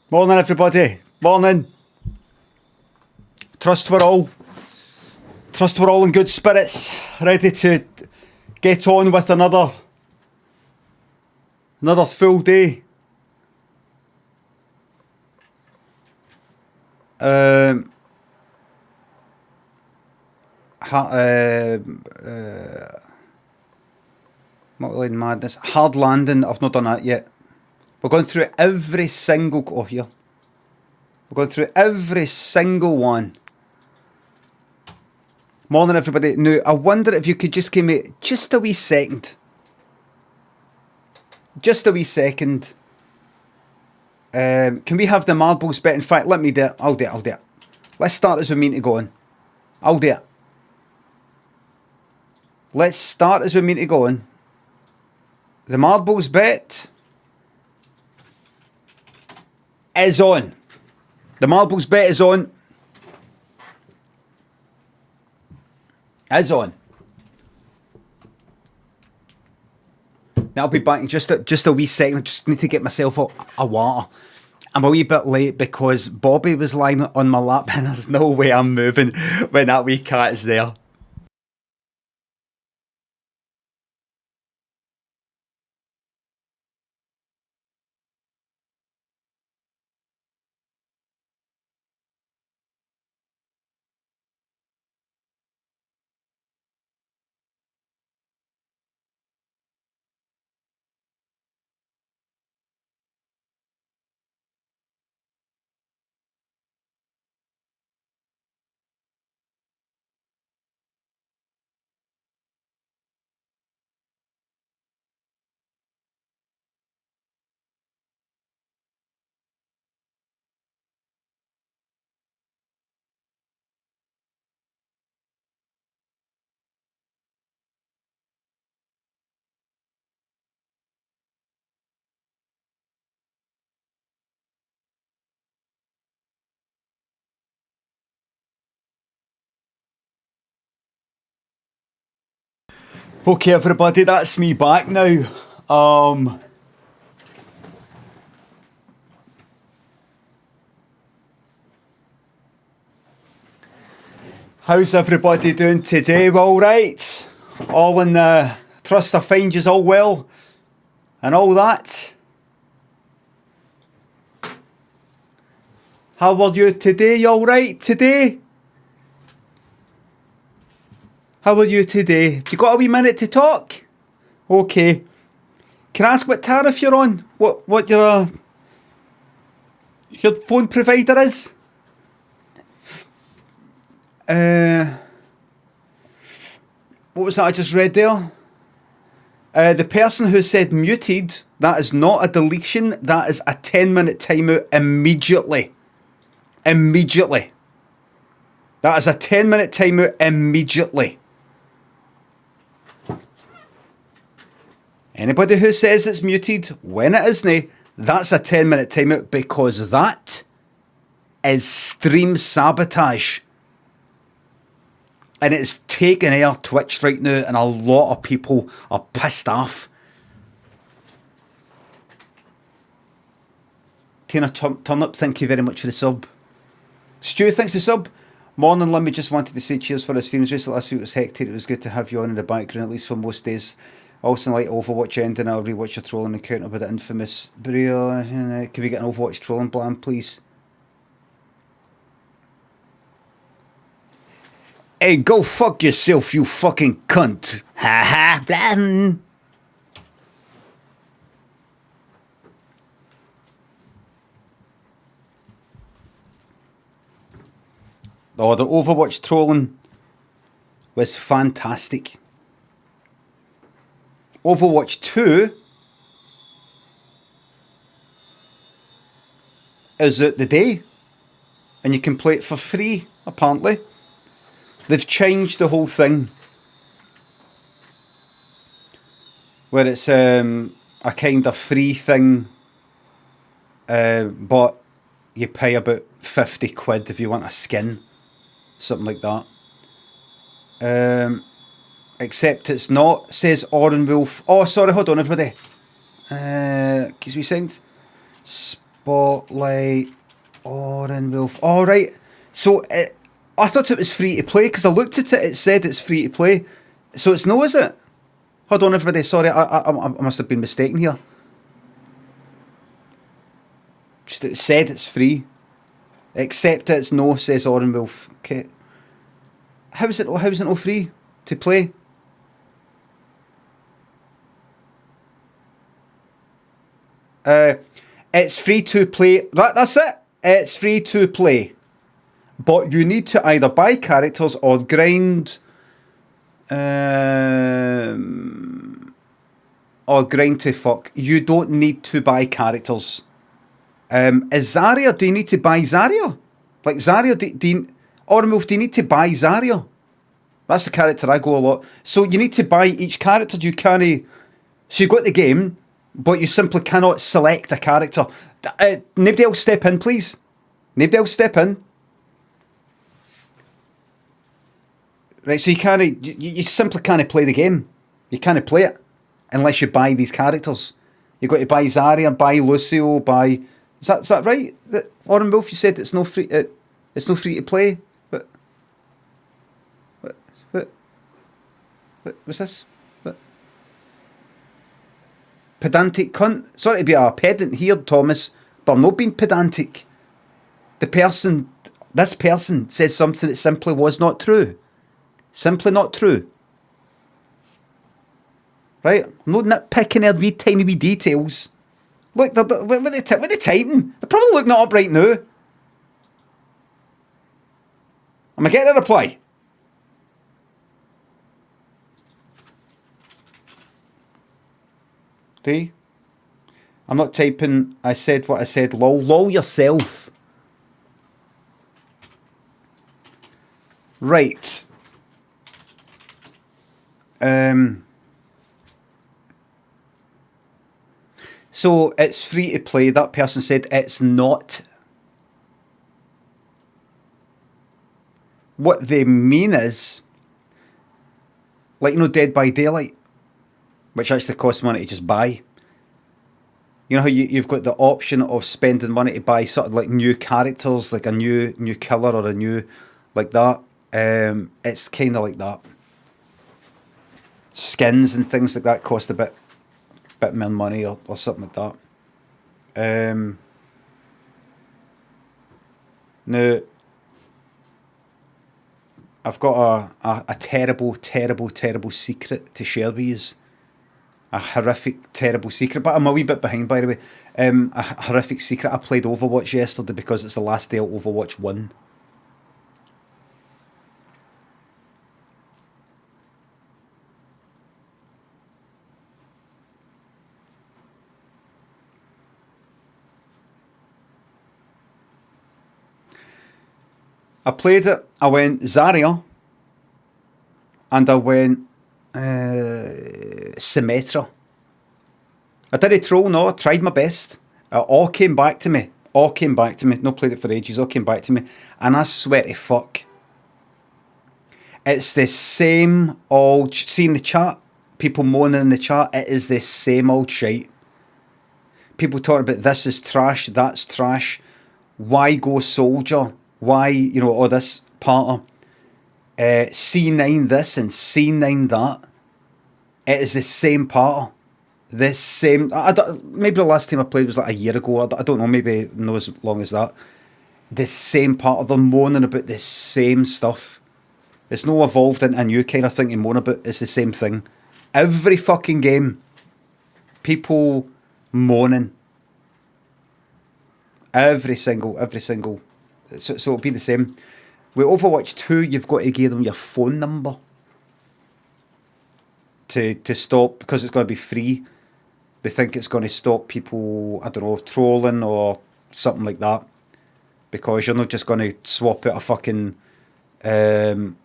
Morning, everybody. Morning. Trust we're all in good spirits, ready to get on with another full day. Multi-line madness. Hard landing. I've not done that yet. We're going through every single... Oh, here. We're going through every single one. Morning, everybody. Now, I wonder if you could just give me just a wee second. Just a wee second. Can we have the marbles bet? In fact, let me do it. I'll do it. Let's start as we mean to go on. I'll do it. Let's start as we mean to go on. The marbles bet is on. The marbles bet is on. Is on. Now I'll be back in just a wee second. I just need to get myself a water. I'm a wee bit late because Bobby was lying on my lap and there's no way I'm moving when that wee cat is there. Okay, everybody, that's me back now. How's everybody doing today? All right? All in the trust I find yous all well and all that. How are you today? You all right today? How are you today? Have you got a wee minute to talk? Okay. Can I ask what tariff you're on? What your phone provider is? What was that I just read there? The person who said muted, that is not a deletion, that is a 10-minute timeout immediately. Immediately. That is a 10-minute timeout immediately. Anybody who says it's muted when it isn't, that's a 10-minute timeout because that is stream sabotage. And it's taking air Twitch right now and a lot of people are pissed off. Tina Turnip, thank you very much for the sub. Stu, thanks for the sub. Morning, Limmy, just wanted to say cheers for the streams. Recently last week was hectic. It was good to have you on in the background, at least for most days. Also, like Overwatch ending, I'll rewatch your trolling encounter with the infamous Barrow. Can we get an Overwatch trolling plan, please? Hey, go fuck yourself, you fucking cunt. Ha ha, blah. Oh, the Overwatch trolling was fantastic. Overwatch 2 is out the day, and you can play it for free, apparently. They've changed the whole thing, where it's a kind of free thing, but you pay about 50 quid if you want a skin, something like that. Except it's not, says Oren Wolf. Oh, sorry, hold on, everybody. Excuse me, second. Spotlight, Orange Wolf. All right. So I thought it was free to play because I looked at it. It said it's free to play. So it's no, is it? Hold on, everybody. Sorry, I must have been mistaken here. Just it said it's free. Accept it's no, says Orange Wolf. Okay. How is it no free to play? It's free to play. That's it. It's free to play. But you need to either buy characters or grind. Or grind to fuck. You don't need to buy characters. Is Zarya? Do you need to buy Zarya? Like Zarya, do you, Ormulf, do you need to buy Zarya? That's the character I go a lot. So you need to buy each character. You can't. So you got the game, but you simply cannot select a character. Nobody else step in, please. Nobody else step in. Right, so you can't. You simply can't play the game. You can't play it unless you buy these characters. You've got to buy Zarya, buy Lucio, buy. Is that right? Oren Wolf, you said it's no free. It's no free to play. What was this? What? Pedantic cunt. Sorry to be a pedant here, Thomas, but I'm not being pedantic. This person said something that simply was not true. Simply not true. Right? I'm not nitpicking their wee tiny wee details. Look, what are they typing? They're probably looking it up right now. Am I getting a reply? See? I'm not typing, I said what I said, lol. Lol yourself. Right. So it's free to play. That person said it's not. What they mean is, like, you know, Dead by Daylight, which actually costs money to just buy. You know how you've got the option of spending money to buy sort of like new characters, like a new killer or a new, like that. It's kind of like that. Skins and things like that cost a bit more money or something like that. Now, I've got a terrible secret to share with you. A horrific, terrible secret, but I'm a wee bit behind, by the way. A horrific secret. I played Overwatch yesterday because it's the last day of Overwatch 1. I played it, I went Zarya, and I went Symmetra. I did a troll, no, I tried my best. It all came back to me. No played it for ages, all came back to me. And I swear to fuck, it's the same old... See in the chat, people moaning in the chat, it is the same old shite. People talking about this is trash, that's trash. Why go soldier? Why, you know, all this part of C9 this and C9 that. It is the same part. The same. Maybe the last time I played was like a year ago. I don't know, maybe not as long as that. The same part of them moaning about the same stuff. It's no evolved into a new kind of thing to moan about. It's the same thing. Every fucking game. People moaning. Every single. So it'll be the same. With Overwatch 2, you've got to give them your phone number to stop, because it's going to be free. They think it's going to stop people, I don't know, trolling or something like that, because you're not just going to swap out a fucking SIM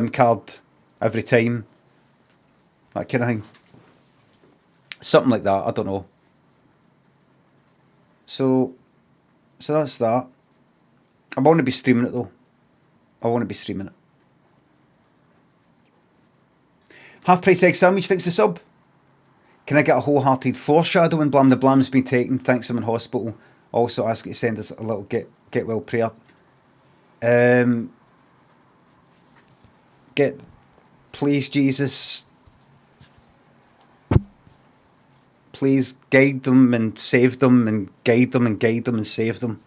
card every time. That kind of thing. Something like that, I don't know. So that's that. I want to be streaming it though. I want to be streaming it. Half price egg sandwich, thanks to sub. Can I get a wholehearted foreshadowing? Blam the blam's been taken. Thanks, I'm in hospital. Also ask you to send us a little get well prayer. Please Jesus, please guide them and save them and guide them and guide them and save them.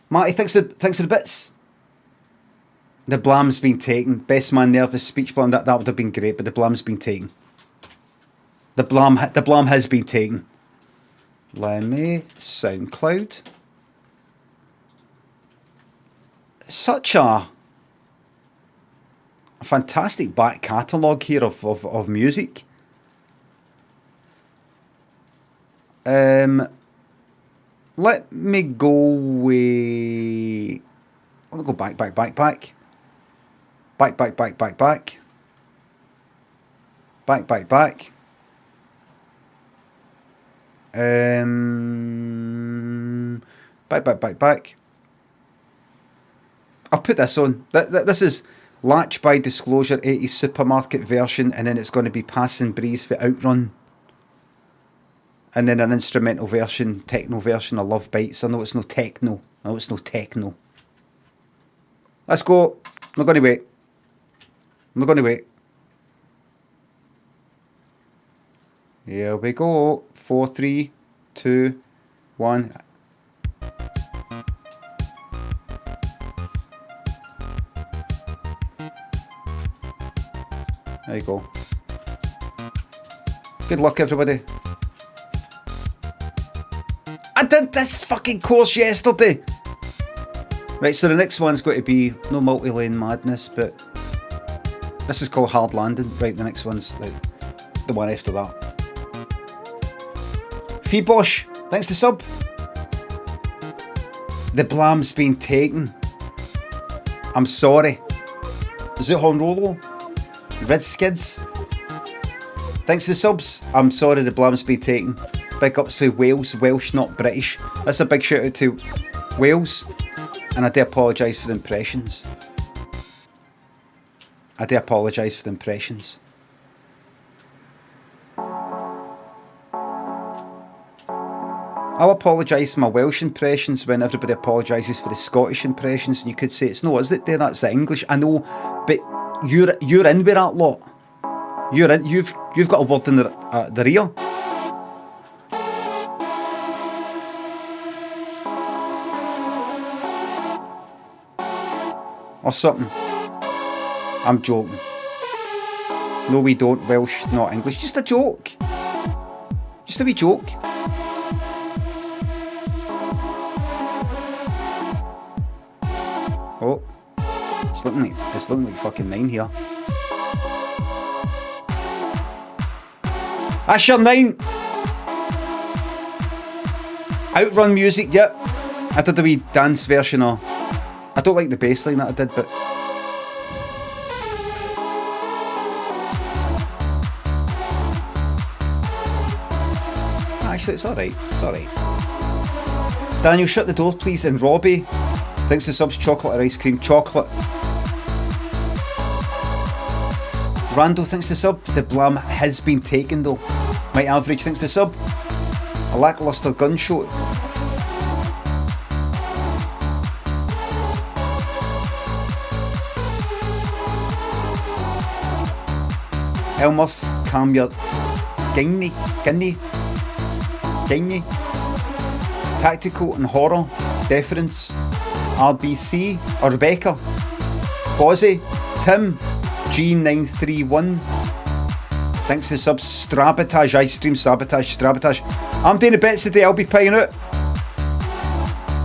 Marty, thanks for the bits. The blam's been taken. Best man nervous speech blam. That would have been great, but the blam's been taken. The blam has been taken. Limmy, SoundCloud. Such a fantastic back catalogue here of music. Let me go with... Let me go back. Back. I'll put this on. This is Latch by Disclosure 80s supermarket version, and then it's going to be Passing Breeze for Outrun. And then an instrumental version, techno version of Love Bites. I know it's no techno. Let's go. I'm not going to wait. Here we go. 4, 3, 2, 1. There you go. Good luck, everybody. I did this fucking course yesterday. Right, so the next one's going to be no multi-lane madness, but this is called Hard Landing. Right, the next one's like the one after that. Feebosh, thanks to sub. The blam's been taken. I'm sorry. Zuhon Rolo, Redskids, thanks to the subs. I'm sorry, the blam's been taken. Big ups to Wales, Welsh, not British. That's a big shout out to Wales. And I do apologise for the impressions. I'll apologise for my Welsh impressions when everybody apologises for the Scottish impressions, and you could say it's no, is it there? That's the English. I know, but you're in with that lot. You're in. You've got a word in the rear. Or something. I'm joking. No, we don't. Welsh, not English. Just a joke. Just a wee joke. Oh, it's looking like fucking 9 here. That's your 9. Outrun music, yep. I did a wee dance version of... I don't like the bass line that I did, but... Actually, it's alright. Daniel, shut the door, please. And Robbie, thanks to subs. Chocolate or ice cream? Chocolate. Rando, thanks to sub. The blam has been taken, though. My average, thanks to sub. A lackluster gun show. Elmuth, calm your Ginny. Tactical and horror, deference, RBC, or Rebecca, Bozzy, Tim, G931, thanks to the subs. Strabotage, ice stream, sabotage. I'm doing the bets today, I'll be paying out.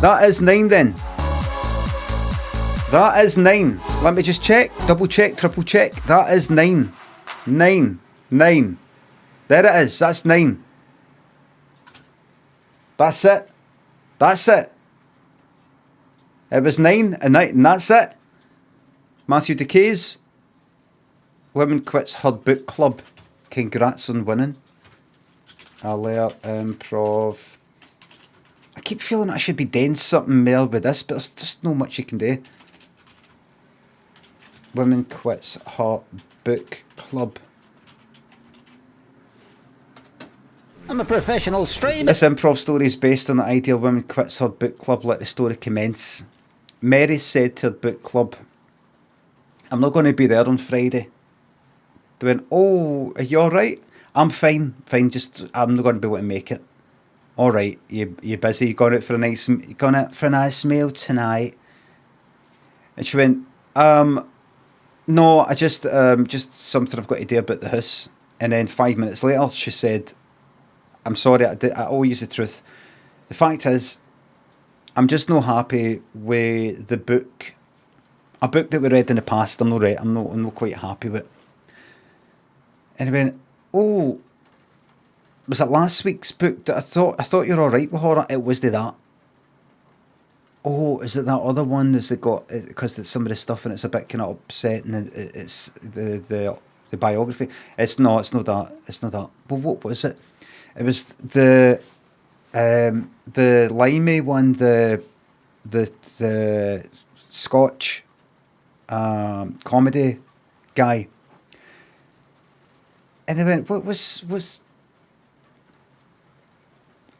That is 9 then. That is 9. Let me just check, double check, triple check. That is 9. 9. There it is, that's 9. That's it. It was 9 and that's it. Matthew Decays. Women quits her book club. Congrats on winning. Alert, Improv. I keep feeling I should be doing something more with this, but there's just not much you can do. Women quits her book club. I'm a professional strainer. This improv story is based on the idea a woman quits her book club, let the story commence. Mary said to her book club, I'm not going to be there on Friday. They went, oh, are you alright? I'm fine, just, I'm not going to be able to make it. Alright, you busy, you going out for a nice meal tonight? And she went, no, I just something I've got to do about the house. And then 5 minutes later, she said, I'm sorry, I owe you the truth. The fact is, I'm just not happy with the book. A book that we read in the past, I'm not quite happy with. And he went, oh, was it last week's book that I thought you were alright with horror? It was that. Oh, is it that other one? Is it got, because some of the stuff and it's a bit kind of upsetting and it's the biography. It's not that. Well, what was it? It was the Limmy one, the Scotch comedy guy. And they went, what was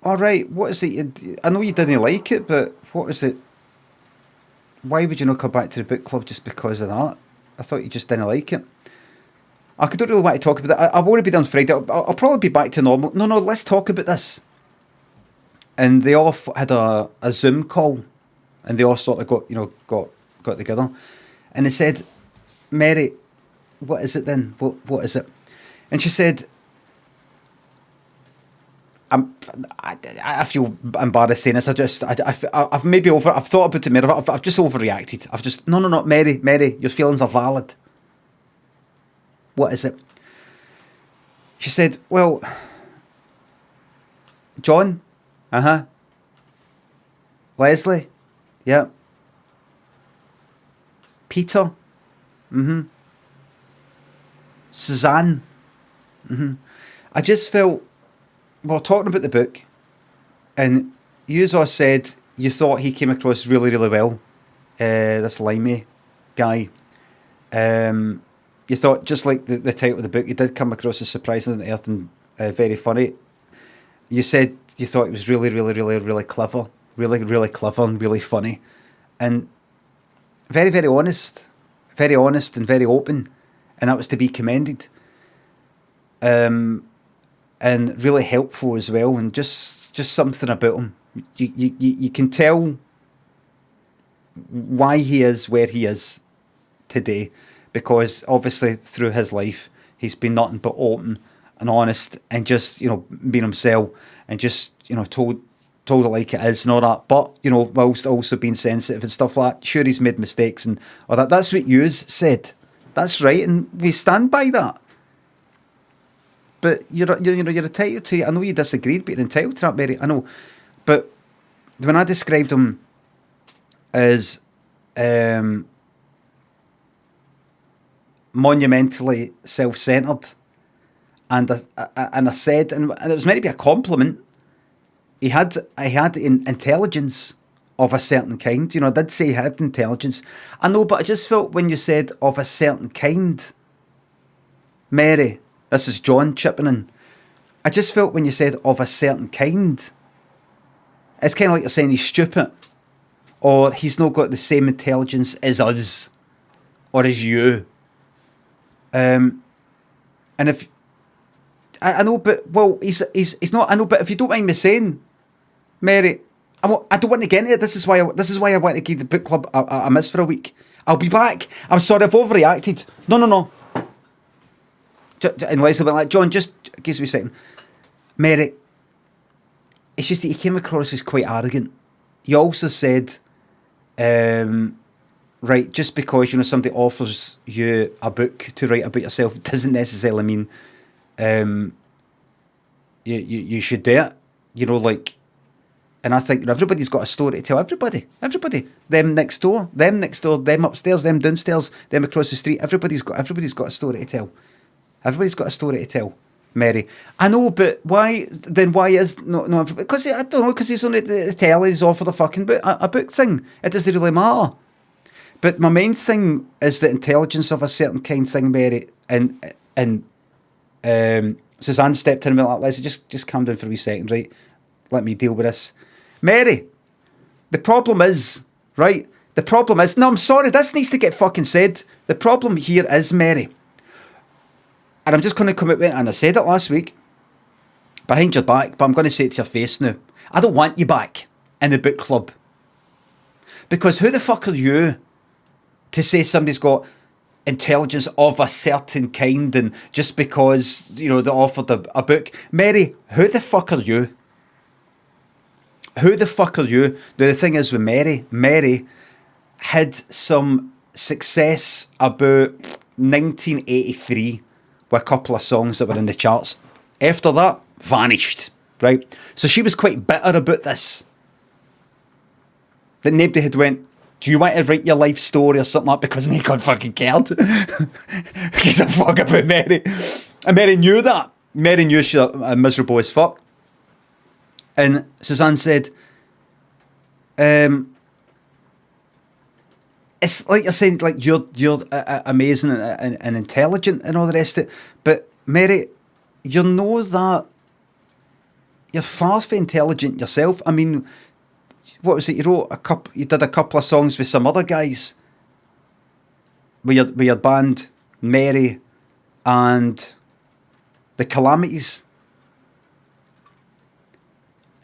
alright, what is it? I know you didn't like it, but what was it? Why would you not come back to the book club just because of that? I thought you just didn't like it. I don't really want to talk about that. I won't be there on Friday. I'll probably be back to normal. No, let's talk about this. And they all had a Zoom call, and they all sort of got together, and they said, Mary, what is it then? What is it? And she said, I feel embarrassed saying this. I've maybe I've thought about it, Mary. I've just overreacted. I've just no, Mary, your feelings are valid. What is it? She said, well, John, Leslie, yeah, Peter, Suzanne, I just felt, we were talking about the book, and you all said you thought he came across really, really well, this Limey guy. You thought, just like the title of the book, he did come across as surprising and earth and very funny. You said you thought he was really, really, really, really clever, really, really clever and really funny, and very, very honest and very open, and that was to be commended. And really helpful as well, and just something about him. You can tell why he is where he is today, because obviously through his life he's been nothing but open and honest, and just being himself, and just told it like it is and all that. But whilst also being sensitive and stuff like that. Sure, he's made mistakes and all that. That's what you said. That's right, and we stand by that. But you're entitled to. I know you disagreed, but you're entitled to that, Mary. I know, but when I described him as monumentally self-centered, and I said, and it was meant to be a compliment. He had intelligence of a certain kind. I did say he had intelligence. I know, but I just felt when you said of a certain kind, Mary. This is John chipping in. I just felt when you said of a certain kind, it's kind of like you're saying he's stupid, or he's not got the same intelligence as us, or as you. And if I know, but well, he's not. I know, but if you don't mind me saying, Mary, I don't want to get into it. This is why I want to give the book club a miss for a week. I'll be back. I'm sorry, I've overreacted. No. And Leslie went like, John, just gives me a second. Mary, it's just that he came across as quite arrogant. You also said, right, just because somebody offers you a book to write about yourself doesn't necessarily mean you should do it. And I think everybody's got a story to tell. Everybody, them next door, them upstairs, them downstairs, them across the street. Everybody's got a story to tell. Everybody's got a story to tell, Mary. I know, but why? Then why is no? Because I don't know. Because he's on the telly, he's offered a book thing. It doesn't really matter. But my main thing is the intelligence of a certain kind thing, Mary, and Suzanne stepped in and went like, Leslie, just calm down for a wee second, right? Let me deal with this. Mary, the problem is, right? The problem is, no, I'm sorry, this needs to get fucking said. The problem here is, Mary, and I'm just going to come out with it, and I said it last week, behind your back, but I'm going to say it to your face now. I don't want you back in the book club. Because who the fuck are you to say somebody's got intelligence of a certain kind and just because, you know, they offered a book? Mary, who the fuck are you? Who the fuck are you? Now, the thing is with Mary had some success about 1983 with a couple of songs that were in the charts. After that, vanished, right? So she was quite bitter about this. That nobody had went, do you want to write your life story or something like that? Because no God fucking cared. Because I fuck about Mary. And Mary knew that. Mary knew she was miserable as fuck. And Suzanne said, it's like you're saying, like you're amazing and intelligent and all the rest of it. But Mary, you know that you're far from intelligent yourself. I mean, what was it? You did a couple of songs with some other guys. With your band, Mary and the Calamities.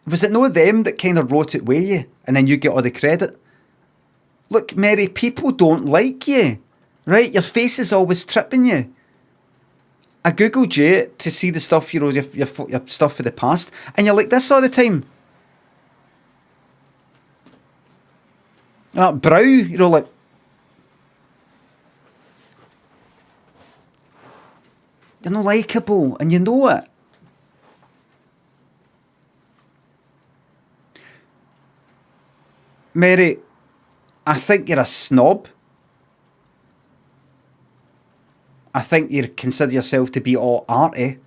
Was it no them that kind of wrote it with you and then you get all the credit? Look, Mary, people don't like you, right? Your face is always tripping you. I googled you to see the stuff, you know, your stuff for the past, and you're like this all the time. That brow, you know, like you're not likeable, and you know it. Mary, I think you're a snob. I think you consider yourself to be all arty.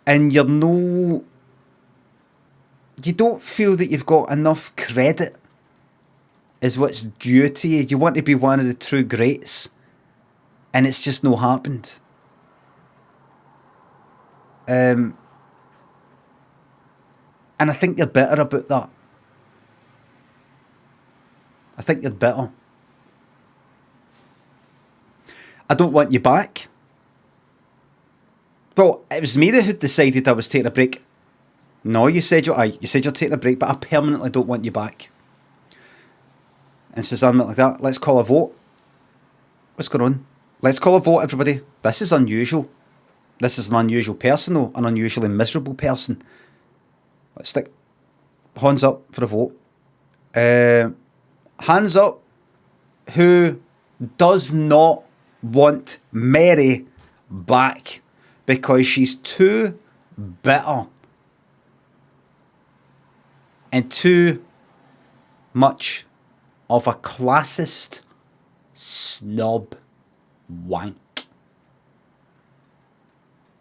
And you don't feel that you've got enough credit is what's due to you. You want to be one of the true greats. And it's just not happened. And I think you're bitter about that. I think you're bitter. I don't want you back. Well, it was me that had decided I was taking a break. No, you said you're taking a break, but I permanently don't want you back. And Suzanne went like that. Let's call a vote. What's going on? Let's call a vote, everybody. This is unusual. This is an unusual person, though. An unusually miserable person. Let's stick hands up for a vote. Hands up who does not want Mary back because she's too bitter and too much of a classist snob wank.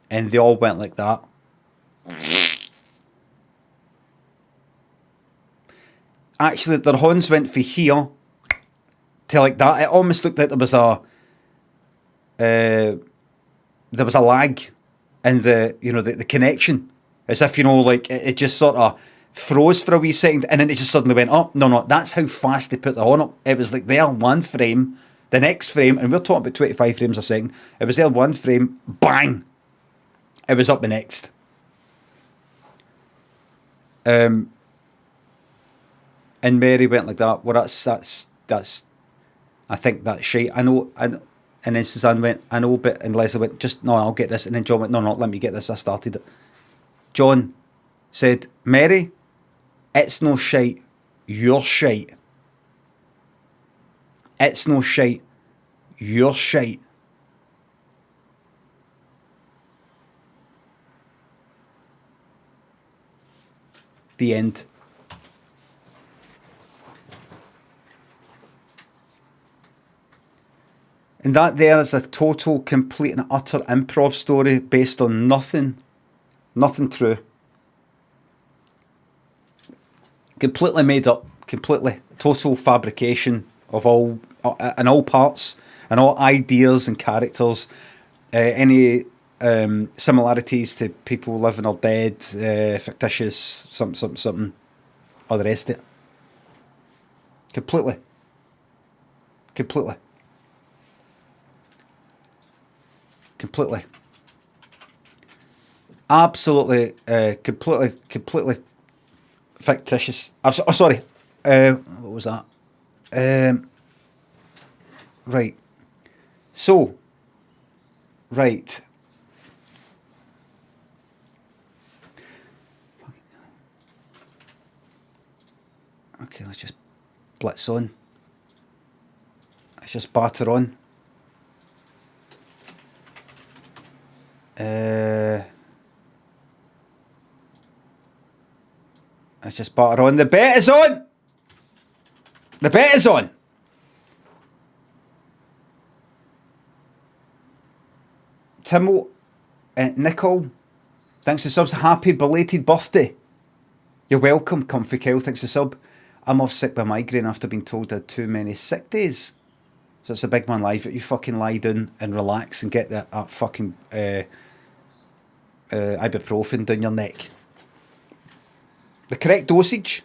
And they all went like that. Actually, their horns went for here to like that. It almost looked like there was a lag in the connection, as if like it just sort of froze for a wee second, and then it just suddenly went up. No, that's how fast they put the horn up. It was like there one frame, the next frame, and we're talking about 25 frames a second. It was there one frame, bang, it was up the next. And Mary went like that. Well, that's. I think that's shite. I know. And then Suzanne went, I know, but and Leslie went, just no, I'll get this. And then John went, no, let me get this. I started it. John said, Mary, it's no shite. You're shite. It's no shite. You're shite. The end. And that there is a total, complete and utter improv story based on nothing true. Completely made up, completely. Total fabrication of all parts and all ideas and characters. Any similarities to people living or dead, fictitious, something, or the rest of it. Completely. Absolutely, completely fictitious. Sorry. What was that? Right. So, right. Okay, let's just blitz on. Let's just batter on. Let's just batter on. The bet is on! The bet is on! Timo, Nicole, thanks for subs. Happy belated birthday. You're welcome, Comfy Kyle. Thanks for sub. I'm off sick by migraine after being told I had too many sick days. So it's a big man live. You fucking lie down and relax and get that fucking ibuprofen down your neck. The correct dosage.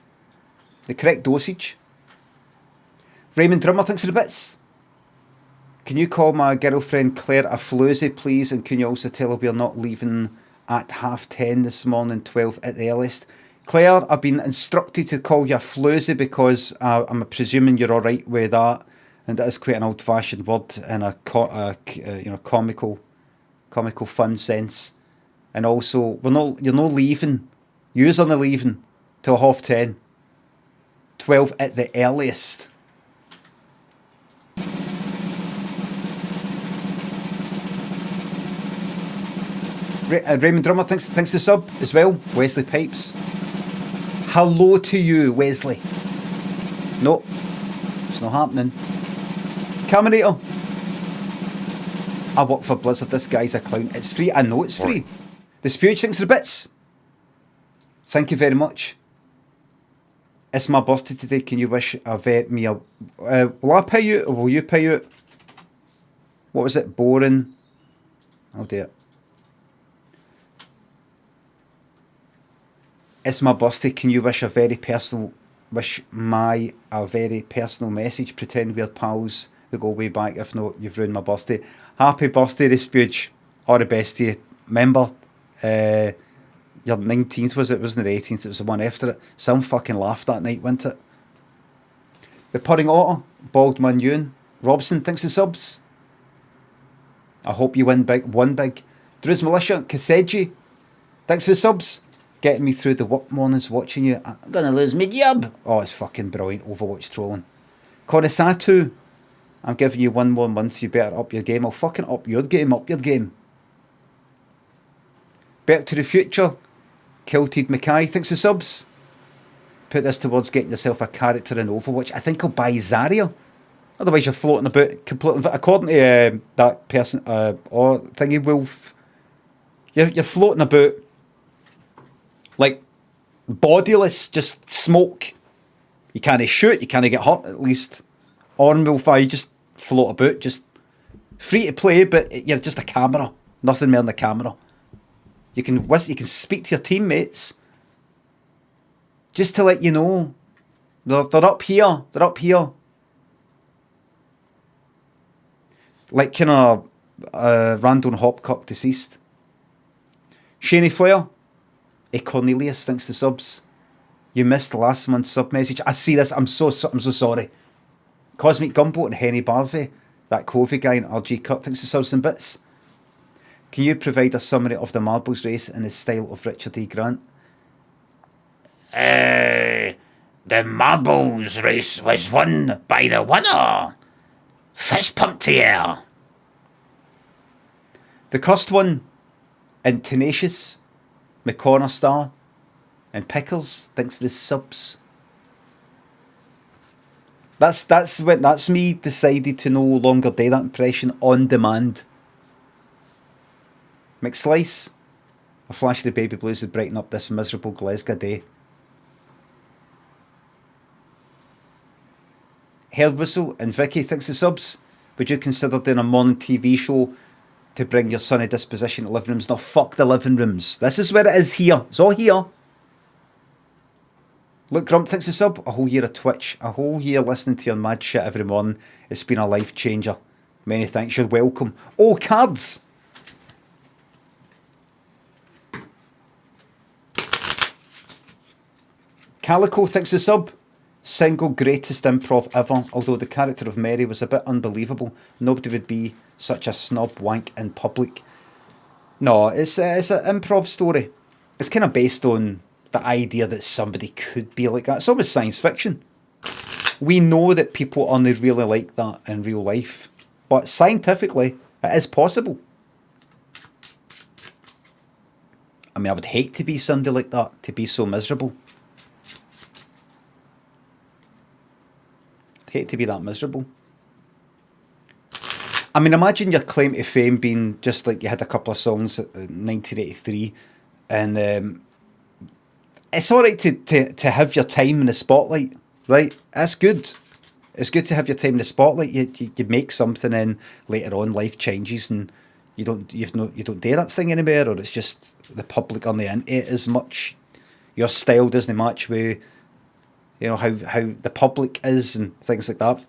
Raymond Drummer, thanks for the bits. Can you call my girlfriend Claire a floozy, please? And can you also tell her we're not leaving at 10:30 this morning, 12 at the earliest? Claire, I've been instructed to call you a floozy because I'm presuming you're all right with that, and that is quite an old-fashioned word in a comical fun sense. And also, you're not leaving. You're not leaving till 10:30, 12 at the earliest. Raymond Drummer, thanks to sub as well. Wesley Pipes. Hello to you, Wesley. No, it's not happening. Caminator. I work for Blizzard. This guy's a clown. It's free. I know it's free. The Spewage, thanks for the bits. Thank you very much. It's my birthday today. Can you wish me a... will I pay you or will you pay you? What was it? Boring. I'll do it. It's my birthday. Can you wish a very personal message? Pretend we're pals who go way back. If not, you've ruined my birthday. Happy birthday, Respuge. All the best to you. Remember, your 19th was it? Wasn't it 18th? It was the one after it. Some fucking laughed that night, wasn't it? The Pudding Otter, Baldman Ewan, Robson, thanks for subs. I hope you win big. Won big. Drew's Militia, Kaseji, thanks for the subs. Getting me through the work mornings watching you. I'm gonna lose my job. Oh, it's fucking brilliant. Overwatch trolling. Korisatu, I'm giving you one more month. You better up your game. I'll fucking up your game. Up your game. Back to the Future. Kilted Mackay, thanks for subs. Put this towards getting yourself a character in Overwatch. I think I'll buy Zarya. Otherwise, you're floating about completely. According to that person, or thingy wolf, you're floating about like bodiless, just smoke. You can't shoot, you can't get hurt. At least on Wolf, you just float about, just free to play, but you're just a camera. Nothing more than the camera. You can speak to your teammates just to let you know they're up here. They're up here. Like kind of Randall Hopcock deceased. Shaney Flair. Cornelius, thanks to subs. You missed last month's sub message. I see this. I'm so sorry. Cosmic Gumbo and Henny Barvey, that Covey guy in RG Cut, thanks to subs and bits. Can you provide a summary of the marbles race in the style of Richard E. Grant? The marbles race was won by the winner. Fist pump to air. The cursed one and Tenacious, McConnor Star, and Pickles, thanks to the subs. That's me decided to no longer do that impression on demand. McSlice, a flash of the baby blues would brighten up this miserable Glasgow day. Hairdwhistle and Vicky, thanks to subs. Would you consider doing a morning TV show to bring your sunny disposition to living rooms. No, fuck the living rooms. This is where it is here. It's all here. Look, Grump thinks it's sub. A whole year of Twitch. A whole year listening to your mad shit every morning. It's been a life changer. Many thanks. You're welcome. Oh, cards. Calico thinks the sub. Single greatest improv ever. Although the character of Mary was a bit unbelievable. Nobody would be such a snub wank in public. No, it's an improv story. It's kind of based on the idea that somebody could be like that. It's almost science fiction. We know that people aren't really like that in real life. But scientifically, it is possible. I mean, I would hate to be somebody like that. To be so miserable. I'd hate to be that miserable. I mean, imagine your claim to fame being just like you had a couple of songs in 1983 and it's alright to have your time in the spotlight, right? That's good. It's good to have your time in the spotlight. You make something and later on life changes and you don't do that thing anymore, or it's just the public on the internet as much. Your style doesn't match with how the public is and things like that.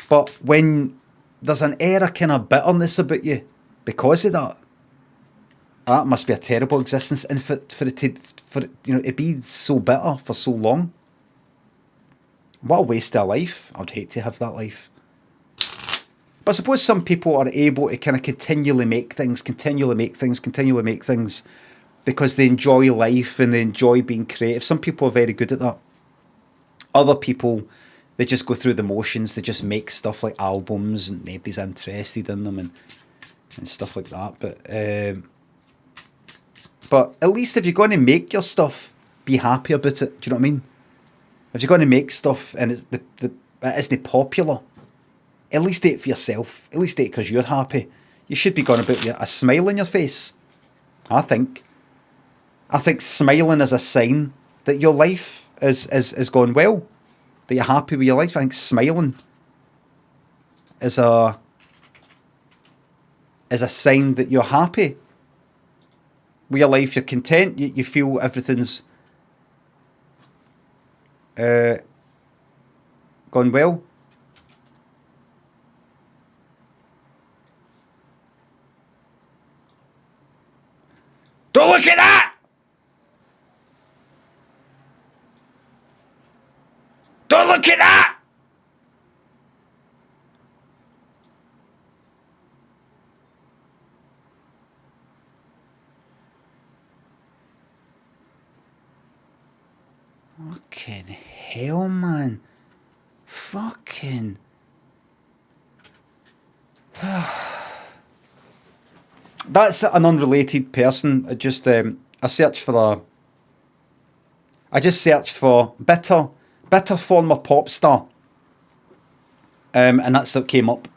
But when there's an air of kind of bitterness about you because of that, that must be a terrible existence, and for it to be so bitter for so long. What a waste of a life. I'd hate to have that life. But I suppose some people are able to kind of continually make things because they enjoy life and they enjoy being creative. Some people are very good at that. Other people, they just go through the motions. They just make stuff like albums and nobody's interested in them and stuff like that. But at least if you're going to make your stuff, be happy about it. Do you know what I mean? If you're going to make stuff and it isn't popular, at least do it for yourself. At least do it because you're happy. You should be going about a smile on your face. I think smiling is a sign that your life is going well. That you're happy with your life. I think smiling is a sign that you're happy with your life. You're content. You feel everything's gone well. Don't look at that! Don't look at that! Fucking hell, man. Fucking. That's an unrelated person. I just I searched for bitter former pop star. And that's what came up.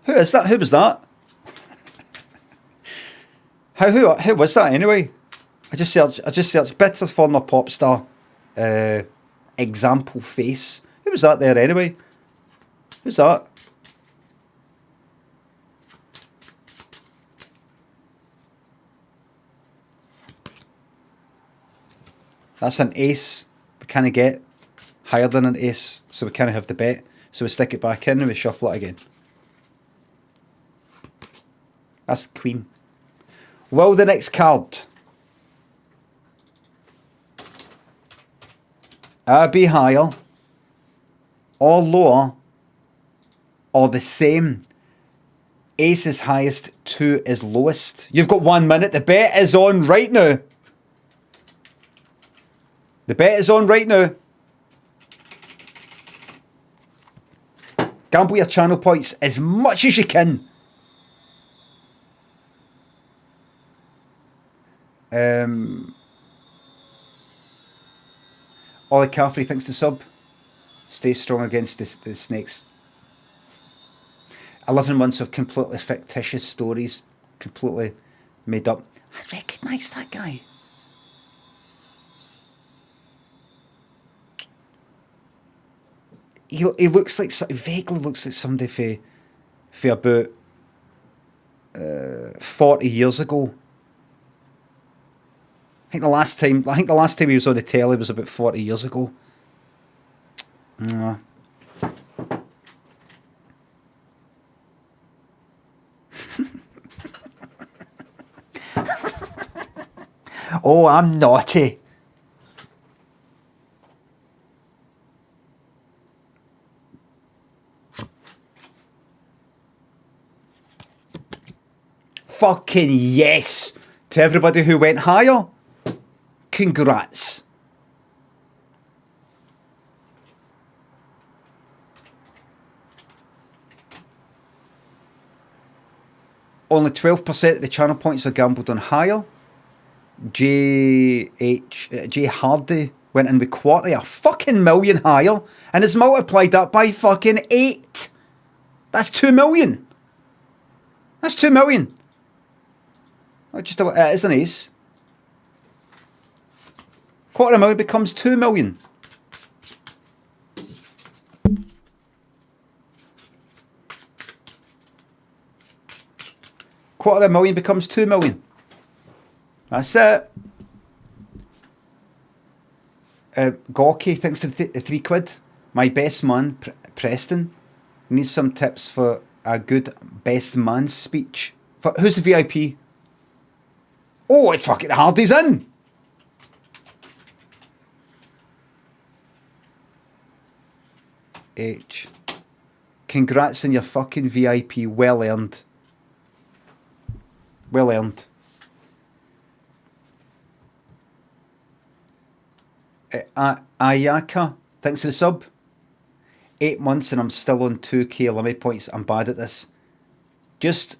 Who is that? Who was that? Who was that anyway? I just searched bitter former pop star example face. Who was that there anyway? Who's that? That's an ace. We can't get higher than an ace, so we can't have the bet. So we stick it back in and we shuffle it again. That's queen. Well, the next card. Be higher, or lower, or the same. Ace is highest, 2 is lowest. You've got 1 minute. The bet is on right now. The bet is on right now. Gamble your channel points as much as you can. Ollie Caffrey thinks the sub. Stay strong against the snakes. 11 months of completely fictitious stories. Completely made up. I recognise that guy. he looks like, he vaguely looks like somebody for about 40 years ago. I think the last time he was on the telly was about 40 years ago. Nah. Oh, I'm naughty. Fucking yes! To everybody who went higher, congrats. Only 12% of the channel points are gambled on higher. J Harvey went in with $250,000 higher and has multiplied that by fucking 8. That's 2 million. That's 2 million. Just about it is an ace. $250,000 becomes 2 million. $250,000 becomes 2 million. That's it. Gawky, thanks to the £3. My best man, Preston, needs some tips for a good best man speech. Who's the VIP? Oh, it's fucking Hardy's in. H. Congrats on your fucking VIP. Well earned. Well earned. Ayaka, thanks for the sub. 8 months and I'm still on 2k Limmy points. I'm bad at this. Just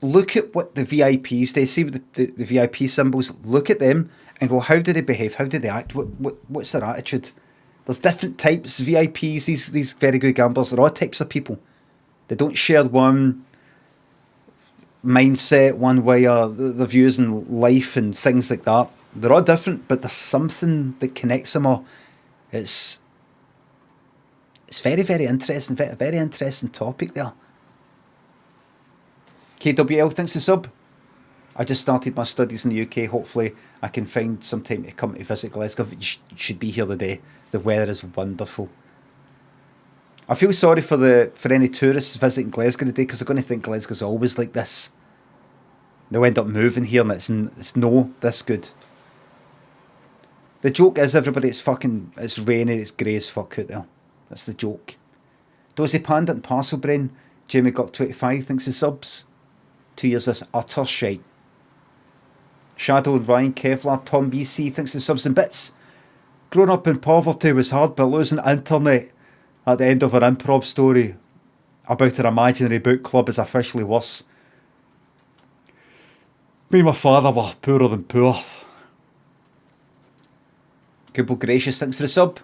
look at what the VIPs, they see with the VIP symbols, look at them and go, how do they behave? How do they act? What's their attitude? There's different types, VIPs, these very good gamblers, they're all types of people. They don't share one mindset, one way, or their views in life and things like that. They're all different, but there's something that connects them all. It's very, very interesting, very interesting topic there. KWL, thanks for the sub. I just started my studies in the UK. Hopefully I can find some time to come to visit Glasgow. You should be here today. The weather is wonderful. I feel sorry for any tourists visiting Glasgow today because they're going to think Glasgow's always like this. They'll end up moving here and it's no this good. The joke is, everybody, it's rainy, it's grey as fuck out there. That's the joke. Dozy Panda and Parcel Brain, Jamie got 25, thanks for subs. 2 years this utter shite. Shadow and Ryan, Kevlar, Tom BC, thanks for subs and bits. Growing up in poverty was hard, but losing internet at the end of our improv story about an imaginary book club is officially worse. Me and my father were poorer than poor. Good gracious, thanks for the sub.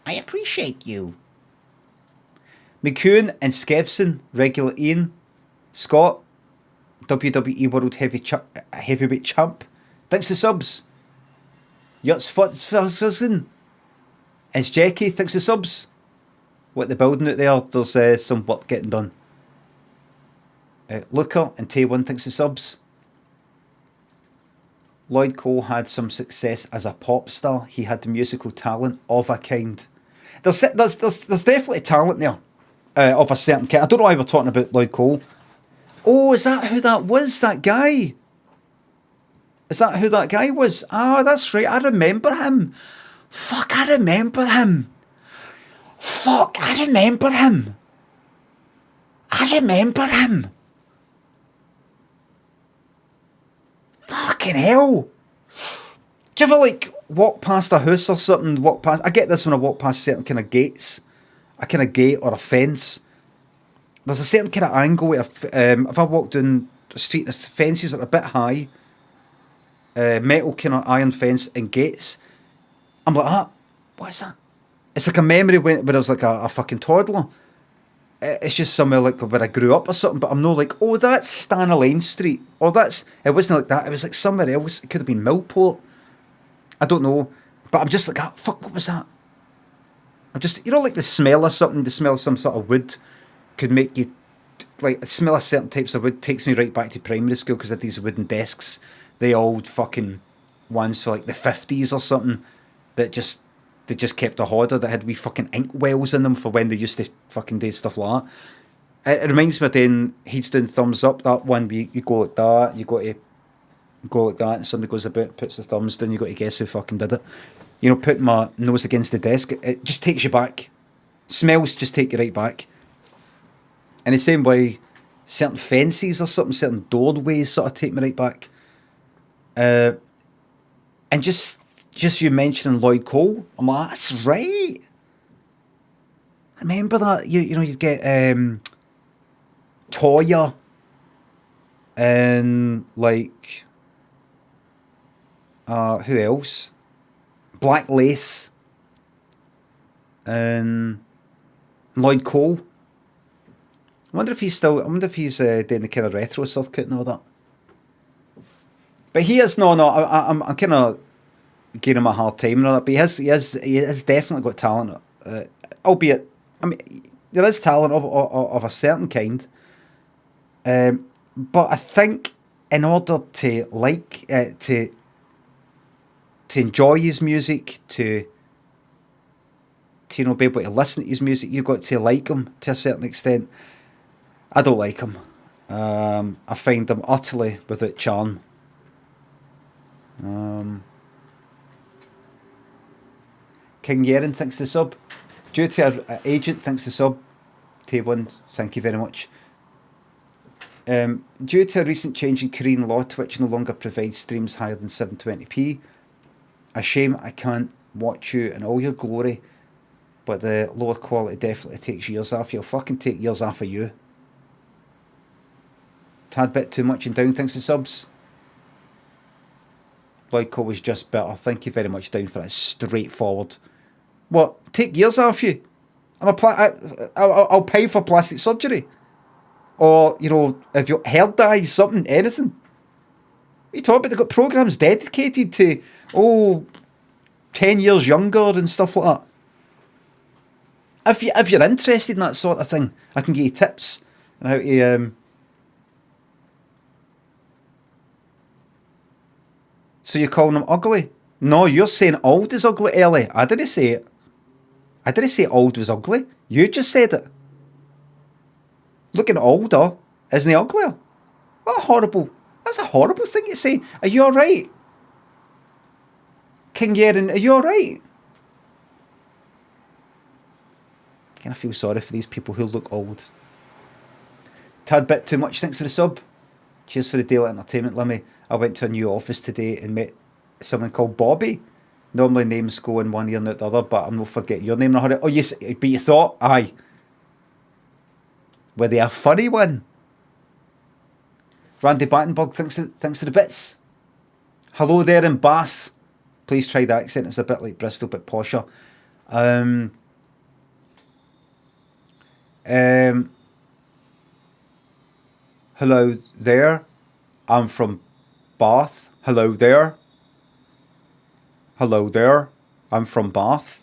I appreciate you. McEwen and Skevson, regular Ian. Scott, WWE World Heavyweight Champ. Thanks for the subs. Yutz Ferguson. It's Jackie, thanks for the subs. What they're building out there, there's some work getting done. Looker and Tay1, thanks for subs. Lloyd Cole had some success as a pop star. He had the musical talent of a kind. There's definitely talent there of a certain kind. I don't know why we're talking about Lloyd Cole. Oh, is that who that was? That guy? Is that who that guy was? Ah, that's right. I remember him. Fuck, I remember him. Fuck, I remember him. I remember him. Fucking hell. Do you ever walk past a house or something? I get this when I walk past certain kind of gates. A kind of gate or a fence. There's a certain kind of angle where if I walk down the street, the fences are a bit high. Metal kind of iron fence and gates. I'm like, what is that? It's like a memory when I was like a fucking toddler. It's just somewhere like where I grew up or something, but I'm not like, oh, that's Stanley Street. Or it wasn't like that. It was like somewhere else. It could have been Millport. I don't know. But I'm just like, fuck, what was that? I'm just, like the smell of something, the smell of some sort of wood could make you, like, the smell of certain types of wood takes me right back to primary school because of these wooden desks, the old fucking ones for like the 50s or something that just, they just kept a hoarder that had wee fucking ink wells in them for when they used to fucking do stuff like that. It reminds me of then Heads Down Thumbs Up, that one where you go like that, you got to go like that, and somebody goes about, puts the thumbs down, you got to guess who fucking did it. Putting my nose against the desk, it just takes you back. Smells just take you right back. In the same way, certain fences or something, certain doorways sort of take me right back. And just you mentioning Lloyd Cole, I'm like, that's right. I remember that. You'd get Toya and like who else? Black Lace and Lloyd Cole. I wonder if he's doing the kind of retro circuit and all that. But he is no. I'm kind of giving him a hard time and all that. But he has definitely got talent. Albeit, I mean, there is talent of a certain kind. But I think in order to like to enjoy his music, to be able to listen to his music, you've got to like him to a certain extent. I don't like him. I find him utterly without charm. King Yerin thanks the sub. Due to our agent thanks the sub. T1, thank you very much. Due to a recent change in Korean law, Twitch no longer provides streams higher than 720p. A shame I can't watch you in all your glory, but the lower quality definitely takes years off you. I'll fucking take years off of you. Tad bit too much and down, thanks to subs. Loico was just better. Thank you very much, down, for that straightforward. What? Take years off you? I'll pay for plastic surgery. Or, if your hair dies, something, anything. What are you talking about? They've got programmes dedicated to, 10 years younger and stuff like that. If you're interested in that sort of thing, I can give you tips on how to... So you're calling them ugly? No, you're saying old is ugly, Ellie. I didn't say it. I didn't say old was ugly. You just said it. Looking older isn't he uglier? What a horrible... That's a horrible thing to say. Are you alright? King Yerin, are you alright? I kind of feel sorry for these people who look old. Tad bit too much, thanks for the sub. Cheers for the daily entertainment, Limmy. I went to a new office today and met someone called Bobby. Normally names go in one ear and out the other, but I'm not forgetting your name in a hurry. Oh, yes, but you thought, aye. Were they a furry one? Randy Battenberg, thanks to the bits. Hello there in Bath. Please try the accent. It's a bit like Bristol, but posher. Hello there. I'm from Bath. Hello there. Hello there. I'm from Bath.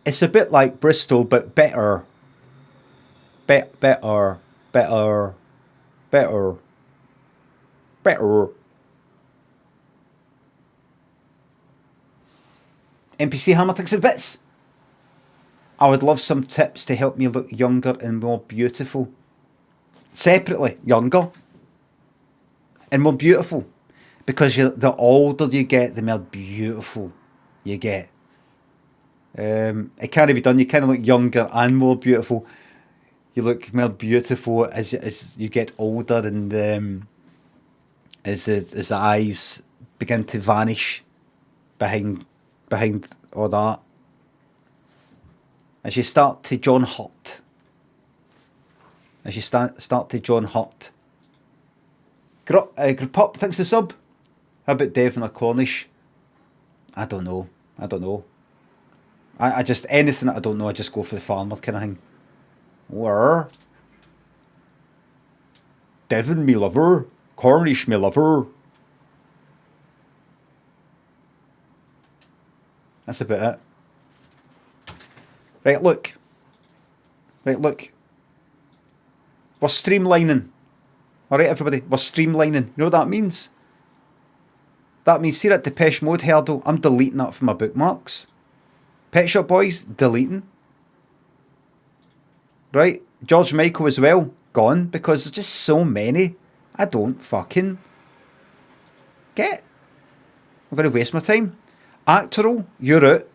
It's a bit like Bristol, but better. Better. NPC Hammer thinks of the bits. I would love some tips to help me look younger and more beautiful. Separately, younger and more beautiful. Because the older you get, the more beautiful you get. It can't be done. You kind of look younger and more beautiful. You look more beautiful as you get older, and as the eyes begin to vanish behind all that. As you start to John Hurt. Group up, thanks to sub. How about Devon or Cornish? I don't know. I just, anything that I don't know, I just go for the farmer kind of thing. Or Devon, me lover. Cornish, me lover. That's about it. Right, look. Right, look. We're streamlining. Alright, everybody, we're streamlining. You know what that means? That means, see that Depeche Mode hurdle? I'm deleting that from my bookmarks. Pet Shop Boys, deleting. Right? George Michael as well, gone, because there's just so many. I don't fucking get. I'm going to waste my time. Actoral, you're out.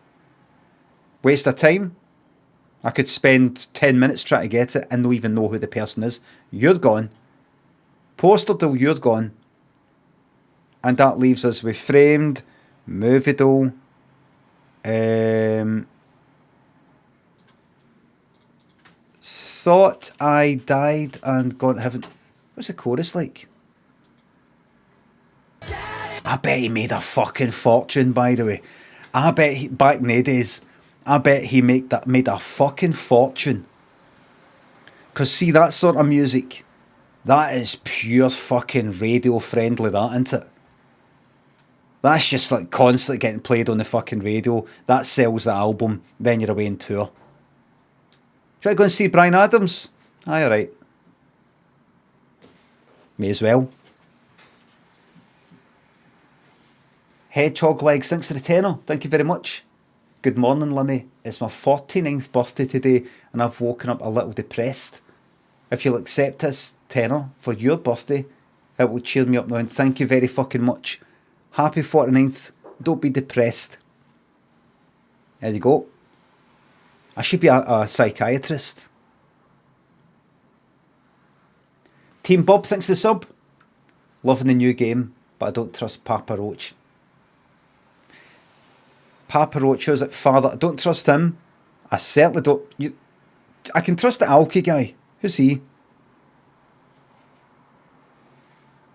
Waste of time. I could spend 10 minutes trying to get it and not even know who the person is. You're gone. Poster Doll, you're gone. And that leaves us with Framed, Movie Doll, Thought I Died and Gone to Heaven. What's the chorus like? I bet he made a fucking fortune, by the way. I bet he, back in the days, I bet he made a fucking fortune. Because see, that sort of music, that is pure fucking radio friendly, that, isn't it? That's just like constantly getting played on the fucking radio. That sells the album, then you're away on tour. Try to go and see Bryan Adams? Aye, alright. May as well. Hedgehog Legs, thanks for the tenner. Thank you very much. Good morning, Limmy. It's my 49th birthday today and I've woken up a little depressed. If you'll accept this tenner for your birthday, it will cheer me up now, and thank you very fucking much. Happy 49th. Don't be depressed. There you go. I should be a psychiatrist. Team Bob, thanks for the sub. Loving the new game, but I don't trust Papa Roach. Papa Roach, who's it? Father, I don't trust him. I certainly don't. I can trust the Alki guy. Who's he?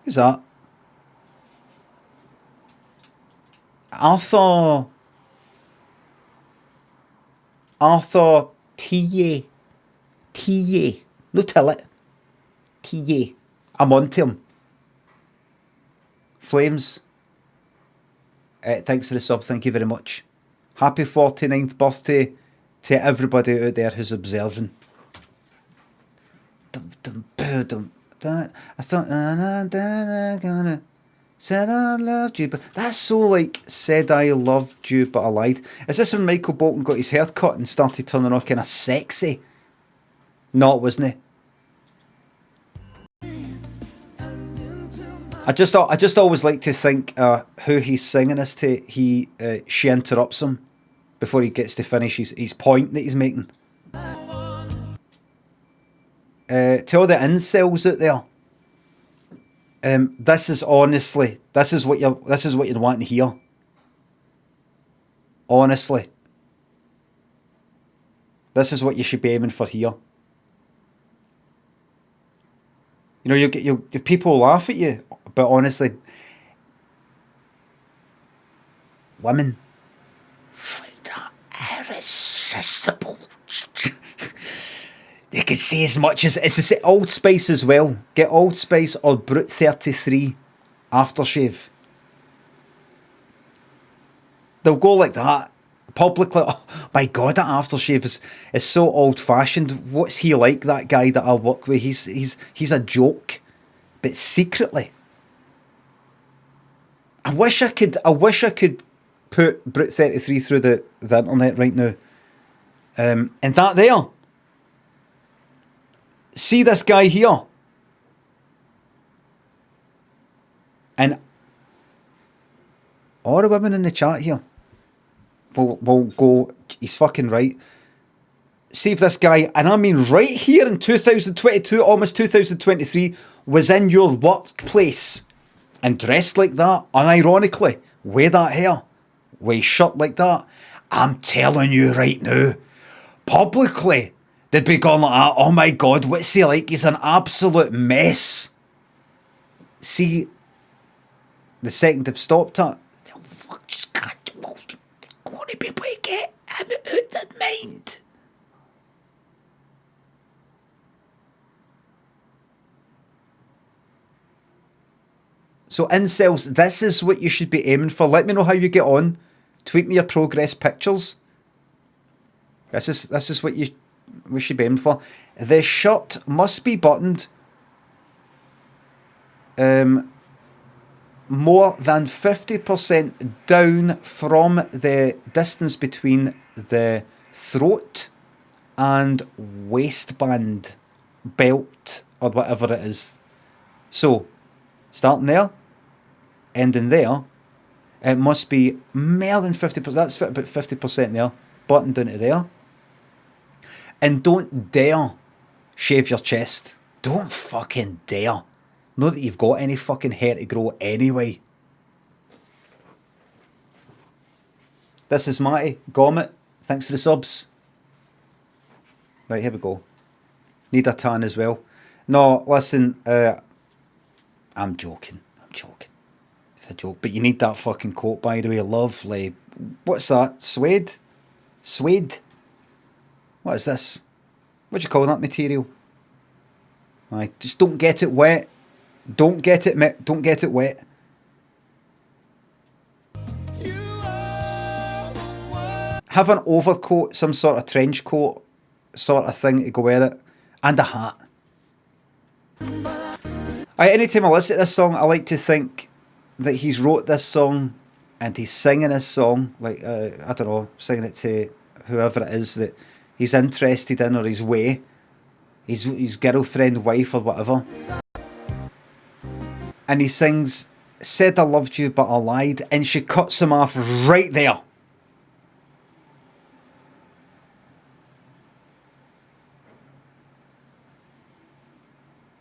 Who's that? Arthur T.A. T.A. No tell it. T.A. I'm on to him. Flames. Thanks for the sub. Thank you very much. Happy 49th birthday to everybody out there who's observing. I thought I'm gonna said I loved you, but that's so like said I loved you, but I lied. Is this when Michael Bolton got his hair cut and started turning all kind of sexy? No, it wasn't he? I just always like to think who he's singing this to. She interrupts him before he gets to finish his point that he's making. To all the incels out there, this is what you'd want to hear. Honestly, this is what you should be aiming for here. You know, you people laugh at you, but honestly, women find that irresistible. They could say as much as it's the Old Spice as well. Get Old Spice or Brute 33 aftershave. They'll go like that publicly. Oh my god, that aftershave is so old fashioned. What's he like? That guy that I work with, he's a joke, but secretly. I wish I could put Brute 33 through the internet right now. And that there. See this guy here. And all the women in the chat here will go, he's fucking right. See if this guy, and I mean right here in 2022, almost 2023, was in your workplace and dressed like that, unironically, with that hair, with a shirt like that. I'm telling you right now, publicly, they'd be going like that. Oh my god, what's he like? He's an absolute mess. See, the second they've stopped that, they'll just can't going to be able to get him out their mind. So incels, this is what you should be aiming for. Let me know how you get on. Tweet me your progress pictures. This is what we should be aiming for. The shirt must be buttoned more than 50% down from the distance between the throat and waistband belt or whatever it is. So, starting there, ending there, it must be more than 50%. That's about 50% there. Button down to there. And don't dare shave your chest. Don't fucking dare. Not that you've got any fucking hair to grow anyway. This is Matty. Gomet. Thanks for the subs. Right, here we go. Need a tan as well. No, listen, I'm joking. It's a joke. But you need that fucking coat, by the way. Lovely. What's that? Suede? What is this? What do you call that material? Aye, just don't get it wet. Don't get it wet. Have an overcoat, some sort of trench coat sort of thing to go wear it. And a hat. Anytime I listen to this song, I like to think that he's wrote this song and he's singing this song, like, I don't know, singing it to whoever it is that he's interested in or his way. His girlfriend, wife or whatever. And he sings, said I loved you but I lied, and she cuts him off right there.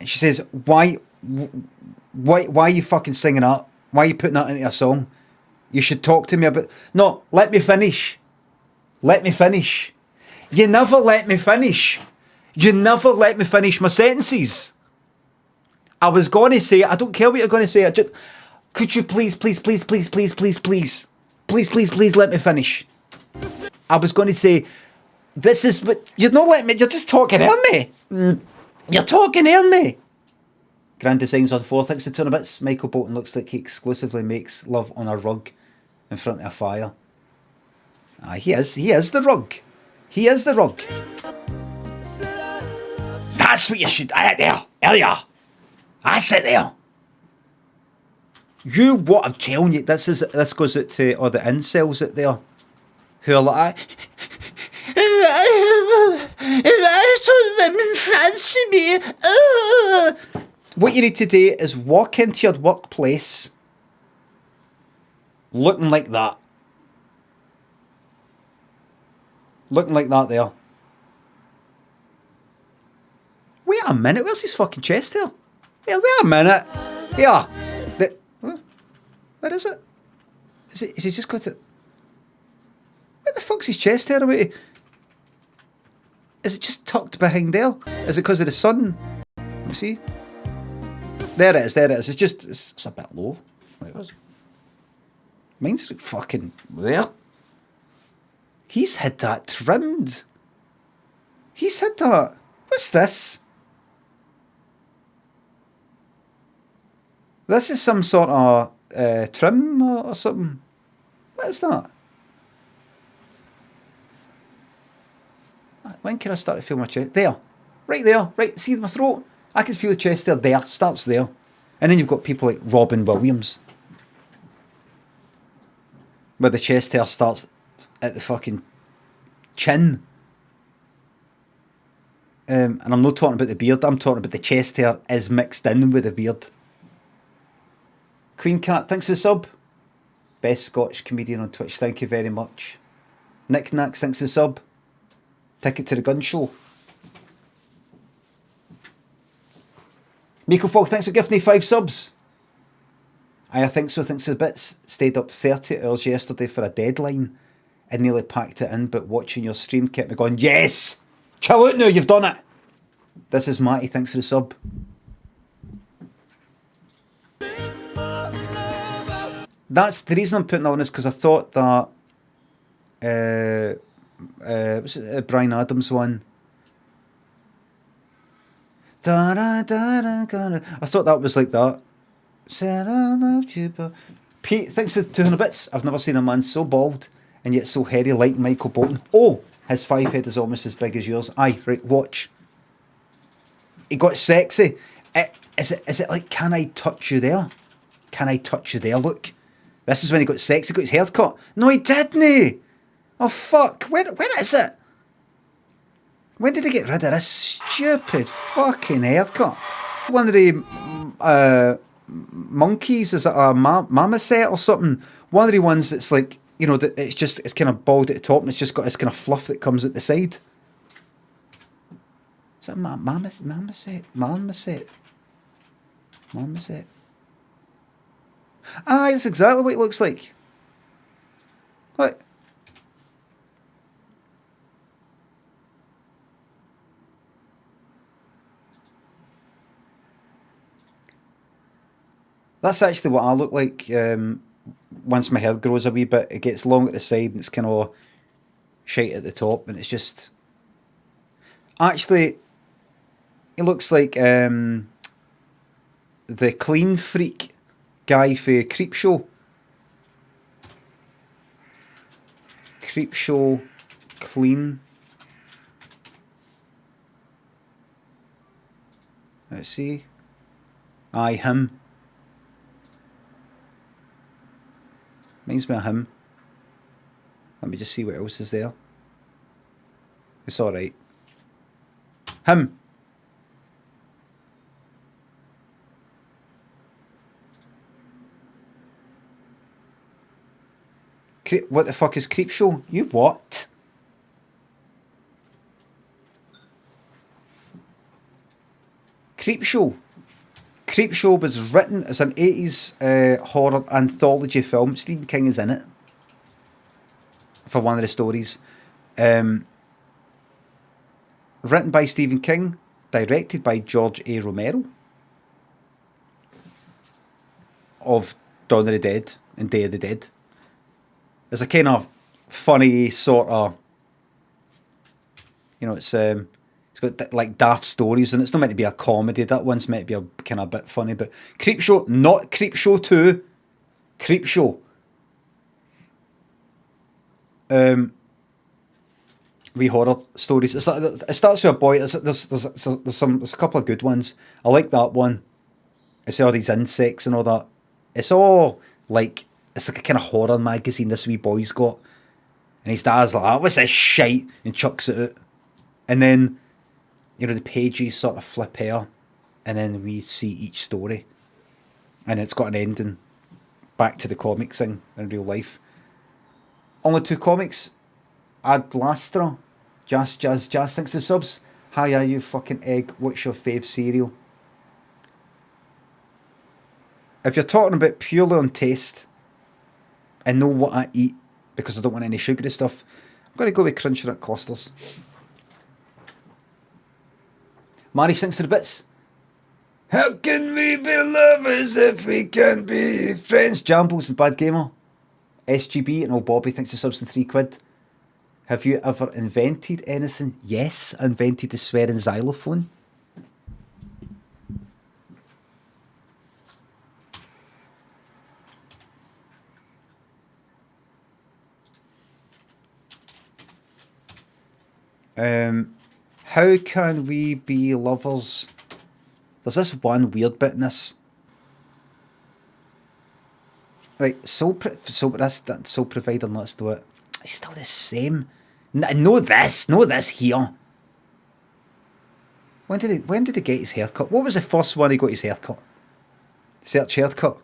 And she says, why are you fucking singing that? Why are you putting that into a song? You should talk to me about... No, let me finish. You never let me finish. You never let me finish my sentences. I was going to say, I don't care what you're going to say. Could you please let me finish? I was going to say, this is what... You're not letting me... You're just talking at me. You're talking at me. Grand Designs on 4. Thanks to Turn of Bits. Michael Bolton looks like he exclusively makes love on a rug in front of a fire. He is the rug. He is the rug. That's what you should... There you are. That's it there. What I'm telling you, this goes out to all the incels out there who are like, women fancy me. What you need to do is walk into your workplace looking like that. Looking like that there. Wait a minute, where's his fucking chest hair? Wait a minute. Yeah. Where is it? Is he just got it? Where the fuck's his chest hair away? Is it just tucked behind there? Is it because of the sun? Let me see. There it is. It's a bit low. Mine's like fucking there. He's had that trimmed. He's had that. What's this? This is some sort of trim or something. What is that? When can I start to feel my chest? There. Right there. Right. See my throat? I can feel the chest there. There. Starts there. And then you've got people like Robin Williams, where the chest hair starts at the fucking chin. And I'm not talking about the beard. I'm talking about the chest hair is mixed in with the beard. Queen Cat, thanks for the sub. Best Scottish comedian on Twitch, thank you very much. Nick Knacks, thanks for the sub. Ticket to the Gun Show. Miko Fogg, thanks for gifting me 5 subs. I think so, thanks for the bits. Stayed up 30 hours yesterday for a deadline and nearly packed it in, but watching your stream kept me going, yes! Chill out now, you've done it! This is Matty, thanks for the sub. That's the reason I'm putting that on is because I thought that what's it, Bryan Adams one. I thought that was like that. Said I loved you, but Pete, thanks to 200 bits. I've never seen a man so bald and yet so hairy like Michael Bolton. Oh, his five head is almost as big as yours. Aye, right, watch. He got sexy. Is it like, can I touch you there? Can I touch you there? Look. This is when he got sexy, got his hair cut. No, he didn't. Oh, fuck. When is it? When did he get rid of this stupid fucking haircut? One of the monkeys, is it a marmoset or something? One of the ones that's like, you know, that it's kind of bald at the top and it's just got this kind of fluff that comes at the side. Is that marmoset? Ah, that's exactly what it looks like. What? That's actually what I look like once my hair grows a wee bit. It gets long at the side and it's kind of shite at the top, and it's just... Actually, it looks like the clean freak guy for Creepshow. Creepshow clean. Let's see. Aye, him. Reminds me of him. Let me just see what else is there. It's alright. Him. What the fuck is Creepshow? You what? Creepshow. Creepshow was written as an 80s horror anthology film. Stephen King is in it for one of the stories. Written by Stephen King, directed by George A. Romero of Dawn of the Dead and Day of the Dead. There's a kind of funny sort of, you know, it's got like daft stories, and it's not meant to be a comedy. That one's meant to be a kind of a bit funny, but Creepshow, not Creepshow 2, Creepshow. Wee horror stories. It starts with a boy. There's a couple of good ones. I like that one. It's all these insects and all that. It's all like, it's like a kind of horror magazine this wee boy's got, and his dad's like, "Oh, what's this shite?" and chucks it out, and then, you know, the pages sort of flip here, and then we see each story, and it's got an ending back to the comics thing in real life. Only 2 comics. Ad Blastra. Jazz, thanks for the subs. Hi, are you fucking egg? What's your fave cereal? If you're talking about purely on taste and know what I eat, because I don't want any sugary stuff, I'm going to go with Crunch Nut Clusters. Mary sings to the bits. How can we be lovers if we can't be friends? Jambles and Bad Gamer. SGB and old Bobby thinks the subs in £3. Have you ever invented anything? Yes, I invented the swearing xylophone. How can we be lovers? There's this one weird bit in this. Right, sole provider, let's do it. It's still the same. Know this here. When did he get his haircut? What was the first one he got his haircut? Search haircut.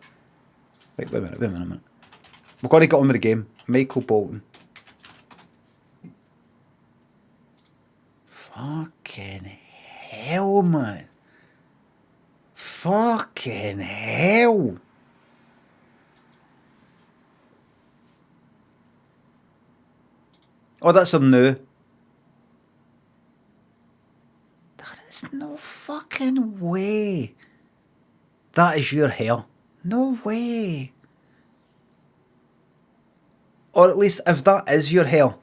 Wait a minute. We're going to get on with the game. Michael Bolton. Fucking hell, man. Fucking hell. Oh, that's him now. There is no fucking way. That is your hair. No way. Or at least if that is your hair,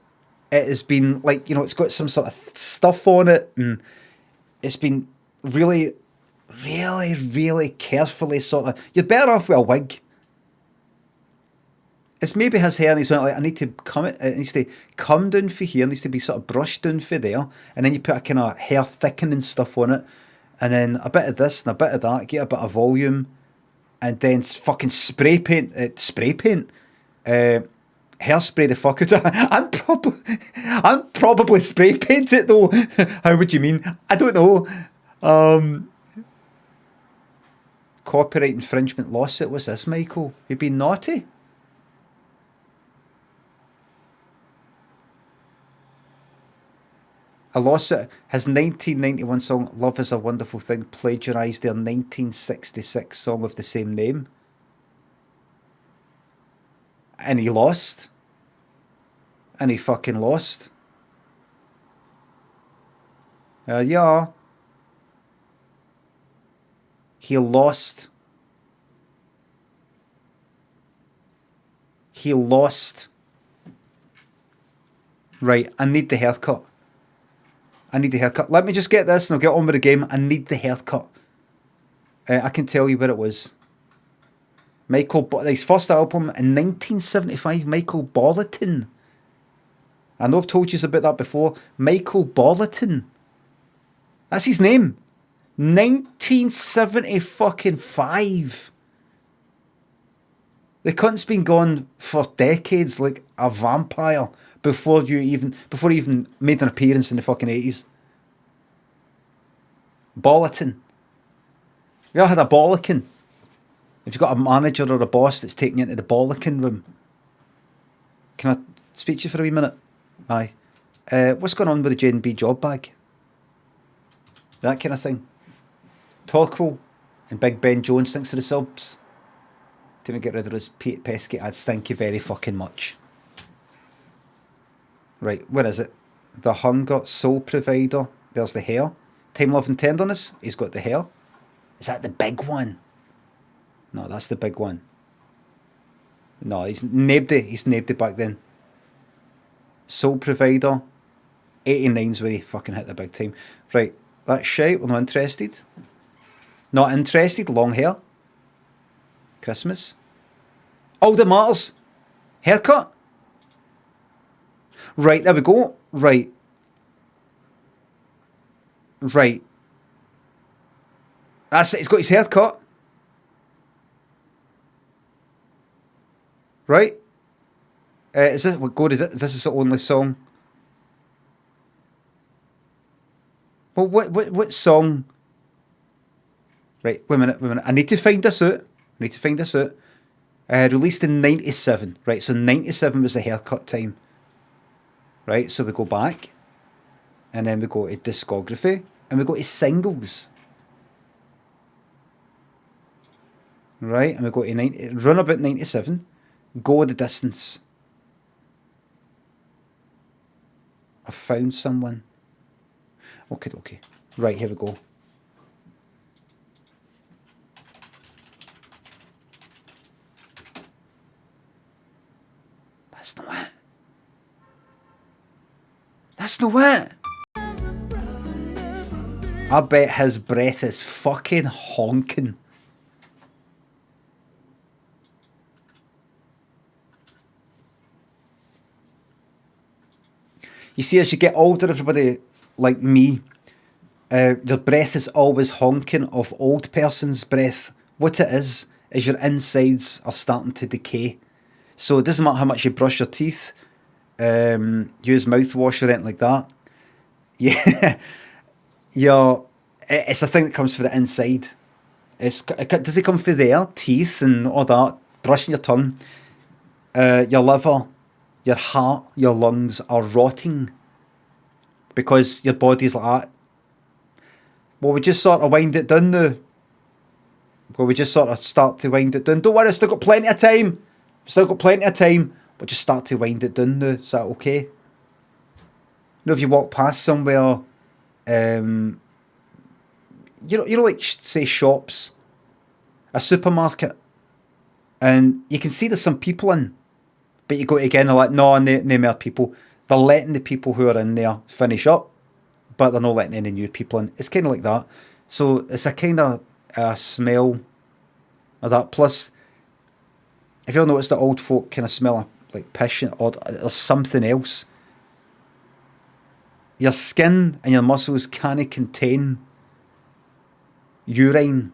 it has been like, you know, it's got some sort of stuff on it and it's been really really, really carefully sort of... You're better off with a wig. It's maybe his hair and he's went like, I need to come, it needs to come down for here, it needs to be sort of brushed down for there, and then you put a kind of hair thickening stuff on it, and then a bit of this and a bit of that, get a bit of volume, and then fucking spray paint, hairspray the fuck out of it. I'm probably spray paint it though. How would you mean? I don't know. Copyright infringement lawsuit, what's this, Michael? You've been naughty? A lawsuit. His 1991 song Love Is a Wonderful Thing plagiarised their 1966 song of the same name. And he lost. And he fucking lost. Yeah. He lost. He lost. Right, I need the haircut. I need the haircut. Let me just get this and I'll get on with the game. I need the haircut. I can tell you where it was. His first album in 1975, Michael Bolton. I know I've told you about that before. Michael Bolton. That's his name. 1975. The cunt's been gone for decades like a vampire before he even made an appearance in the fucking 80s. Bolton. You ever had a bollickin? If you've got a manager or a boss that's taking you into the bollickin room. Can I speak to you for a wee minute? Aye. What's going on with the J&B job bag? That kind of thing. Torquil and Big Ben Jones, thanks to the subs. Didn't get rid of his pesky ads. Thank you very fucking much. Right, where is it? The Hunger, Soul Provider. There's the hair. Time, Love and Tenderness. He's got the hair. Is that the big one? No, that's the big one. No, he's nabbed it. He's nabbed it back then. Soul Provider. 89's where he fucking hit the big time. Right, that's shite. We're not interested. Not interested. Long hair. Christmas. All the Martyrs. Haircut. Right, there we go. Right. Right. That's it. He's got his hair cut. Right. Is this what good is it? This is the only song. Well, what song? Right. Wait a minute. I need to find this out. Released in 97. Right. So 97 was the haircut time. Right. So we go back, and then we go to discography, and we go to singles. Right. And we go to run about 97. Go the distance. I found someone. Okay. Right, here we go. That's not it. That's not it. I bet his breath is fucking honking. You see, as you get older, everybody like me, their breath is always honking of old person's breath. What it is your insides are starting to decay. So it doesn't matter how much you brush your teeth, use mouthwash or anything like that. Yeah, it's a thing that comes from the inside. Does it come from there? Teeth and all that, brushing your tongue, your liver, your heart, your lungs are rotting because your body's like that. Well, we just sort of wind it down now. Well, we just sort of start to wind it down. Don't worry, I've still got plenty of time. We'll just start to wind it down now. Is that okay? You know, if you walk past somewhere, you know, like say shops, a supermarket, and you can see there's some people in. But you go to again, they're like, no more people. They're letting the people who are in there finish up, but they're not letting any new people in. It's kind of like that. So it's a kind of smell of that. Plus, if you ever notice that old folk kind of smell like piss, or there's something else. Your skin and your muscles can't contain urine.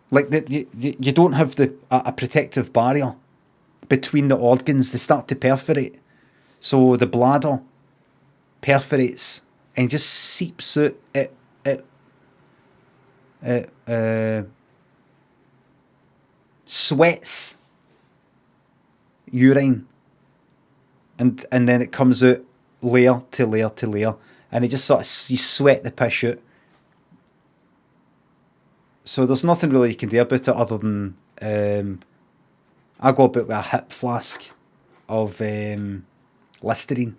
Like you don't have a protective barrier between the organs. They start to perforate. So the bladder perforates and just seeps out it sweats urine, and then it comes out layer to layer to layer, and it just sort of, you sweat the piss out. So there's nothing really you can do about it other than I go about with a hip flask of Listerine.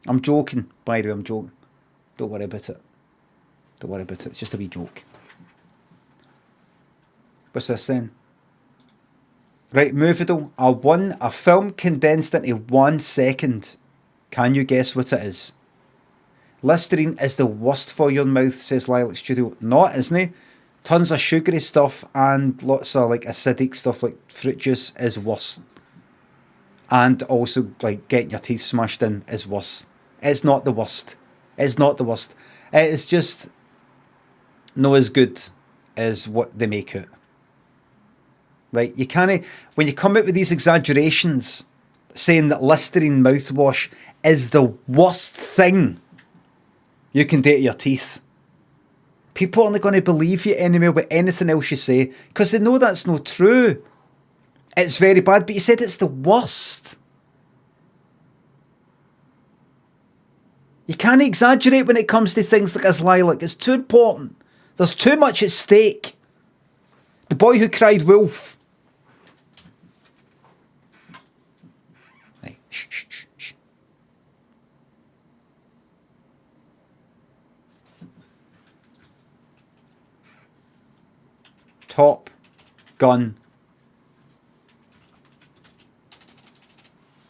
I'm joking, by the way, I'm joking. Don't worry about it. Don't worry about it. It's just a wee joke. What's this then? Right, Moviedle. A film condensed into 1 second. Can you guess what it is? Listerine is the worst for your mouth, says Lilac Studio. Not, isn't it? Tons of sugary stuff and lots of like acidic stuff like fruit juice is worse. And also like getting your teeth smashed in is worse. It's not the worst. It's not the worst. It is just not as good as what they make it. Right? You can't, when you come out with these exaggerations saying that Listerine mouthwash is the worst thing you can do to your teeth, people aren't going to believe you anymore with anything else you say because they know that's not true. It's very bad, but you said it's the worst. You can't exaggerate when it comes to things like this, Lilac. It's too important. There's too much at stake. The boy who cried wolf. Hey, shh, shh, shh, shh. Top Gun.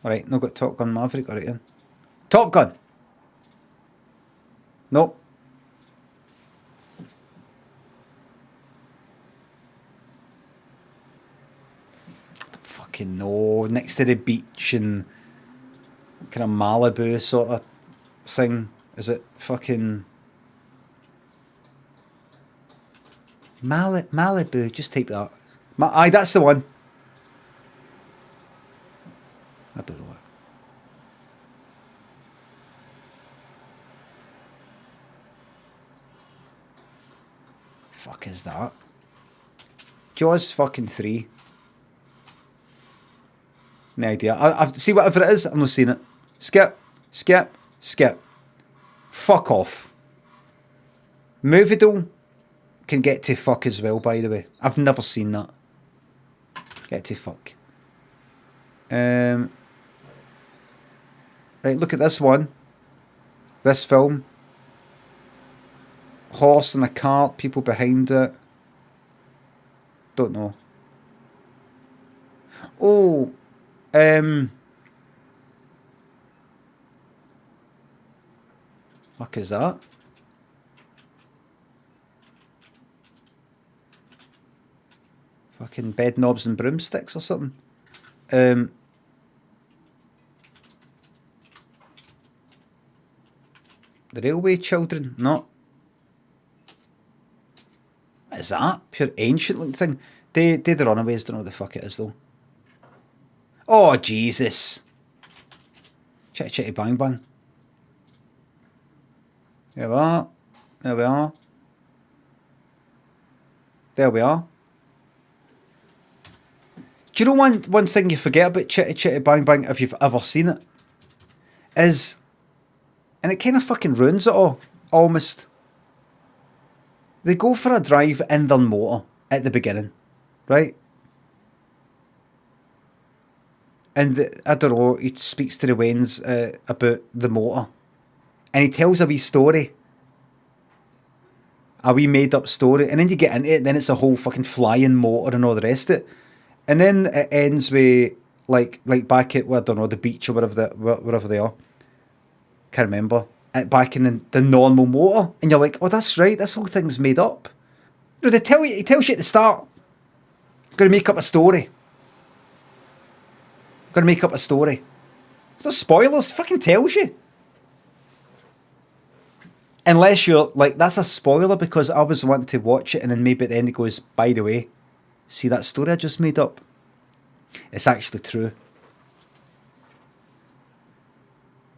Alright, no got Top Gun Maverick, alright then. Top Gun! Nope. I don't fucking know. Next to the beach and kind of Malibu sort of thing. Is it fucking Malibu? Just type that. Aye, that's the one. I don't know what. Fuck is that? Jaws fucking 3. No idea. I've see whatever it is. I'm not seeing it. Skip, skip, skip. Fuck off. Moviedle can get to fuck as well. By the way, I've never seen that. Get to fuck. Right, look at this one. This film. Horse and a cart, people behind it. Don't know. Oh, fuck is that? Fucking bed knobs and broomsticks or something. The Railway Children, not. What is that? Pure ancient looking thing. They the Runaways, don't know what the fuck it is though. Oh Jesus. Chitty chitty bang bang. There we are. There we are. There we are. Do you know one thing you forget about Chitty Chitty Bang Bang if you've ever seen it? Is, and it kind of fucking ruins it all, almost. They go for a drive in their motor at the beginning, right? And I don't know, he speaks to the Waynes about the motor. And he tells a wee story. A wee made up story. And then you get into it, then it's a whole fucking flying motor and all the rest of it. And then it ends with, like back at, well, I don't know, the beach or wherever they are. Can't remember. back in the normal motor, and you're like, oh, that's right, this whole thing's made up. You know, they tell you, he tells you at the start, going to make up a story. Going to make up a story. It's not spoilers, fucking tells you. Unless you're like, that's a spoiler because I was wanting to watch it, and then maybe at the end it goes, by the way, see that story I just made up? It's actually true.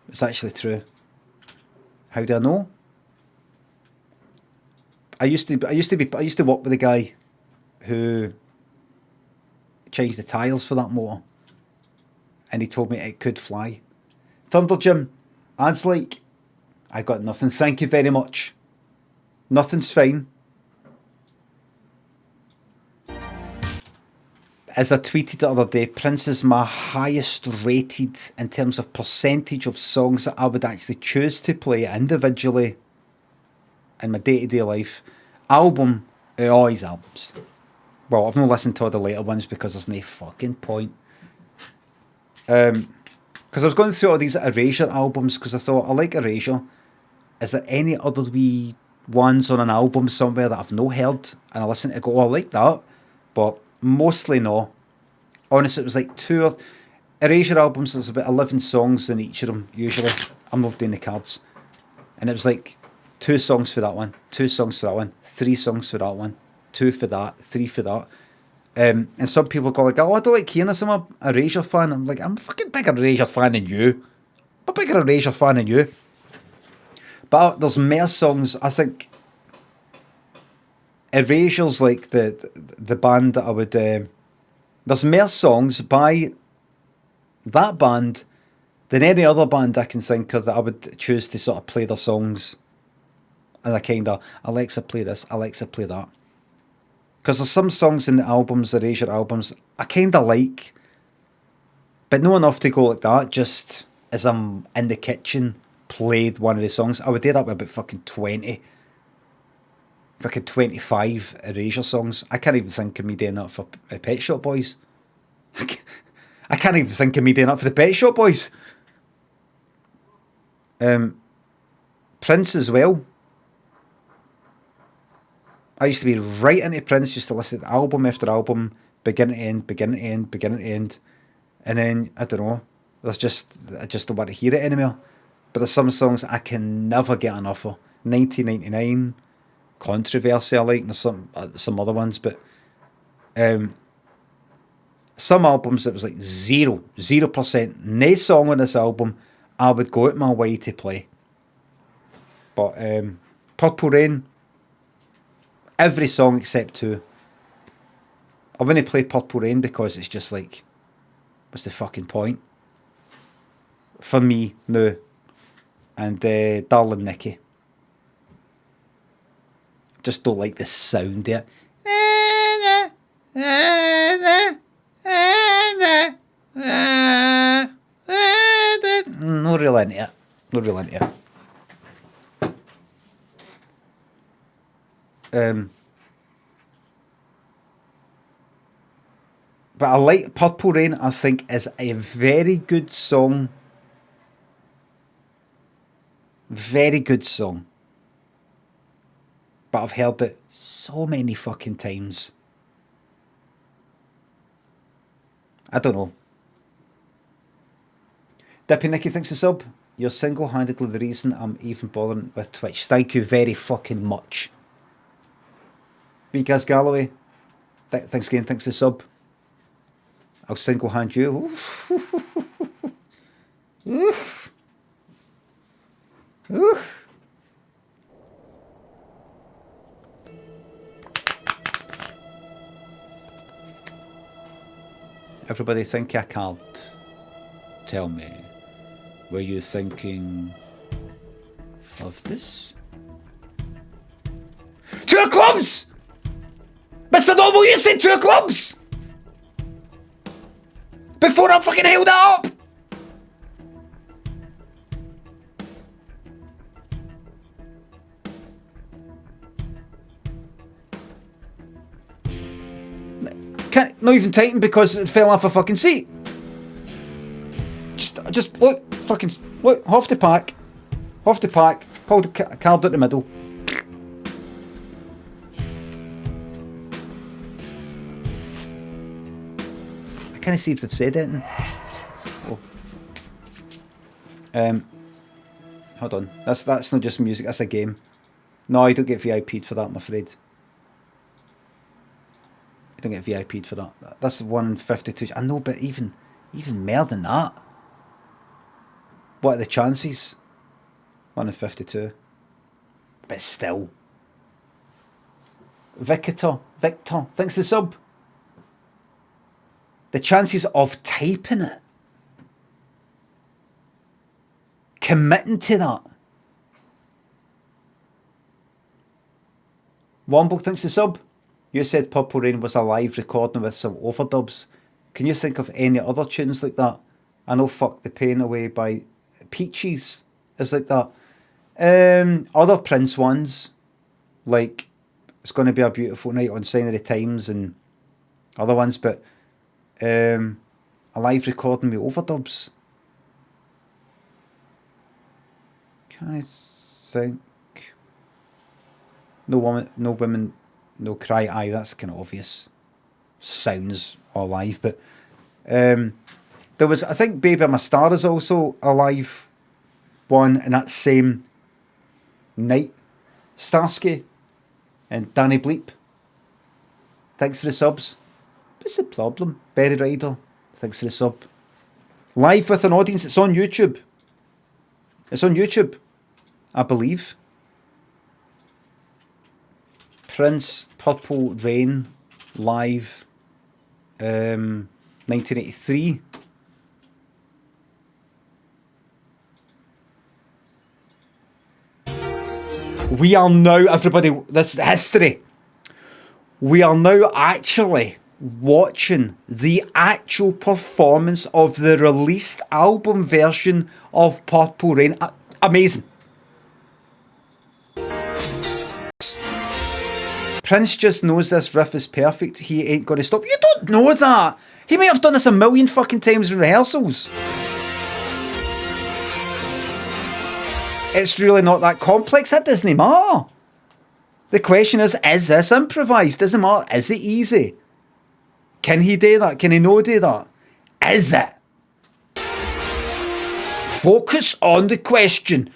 It's actually true. How do I know? I used to work with a guy who changed the tyres for that motor, and he told me it could fly. Thunder Jim, ad's like, I got nothing, thank you very much. Nothing's fine. As I tweeted the other day, Prince is my highest rated in terms of percentage of songs that I would actually choose to play individually in my day-to-day life. Album, all his albums. Well, I've not listened to all the later ones because there's no fucking point. Because I was going through all these Erasure albums because I thought, I like Erasure. Is there any other wee ones on an album somewhere that I've not heard? And I listen to it and go, oh, I like that. But mostly no. Honestly, it was like Erasure albums, there's about 11 songs in each of them, usually. I'm not doing the cards. And it was like 2 songs for that one, 2 songs for that one, 3 songs for that one, 2 for that, 3 for that. And some people go like, oh, I don't like hearing this, I'm a Erasure fan. I'm like, I'm a fucking bigger Erasure fan than you. I'm a bigger Erasure fan than you. But there's more songs, I think. Erasure's like the band that I would... there's more songs by that band than any other band I can think of that I would choose to sort of play their songs. And I kind of, Alexa, play this, Alexa, play that. Because there's some songs in the albums, the Erasure albums, I kind of like, but not enough to go like that, just as I'm in the kitchen, played one of the songs. I would do that with about fucking 20. Fucking 25 Erasure songs. I can't even think of me doing that for Pet Shop Boys. I can't even think of me doing that for the Pet Shop Boys. Prince as well. I used to be right into Prince, just to listen to album after album, beginning to end, beginning to end, beginning to end. And then, I don't know, I just don't want to hear it anymore. But there's some songs I can never get enough of. 1999, Controversy I like, and there's some other ones, but some albums it was like 0%, no song on this album I would go out my way to play. But Purple Rain, every song except 2. I wouldn't play Purple Rain because it's just like, what's the fucking point? For me, no. And Darling Nikki. Just don't like the sound of it. Not really into it. Not really into it. But I like Purple Rain, I think, is a very good song. Very good song. But I've heard it so many fucking times. I don't know. Dippy Nicky thinks a sub. You're single-handedly the reason I'm even bothering with Twitch. Thank you very fucking much. Because Galloway, thanks again, thanks a sub. I'll single-hand you. Oof. Oof. Oof. Everybody think I can't. Tell me, were you thinking of this? 2 clubs! Mr. Noble, you said 2 clubs! Before I fucking held it up! Not even tighten because it fell off a fucking seat. Just look, fucking look, half the pack. Off the pack, pull the card out the middle. I can't see if they've said anything. Oh. Hold on. That's not just music, that's a game. No, you don't get VIP'd for that, I'm afraid. You don't get VIP'd for that. That's 152. I know, but even more than that. What are the chances? 1 in 52. But still. Victor, thanks for the sub. The chances of typing it. Committing to that. Womble, thanks for the sub. You said Purple Rain was a live recording with some overdubs. Can you think of any other tunes like that? I know Fuck the Pain Away by Peaches is like that. Other Prince ones, like It's Gonna Be a Beautiful Night on Sign of the Times and other ones, but a live recording with overdubs. Can I think? No women, no cry. Aye, that's kind of obvious. Sounds all live, but there was, I think, Baby I'm a Star is also a live one, and that same night. Starsky and Danny Bleep. Thanks for the subs. What's the problem? Berry Rider. Thanks for the sub. Live with an audience. It's on YouTube. It's on YouTube, I believe. Prince, Purple Rain, live, 1983. We are now, everybody, this is history. We are now actually watching the actual performance of the released album version of Purple Rain. Amazing. Prince just knows this riff is perfect. He ain't gonna stop. You don't know that. He might have done this a million fucking times in rehearsals. It's really not that complex. That doesn't matter. The question is this improvised? Doesn't matter. Is it easy? Can he do that? Can he no do that? Is it? Focus on the question.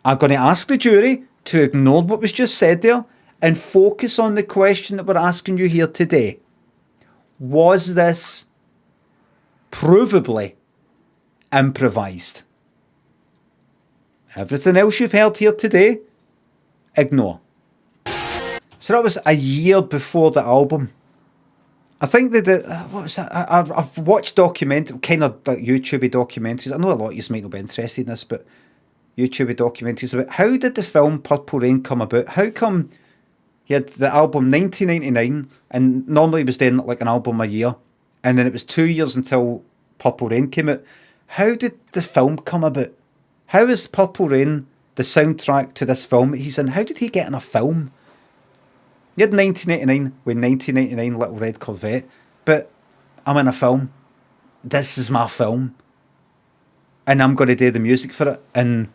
I'm going to ask the jury to ignore what was just said there and focus on the question that we're asking you here today. Was this provably improvised? Everything else you've heard here today, ignore. So that was a year before the album. I think they did, what was that? I've watched kind of like YouTube documentaries. I know a lot of you might not be interested in this, but YouTube documentaries about how did the film Purple Rain come about? How come he had the album 1999 and normally he was doing like an album a year, and then it was 2 years until Purple Rain came out? How did the film come about? How is Purple Rain the soundtrack to this film he's in? How did he get in a film? He had 1989 with 1999 Little Red Corvette, but I'm in a film. This is my film. And I'm going to do the music for it. And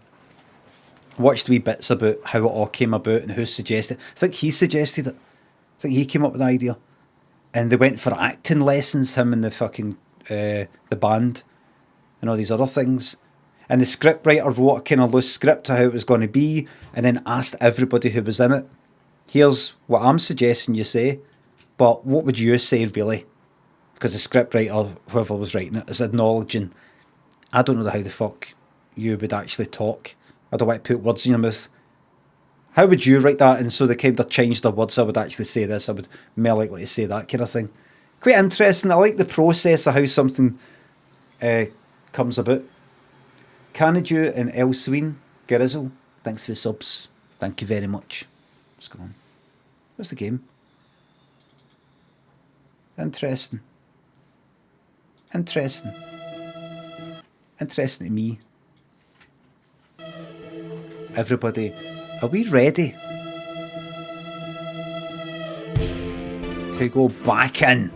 watched wee bits about how it all came about and who suggested it. I think he suggested it. I think he came up with the idea. And they went for acting lessons, him and the fucking, the band and all these other things. And the scriptwriter wrote a kind of loose script of how it was going to be and then asked everybody who was in it, here's what I'm suggesting you say, but what would you say really? Because the scriptwriter, whoever was writing it, is acknowledging, I don't know how the fuck you would actually talk. I don't want to put words in your mouth. How would you write that? And so they kind of changed their words. I would actually say this. I would more likely to say that kind of thing. Quite interesting. I like the process of how something comes about. Canadu and El Sween Garizzle, thanks for the subs. Thank you very much. What's going on? What's the game? Interesting. Interesting. Interesting to me. Everybody, are we ready to go back in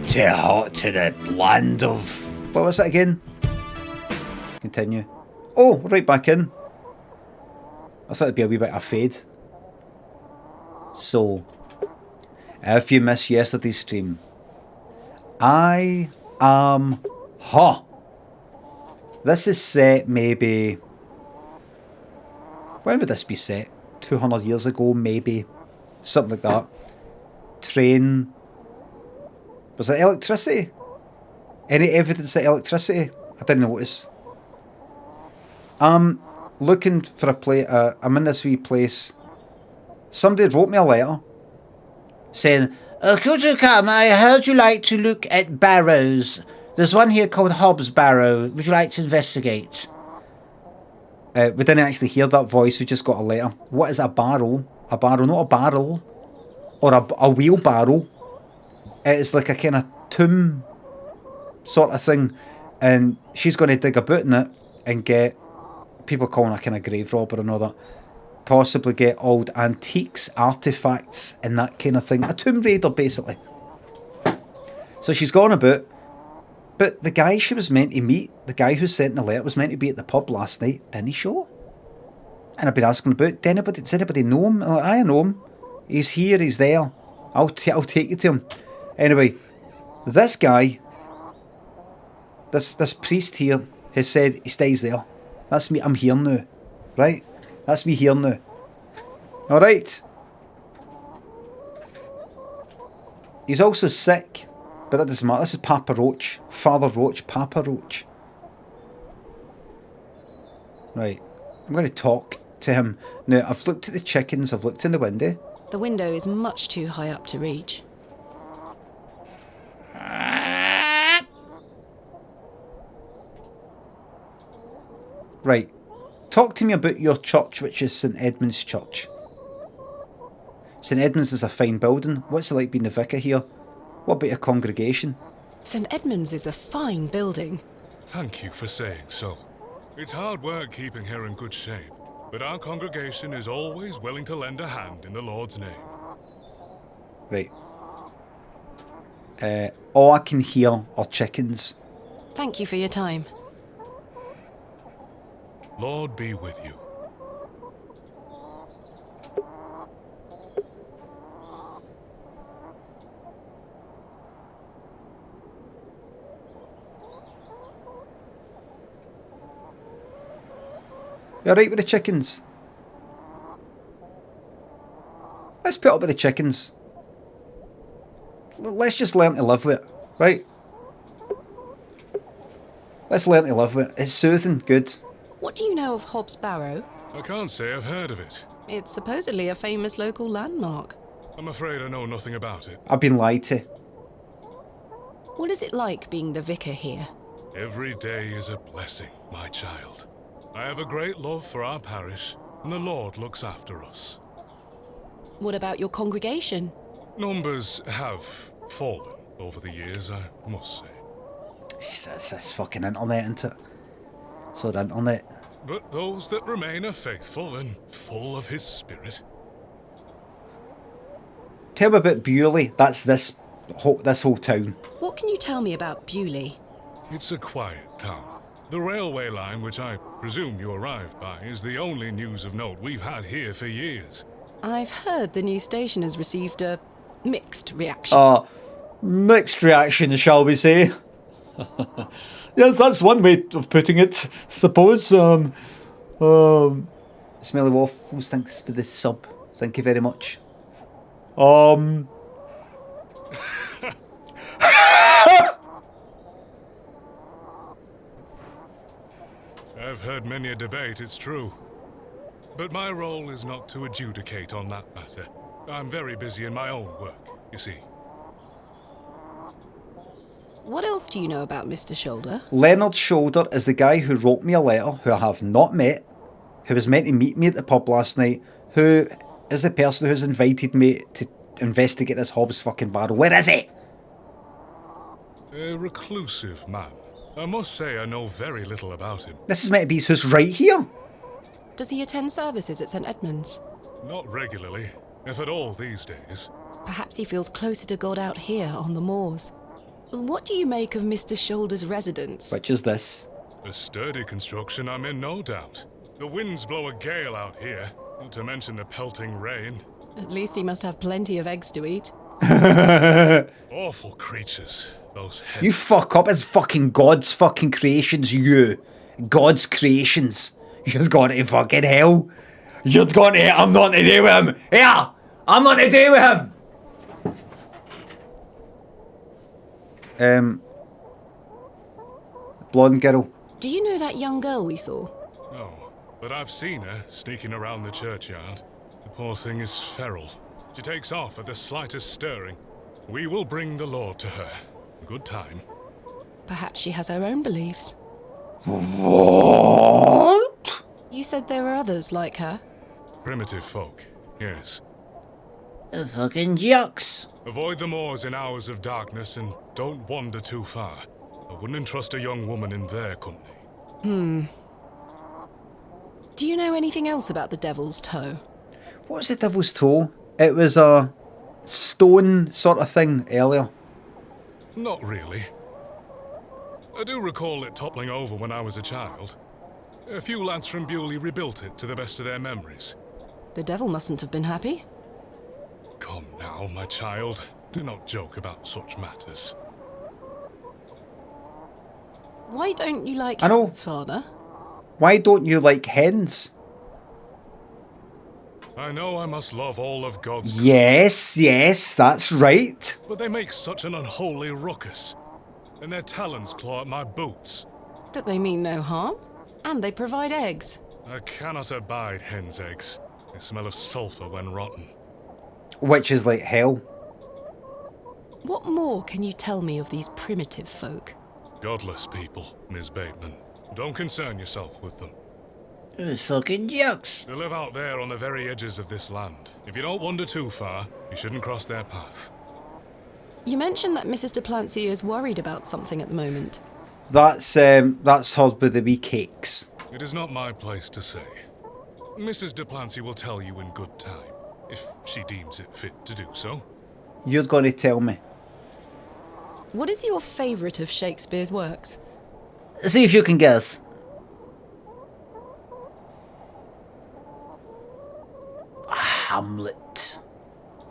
to the land of... What was it again? Continue. Oh, right back in. I thought it'd be a wee bit of fade. So, if you missed yesterday's stream, I am This is set maybe... When would this be set? 200 years ago, maybe. Something like that. Train. Was it electricity? Any evidence of electricity? I didn't notice. I'm looking for a place. I'm in this wee place. Somebody wrote me a letter saying, could you come? I heard you like to look at barrows. There's one here called Hob's Barrow. Would you like to investigate? We didn't actually hear that voice. We just got a letter. What is a barrow? A barrow, not a barrel. Or a wheelbarrow. It's like a kind of tomb sort of thing. And she's going to dig about in it and get... People calling her kind of grave robber and all that. Possibly get old antiques, artifacts and that kind of thing. A tomb raider, basically. So she's gone about. But the guy she was meant to meet, the guy who sent the letter, was meant to be at the pub last night. Didn't he show? And I've been asking about, does anybody know him? I'm like, I know him. He's here, he's there. I'll take you to him. Anyway, this guy, this priest here, has said he stays there. That's me, I'm here now. Right? That's me here now. Alright. He's also sick, but that doesn't matter. This is Papa Roach. Father Roach, Papa Roach. Right. I'm going to talk to him. Now, I've looked at the chickens, I've looked in the window. The window is much too high up to reach. Right. Talk to me about your church, which is St Edmund's Church. St Edmund's is a fine building. What's it like being the vicar here? What about your congregation? St Edmund's is a fine building. Thank you for saying so. It's hard work keeping her in good shape, but our congregation is always willing to lend a hand in the Lord's name. Right. All I can hear are chickens. Thank you for your time. Lord be with you. You alright with the chickens? Let's put up with the chickens. Let's just learn to live with it, right? Let's learn to live with it. It's soothing, good. What do you know of Hob's Barrow? I can't say I've heard of it. It's supposedly a famous local landmark. I'm afraid I know nothing about it. I've been lied to. What is it like being the vicar here? Every day is a blessing, my child. I have a great love for our parish, and the Lord looks after us. What about your congregation? Numbers have fallen over the years, I must say. It's this fucking internet, isn't it? So the internet. But those that remain are faithful and full of his spirit. Tell me about Bewley. That's this whole town. What can you tell me about Bewley? It's a quiet town. The railway line, which I presume you arrived by, is the only news of note we've had here for years. I've heard the new station has received a mixed reaction. Mixed reaction, shall we say? Yes, that's one way of putting it, I suppose. Smelly Waffles, thanks for the sub. Thank you very much. I've heard many a debate, it's true. But my role is not to adjudicate on that matter. I'm very busy in my own work, you see. What else do you know about Mr. Shoulder? Leonard Shoulder is the guy who wrote me a letter, who I have not met, who was meant to meet me at the pub last night, who is the person who's invited me to investigate this Hobbs fucking barrel. Where is he? A reclusive man. I must say I know very little about him. This is meant to be his house right here. Does he attend services at St Edmund's? Not regularly, if at all these days. Perhaps he feels closer to God out here on the moors. What do you make of Mr. Shoulder's residence? Which is this? A sturdy construction, I'm in no doubt. The winds blow a gale out here, not to mention the pelting rain. At least he must have plenty of eggs to eat. Awful creatures, those heads. You fuck up. It's fucking God's fucking creations, you. God's creations. You're going to fucking hell. You're going to... I'm not to do with him. Yeah, I'm not to do with him. Blonde girl. Do you know that young girl we saw? No, but I've seen her sneaking around the churchyard. The poor thing is feral. She takes off at the slightest stirring. We will bring the Lord to her. Good time. Perhaps she has her own beliefs. What? You said there were others like her. Primitive folk, yes. The fucking jocks. Avoid the moors in hours of darkness and don't wander too far. I wouldn't entrust a young woman in their company. Do you know anything else about the Devil's Toe? What's the Devil's Toe? It was a stone sort of thing earlier. Not really. I do recall it toppling over when I was a child. A few lads from Bewley rebuilt it to the best of their memories. The devil mustn't have been happy. Come now, my child. Do not joke about such matters. Why don't you like I know. his father? Why don't you like hens? I know I must love all of God's Yes, that's right. but they make such an unholy ruckus. And their talons claw at my boots. But they mean no harm. And they provide eggs. I cannot abide hen's eggs. They smell of sulphur when rotten. Which is like hell. What more can you tell me of these primitive folk? Godless people, Miss Bateman. Don't concern yourself with them. The fucking jocks. They live out there on the very edges of this land. If you don't wander too far, you shouldn't cross their path. You mentioned that Mrs. de Plancy is worried about something at the moment. That's her with the wee cakes. It is not my place to say. Mrs. de Plancy will tell you in good time, if she deems it fit to do so. You're going to tell me. What is your favourite of Shakespeare's works? See if you can guess. Hamlet.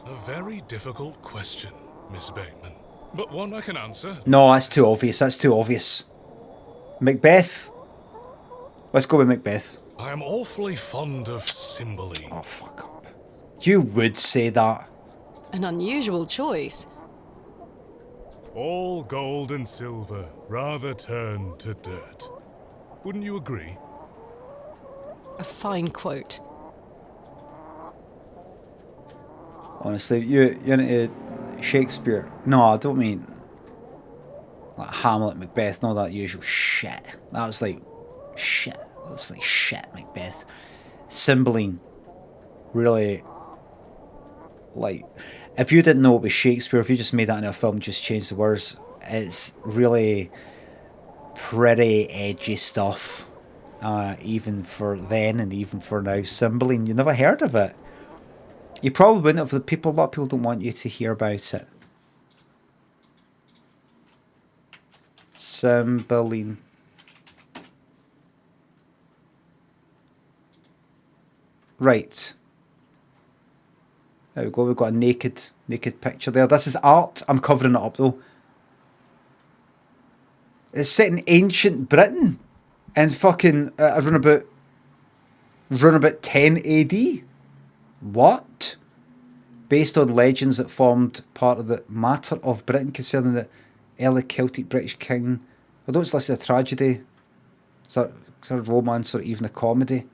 A very difficult question, Miss Bateman. But one I can answer. No, that's too obvious. Macbeth. Let's go with Macbeth. I am awfully fond of Cymbeline. Oh, fuck up. You would say that. An unusual choice. All gold and silver rather turn to dirt. Wouldn't you agree? A fine quote. Honestly, you're into Shakespeare. No, I don't mean like Hamlet, Macbeth, and all that usual shit. That was like shit. That's like shit, Macbeth. Cymbeline. Really, like, if you didn't know it was Shakespeare, if you just made that into a film, just changed the words, it's really pretty edgy stuff. Even for then and even for now. Cymbeline, you never heard of it. You probably wouldn't have. A lot of people don't want you to hear about it. Cymbeline. Right. There we go. We've got a naked picture there. This is art. I'm covering it up though. It's set in ancient Britain, and fucking around about 10 AD. What? Based on legends that formed part of the matter of Britain concerning the early Celtic British king. Although it's listed a tragedy, it's a romance, or even a comedy.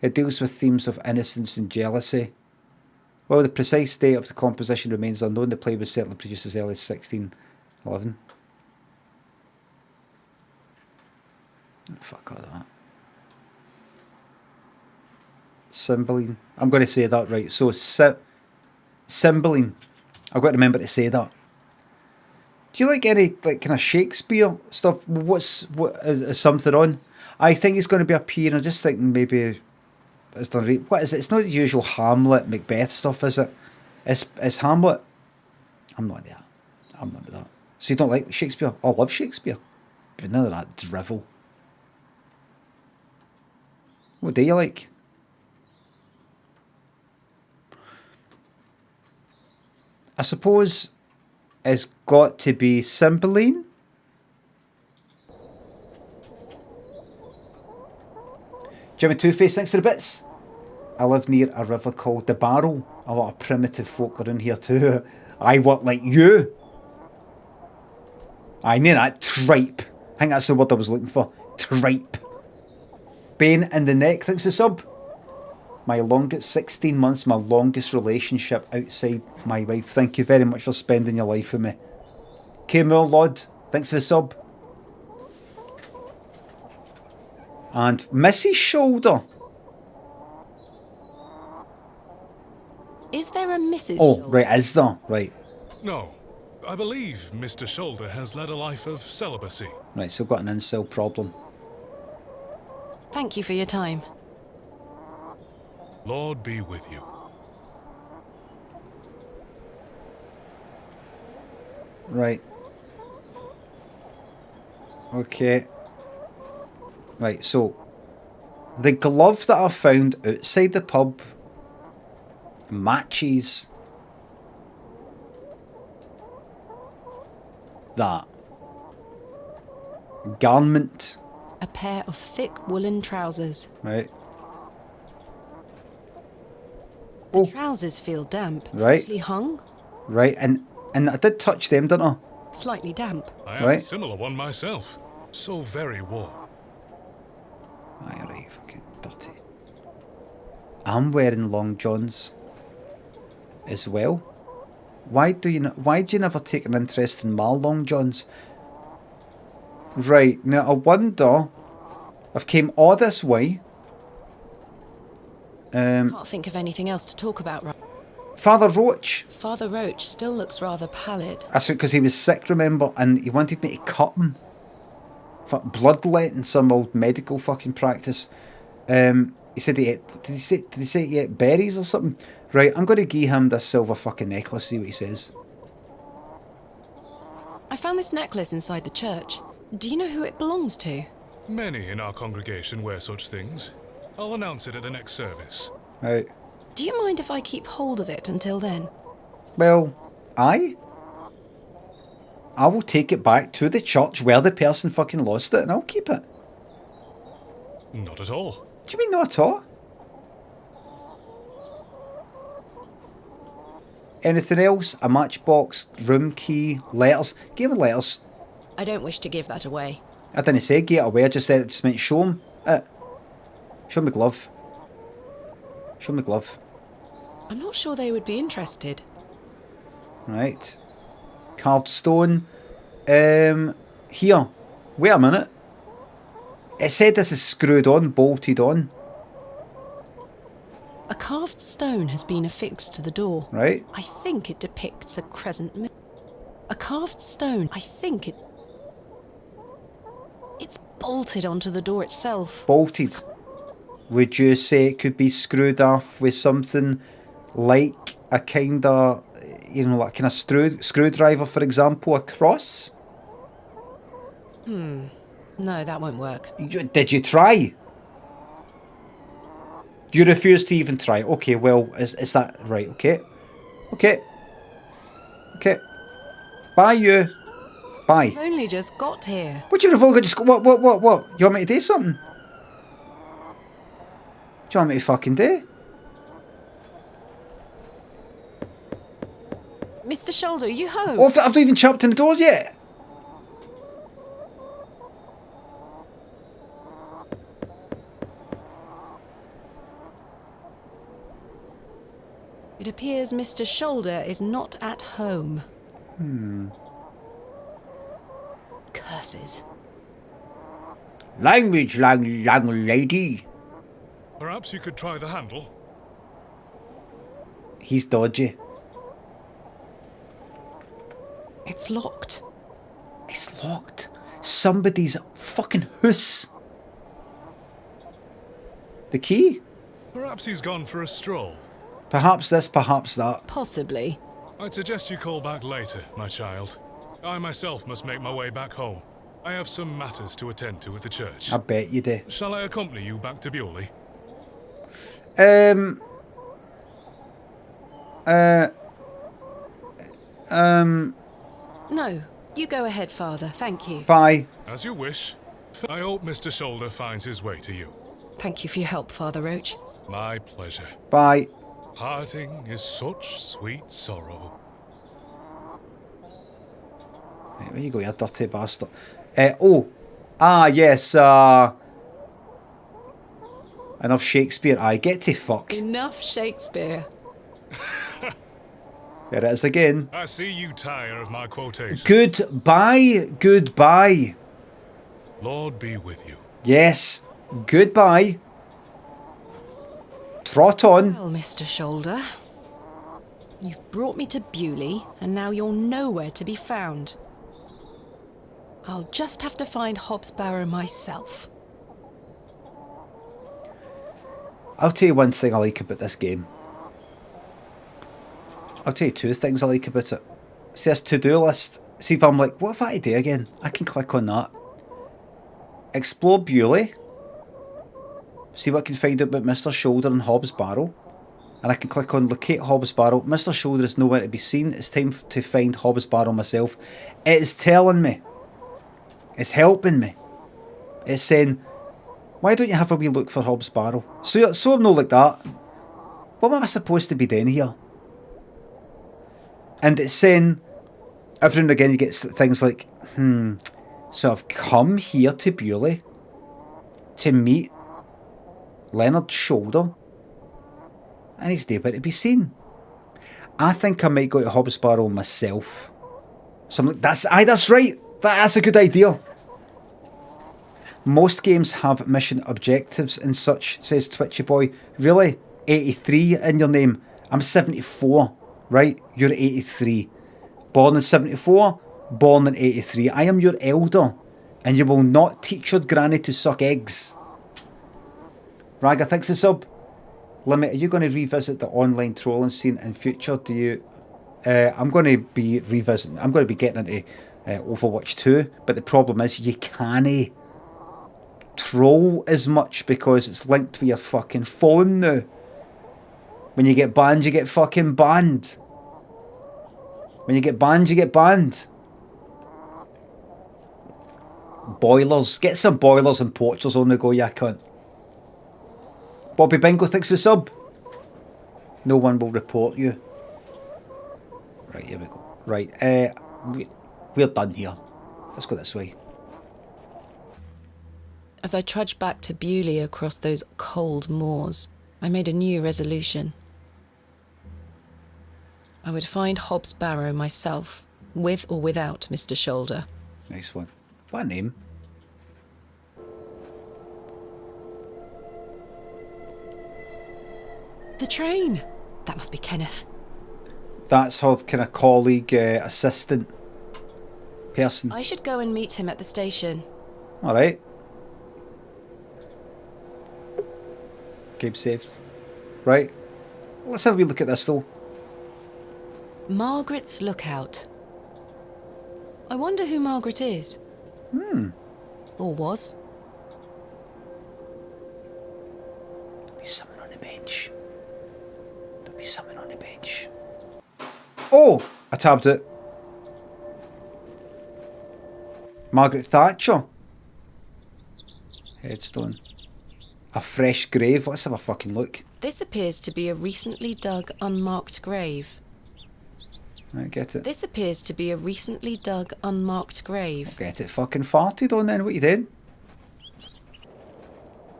It deals with themes of innocence and jealousy. While the precise date of the composition remains unknown, the play was certainly produced as early as 1611. Fuck all that. Cymbeline. I'm going to say that right. So, Cymbeline. I've got to remember to say that. Do you like any kind of Shakespeare stuff? What is something on? I think it's going to be up here. I just think maybe it's done right. What is it? It's not the usual Hamlet, Macbeth stuff, is it? It's Hamlet. I'm not into that. I'm not into that. So you don't like Shakespeare? I love Shakespeare. But none of that drivel. What do you like? I suppose it's got to be Cymbeline. Jimmy Two-Face, thanks for the bits. I live near a river called the Barrow. A lot of primitive folk are in here too. I work like you. I knew that. Tripe. I think that's the word I was looking for. Tripe. Bane in the neck, thanks for the sub. My longest 16 months, my longest relationship outside my wife. Thank you very much for spending your life with me. K Moore Lord, thanks for the sub. And Mrs. Shoulder. Is there a Mrs. Oh, Shoulder? right, is there? Right. No, I believe Mr. Shoulder has led a life of celibacy. Right, so I've got an incel problem. Thank you for your time. Lord be with you. Right. Okay. Right, so the glove that I found outside the pub matches that garment. A pair of thick woolen trousers. Right. The Oh. trousers feel damp. Right. Freshly hung. Right, and I did touch them, didn't I? Slightly damp. I have Right. a similar one myself. So very warm. Aye, right, fucking dirty. I'm wearing long johns as well. Why do you never take an interest in my long johns? Right, now I wonder, I've came all this way. Can't think of anything else to talk about right. Father Roach. Father Roach still looks rather pallid. That's because he was sick, remember, and he wanted me to cut him for bloodletting, some old medical fucking practice. He said he ate, did he say he ate berries or something? Right, I'm going to give him this silver fucking necklace, see what he says. I found this necklace inside the church. Do you know who it belongs to? Many in our congregation wear such things. I'll announce it at the next service. Right. Do you mind if I keep hold of it until then? Well, I will take it back to the church where the person fucking lost it, and I'll keep it. Not at all. What do you mean not at all? Anything else? A matchbox, room key, letters. Give me letters. I don't wish to give that away. I didn't say get away, I just said it just meant show him it. Show me glove. Show me glove. I'm not sure they would be interested. Right. Carved stone. Here. Wait a minute. It said this is screwed on, bolted on. A carved stone has been affixed to the door. Right. I think it depicts a crescent moon. A carved stone. I think it... It's bolted onto the door itself. Bolted. Would you say it could be screwed off with something like a kind of, like kind of screwdriver, for example, a cross? No, that won't work. Did you try? You refuse to even try. Okay, well, is that right? Okay. Okay. Okay. Bye, you. Bye. I've only just got here. What do you revolve? Just what? You want me to do something? Do you want me to fucking do? Mr. Shoulder, are you home? Oh, I've not even chopped in the door yet. It appears Mr. Shoulder is not at home. Curses. Language, young lady. Perhaps you could try the handle. He's dodgy. It's locked. It's locked. Somebody's fucking house. The key? Perhaps he's gone for a stroll. Perhaps this, perhaps that. Possibly. I'd suggest you call back later, my child. I myself must make my way back home. I have some matters to attend to at the church. I bet you do. Shall I accompany you back to Bewley? No, you go ahead, Father. Thank you. Bye. As you wish. I hope Mr. Shoulder finds his way to you. Thank you for your help, Father Roach. My pleasure. Bye. Parting is such sweet sorrow. Right, where you go, you dirty bastard. Yes, enough Shakespeare. I get to fuck. Enough Shakespeare. There it is again. I see you tire of my quotations. Goodbye. Goodbye. Lord be with you. Yes. Goodbye. Trot on. Well, Mr. Shoulder, you've brought me to Bewley, and now you're nowhere to be found. I'll just have to find Hobbs Barrow myself. I'll tell you one thing I like about this game. I'll tell you two things I like about it. See this to-do list. See if I'm like, what if I do again? I can click on that. Explore Bewley. See what I can find out about Mr. Shoulder and Hobbs Barrow. And I can click on locate Hobbs Barrow. Mr. Shoulder is nowhere to be seen. It's time to find Hobbs Barrow myself. It is telling me. It's helping me. It's saying, why don't you have a wee look for Hobbs Barrow? So I'm not like that. What am I supposed to be doing here? And it's saying, every now and again you get things like, so I've come here to Bewley to meet Leonard Shoulder, and he's nowhere to be seen. I think I might go to Hobbs Barrow myself. So I'm like, that's right. That's a good idea. Most games have mission objectives and such, says Twitchy Boy. Really? 83 in your name. I'm 74, right? You're 83. Born in 74, born in 83. I am your elder, and you will not teach your granny to suck eggs. Raga thinks the sub. Limmy, are you going to revisit the online trolling scene in future? Do you? I'm going to be revisiting. I'm going to be getting into Overwatch 2, but the problem is you can't troll as much because it's linked to your fucking phone now. When you get banned, you get fucking banned. When you get banned, you get banned. Boilers. Get some boilers and porchers on the go, you cunt. Bobby Bingo thinks for sub. No one will report you. Right, here we go. Right, we're done here. Let's go this way. As I trudged back to Bewley across those cold moors, I made a new resolution. I would find Hobbs Barrow myself, with or without Mr. Shoulder. Nice one. What a name. The train! That must be Kenneth. That's her kind of colleague, assistant person. I should go and meet him at the station. Alright. Game saved. Right. Let's have a wee look at this though. Margaret's Lookout. I wonder who Margaret is. Or was. There'll be someone on the bench. There'll be someone on the bench. Oh! I tabbed it. Margaret Thatcher. Headstone. A fresh grave. Let's have a fucking look. This appears to be a recently dug, unmarked grave. Right, get it. This appears to be a recently dug, unmarked grave. Get it fucking farted on then. What you did?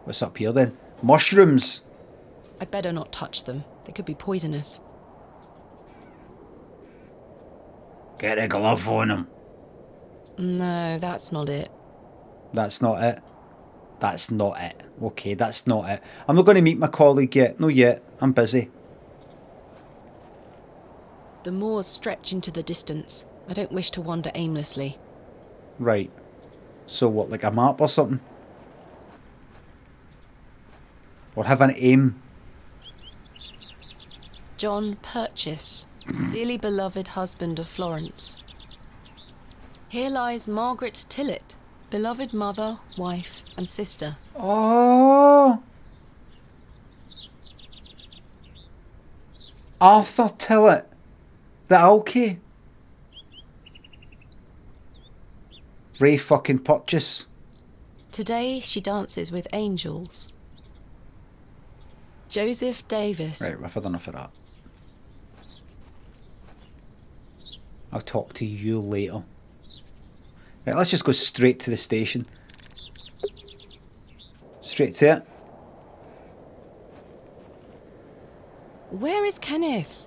What's up here then? Mushrooms. I'd better not touch them. They could be poisonous. Get a glove on them. No, that's not it. That's not it. That's not it. Okay, that's not it. I'm not going to meet my colleague yet. No yet. I'm busy. The moors stretch into the distance. I don't wish to wander aimlessly. Right. So what, like a map or something? Or have an aim? John Purchase, dearly beloved husband of Florence. Here lies Margaret Tillett, beloved mother, wife, and sister. Oh. Arthur tell it that okay? Ray fucking purchase. Today she dances with angels. Joseph Davis. Right, I've had enough of that. I'll talk to you later. Right, let's just go straight to the station. Straight to it. Where is Kenneth?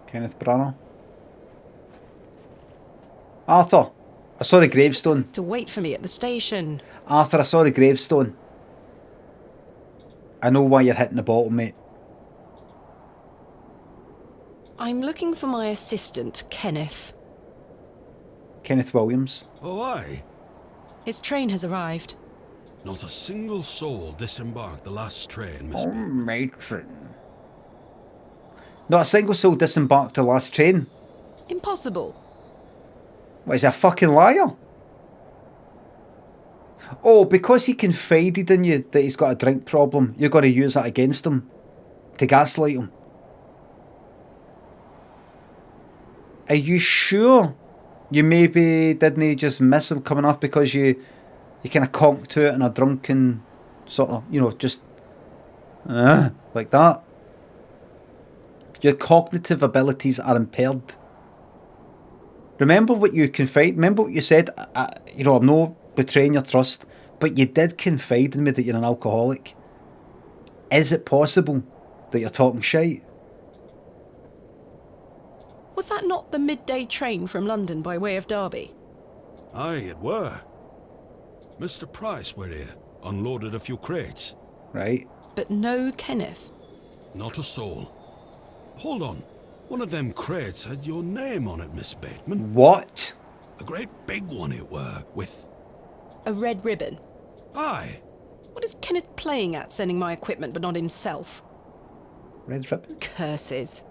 Kenneth Branagh. Arthur, I saw the gravestone. To wait for me at the station. Arthur, I saw the gravestone. I know why you're hitting the bottle, mate. I'm looking for my assistant, Kenneth. Kenneth Williams. Oh, aye. His train has arrived. Not a single soul disembarked the last train, Miss Oh, Bateman. matron. Not a single soul disembarked the last train. Impossible. What, is he a fucking liar? Oh, because he confided in you that he's got a drink problem, you're going to use that against him to gaslight him. Are you sure you maybe didn't just miss him coming off because you kind of conked to it in a drunken sort of, you know, just like that? Your cognitive abilities are impaired. Remember what you confide. Remember what you said. You know, I'm not betraying your trust, but you did confide in me that you're an alcoholic. Is it possible that you're talking shite? Was that not the midday train from London by way of Derby? Aye, it were. Mr. Price were here, unloaded a few crates. Right. But no Kenneth. Not a soul. Hold on. One of them crates had your name on it, Miss Bateman. What? A great big one it were, with... A red ribbon. Aye. What is Kenneth playing at, sending my equipment but not himself? Red ribbon? Curses.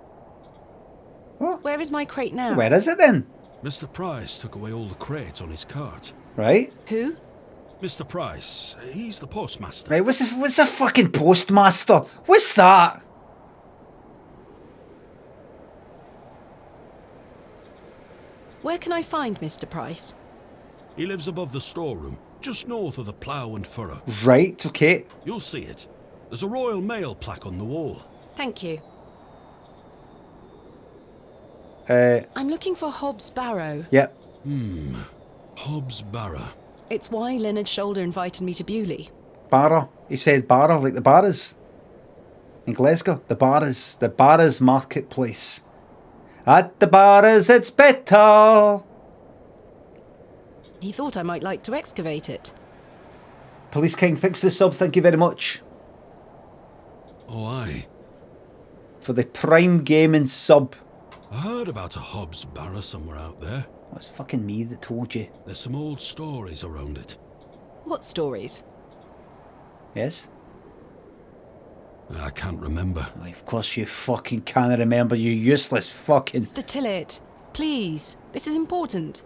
What? Where is my crate now? Where is it then? Mr. Price took away all the crates on his cart. Right. Who? Mr. Price, he's the postmaster. Right, what's the fucking postmaster? What's that? Where can I find Mr. Price? He lives above the storeroom, just north of the plough and furrow. Right, okay. You'll see it. There's a Royal Mail plaque on the wall. Thank you. Uh, I'm looking for Hobbs Barrow. Yep. Hobbs Barrow. It's why Leonard Shoulder invited me to Bewley. Barrow. He said Barrow, like the Barras. In Glasgow. The Barras. The Barras Marketplace. At the Barras it's better. He thought I might like to excavate it. Police King, thanks for the sub, thank you very much. Oh, aye. For the Prime Gaming sub. I heard about a Hobbs Barrow somewhere out there. Oh, it's fucking me that told you. There's some old stories around it. What stories? Yes? I can't remember. Why, of course you fucking can't remember, you useless fucking... Mr. Tillett, please. This is important.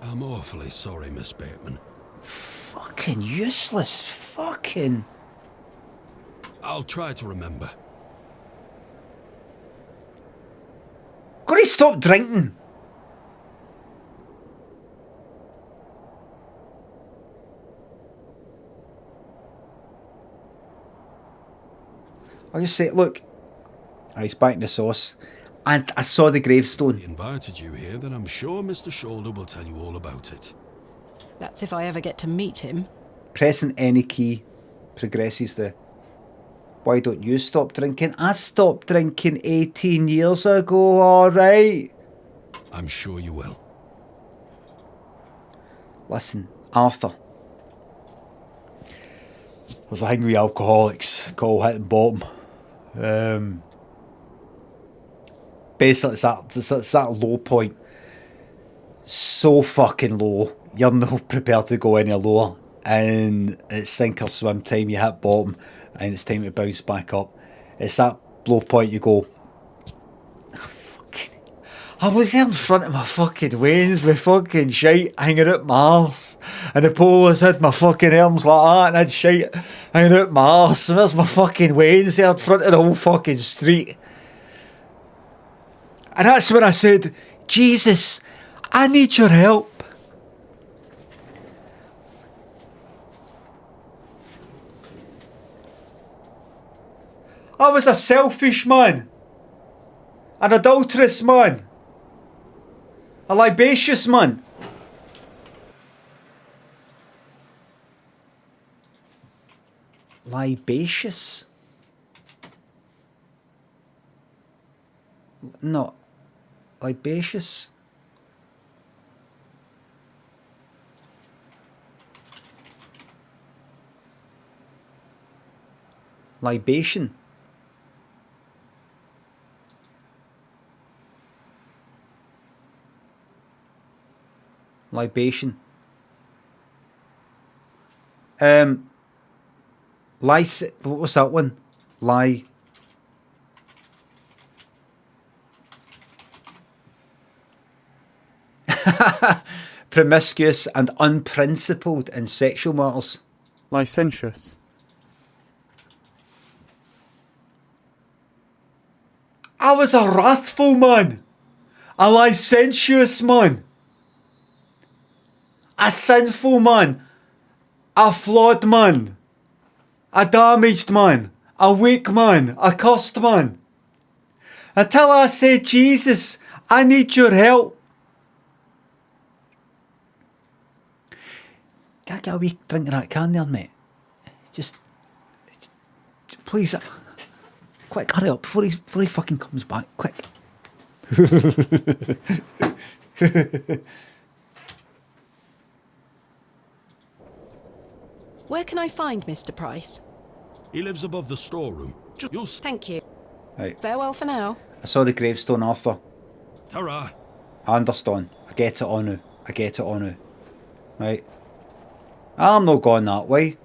I'm awfully sorry, Miss Bateman. Fucking useless fucking... I'll try to remember. Gotta stop drinking. I'll just say, look, he's back in the sauce, and I saw the gravestone. He invited you here, then I'm sure Mr. Shoulder will tell you all about it. That's if I ever get to meet him. Pressing any key progresses the... Why don't you stop drinking? I stopped drinking 18 years ago, alright? I'm sure you will. Listen, Arthur. There's a thing with alcoholics, called hitting bottom. Basically, it's that low point. So fucking low. You're not prepared to go any lower. And it's sink or swim time, you hit bottom, and it's time to bounce back up. It's that low point you go, I was there in front of my fucking wains with fucking shite hanging out my arse. And the police had my fucking arms like that, and I'd shite hanging out my arse, and there's my fucking wains there in front of the whole fucking street. And that's when I said, Jesus, I need your help. I was a selfish man, an adulterous man, a libatious man. Libatious? No, libatious. Libation. Libation. What was that one? Promiscuous and unprincipled in sexual matters. Licentious. I was a wrathful man, a licentious man, a sinful man, a flawed man, a damaged man, a weak man, a cursed man. Until I said, Jesus, I need your help. Can I get a wee drink of that can there, mate? Just please, quick, hurry up before he fucking comes back, quick. Where can I find Mr. Price? He lives above the storeroom. You'll Thank you. Right. Farewell for now. I saw the gravestone, Arthur. Ta-ra. I understand. I get it on you. I get it on you. Right. I'm not going that way.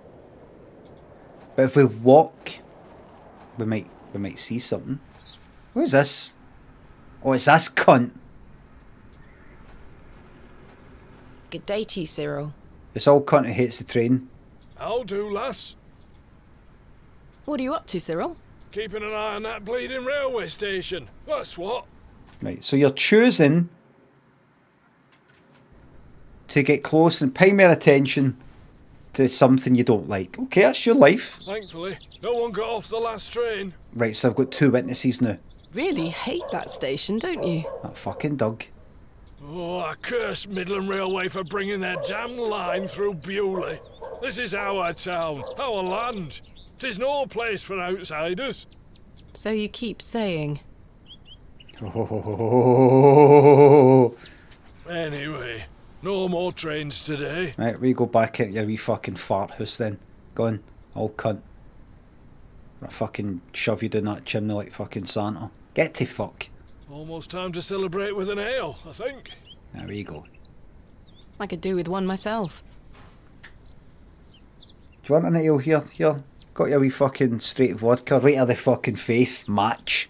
But if we walk, we might see something. Who's this? Oh, it's this cunt. Good day to you, Cyril. This old cunt who hates the train. I'll do, lass. What are you up to, Cyril? Keeping an eye on that bleeding railway station. That's what. Right, so you're choosing to get close and pay more attention to something you don't like. Okay, that's your life. Thankfully, no one got off the last train. Right, so I've got 2 witnesses now. Really hate that station, don't you? That fucking Doug. Oh, I curse Midland Railway for bringing their damn line through Bewley. This is our town, our land. 'Tis no place for outsiders. So you keep saying. Oh. Anyway, no more trains today. Right, we go back into your wee fucking fart house then. Go on, old cunt. I'll fucking shove you down that chimney like fucking Santa. Get to fuck. Almost time to celebrate with an ale, I think. There we go. I could do with one myself. Do you want an ale here? Here. Got your wee fucking straight vodka right to the fucking face. Match.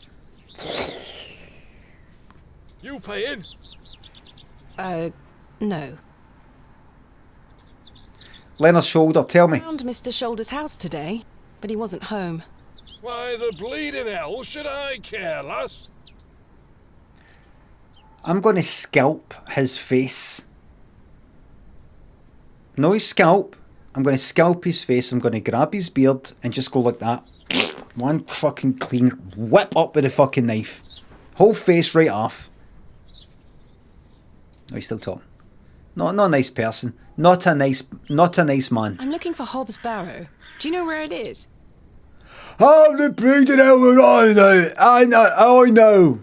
You paying? No. Leonard's shoulder, tell me. Found Mr. Shoulder's house today, but he wasn't home. Why the bleeding hell should I care, lass? I'm going to scalp his face. No, his scalp. I'm going to scalp his face. I'm going to grab his beard and just go like that. One fucking clean whip up with a fucking knife. Whole face right off. Oh, he's still talking. Not a nice person. Not a nice man. I'm looking for Hobbs Barrow. Do you know where it is? Oh, the bleeding hell, I know.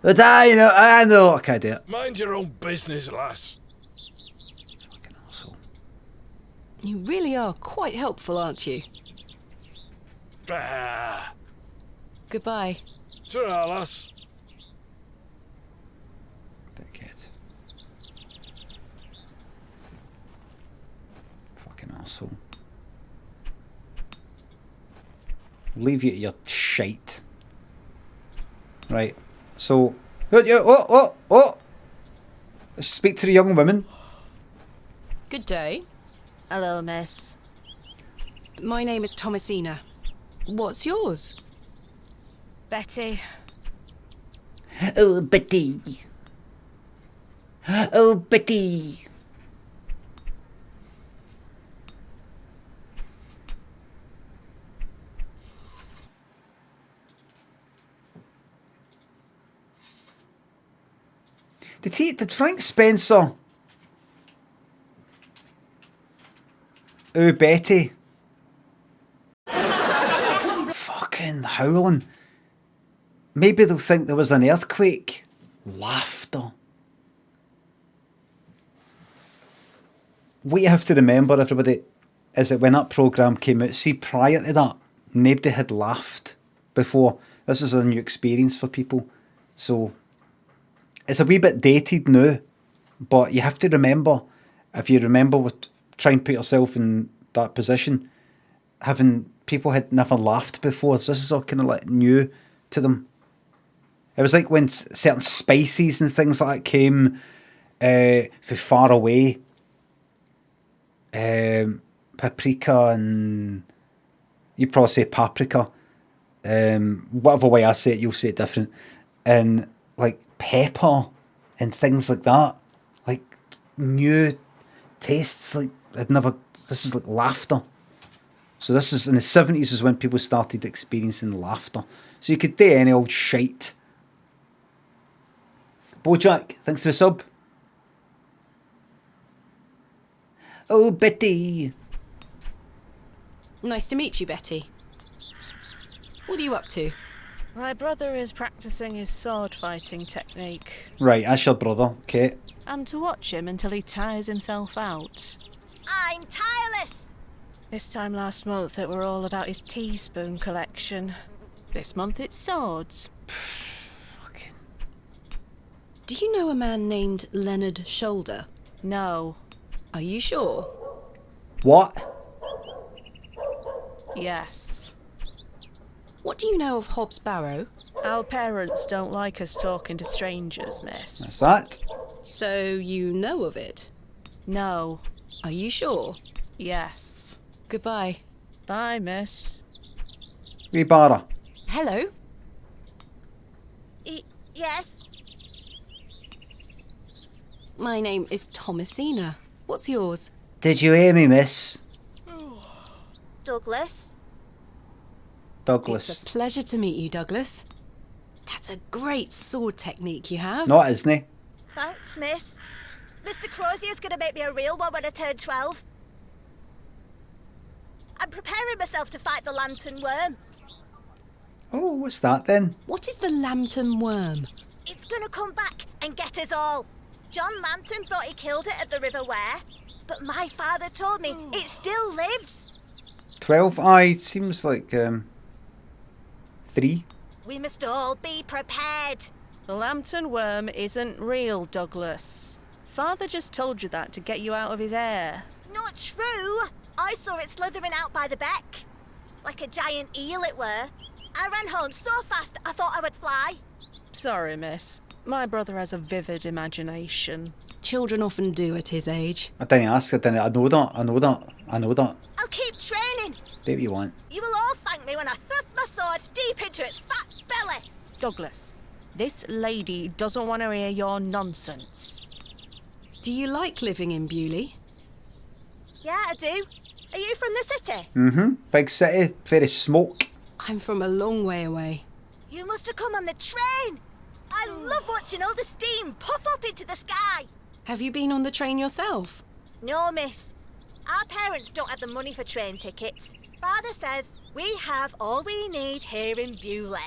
But I know. Okay, do it. Mind your own business, lass. Fucking asshole. You really are quite helpful, aren't you? Bah. Goodbye. Ta-ra, lass. Dickhead. Fucking asshole. Leave you to your shite. Right. So, let's speak to the young women. Good day. Hello, miss. My name is Thomasina. What's yours? Betty. Oh, Betty. Oh, Betty. Did Frank Spencer... Oh, Betty. Fucking howling. Maybe they'll think there was an earthquake. Laughter. What you have to remember, everybody, is that when that programme came out, see, prior to that, nobody had laughed before. This is a new experience for people. So, it's a wee bit dated now, but you have to remember, if you remember what, try and put yourself in that position, having people had never laughed before, so this is all kind of like new to them. It was like when certain spices and things like that came from far away. Paprika and... You probably say paprika. Whatever way I say it, you'll say it different. And like pepper and things like that. Like new tastes. Like I'd never... This is like laughter. So this is... In the 70s is when people started experiencing laughter. So you could do any old shite. Bojack, thanks for the sub. Oh, Betty. Nice to meet you, Betty. What are you up to? My brother is practicing his sword fighting technique. Right, that's your brother, okay. I'm to watch him until he tires himself out. I'm tireless! This time last month it were all about his teaspoon collection. This month it's swords. Fucking... Do you know a man named Leonard Shoulder? No. Are you sure? What? Yes. What do you know of Hobbs Barrow? Our parents don't like us talking to strangers, That's miss. that. So you know of it? No. Are you sure? Yes. Goodbye. Bye, miss. Wee Barra. Hello? Yes? My name is Thomasina. What's yours? Did you hear me, miss? Douglas? Douglas. It's a pleasure to meet you, Douglas. That's a great sword technique you have. No, it isn't. Thanks, miss. Mr. Crozier's going to make me a real one when I turn 12. I'm preparing myself to fight the lantern worm. Oh, what's that then? What is the lantern worm? It's going to come back and get us all. John Lantern thought he killed it at the River Ware, but my father told me it still lives. 12? Aye, seems like 3. We must all be prepared. The lantern worm isn't real, Douglas. Father just told you that to get you out of his hair. Not true. I saw it slithering out by the beck. Like a giant eel it were. I ran home so fast I thought I would fly. Sorry, miss. My brother has a vivid imagination. Children often do at his age. I didn't ask, I know that. I'll keep training. Do what you want. You will all thank me when I thrust my sword deep into its fat belly. Douglas, this lady doesn't want to hear your nonsense. Do you like living in Bewley? Yeah, I do. Are you from the city? Big city, very smoke. I'm from a long way away. You must have come on the train. I love watching all the steam puff up into the sky. Have you been on the train yourself? No, miss. Our parents don't have the money for train tickets. Father says we have all we need here in Bewley.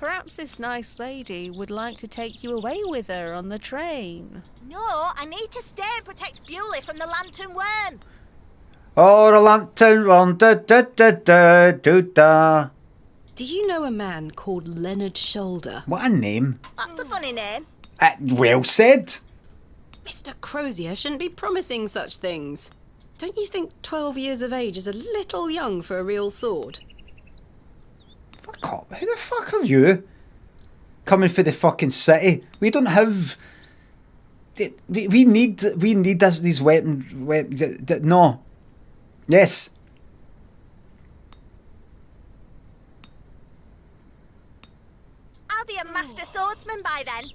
Perhaps this nice lady would like to take you away with her on the train. No, I need to stay and protect Bewley from the lantern worm. Oh, the lantern run, da da da da da da. Do you know a man called Leonard Shoulder? What a name. That's a funny name. Well said. Mr. Crozier shouldn't be promising such things. Don't you think 12 years of age is a little young for a real sword? Fuck up. Who the fuck are you? Coming for the fucking city. We don't have We need these weapons. No. Yes. I'll be a master swordsman by then.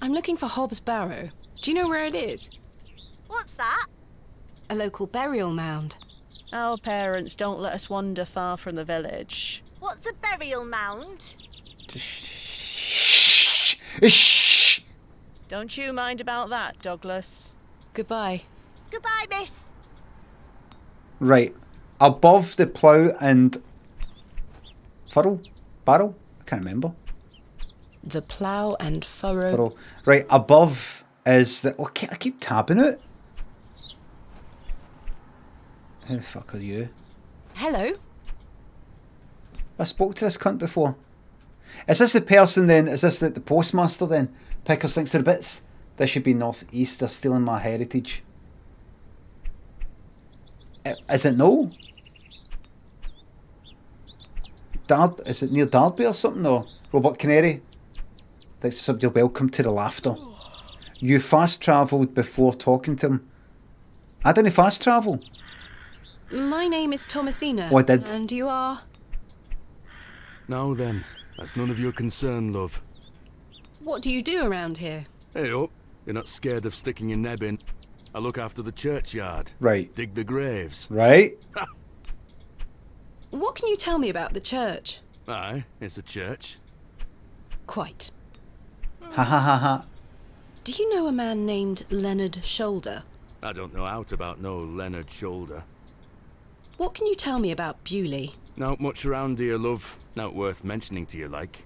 I'm looking for Hobbs Barrow. Do you know where it is? What's that? A local burial mound. Our parents don't let us wander far from the village. What's a burial mound? Shh. Shh. Don't you mind about that, Douglas. Goodbye. Goodbye, miss. Right. Above the plough and furrow? Barrow? I can't remember. The plough and furrow. Furrow. Right, above is the... Okay, I keep tabbing it. Who the fuck are you? Hello? I spoke to this cunt before. Is this the person then? Is this the postmaster then? Pickers thinks they're bits. This should be northeast. They're stealing my heritage. Is it no? Is it near Derby or something? Or Robert Canary? Thanks to subject. Welcome to the laughter. You fast travelled before talking to him. I didn't fast travel. My name is Thomasina. Oh, I did. And you are? Now then, that's none of your concern, love. What do you do around here? Hey up, you're not scared of sticking your neb in. I look after the churchyard. Right. Dig the graves. Right? What can you tell me about the church? Aye, it's a church. Quite. Ha ha ha ha. Do you know a man named Leonard Shoulder? I don't know out about no Leonard Shoulder. What can you tell me about Bewley? Not much around here, love. Not worth mentioning to you, like.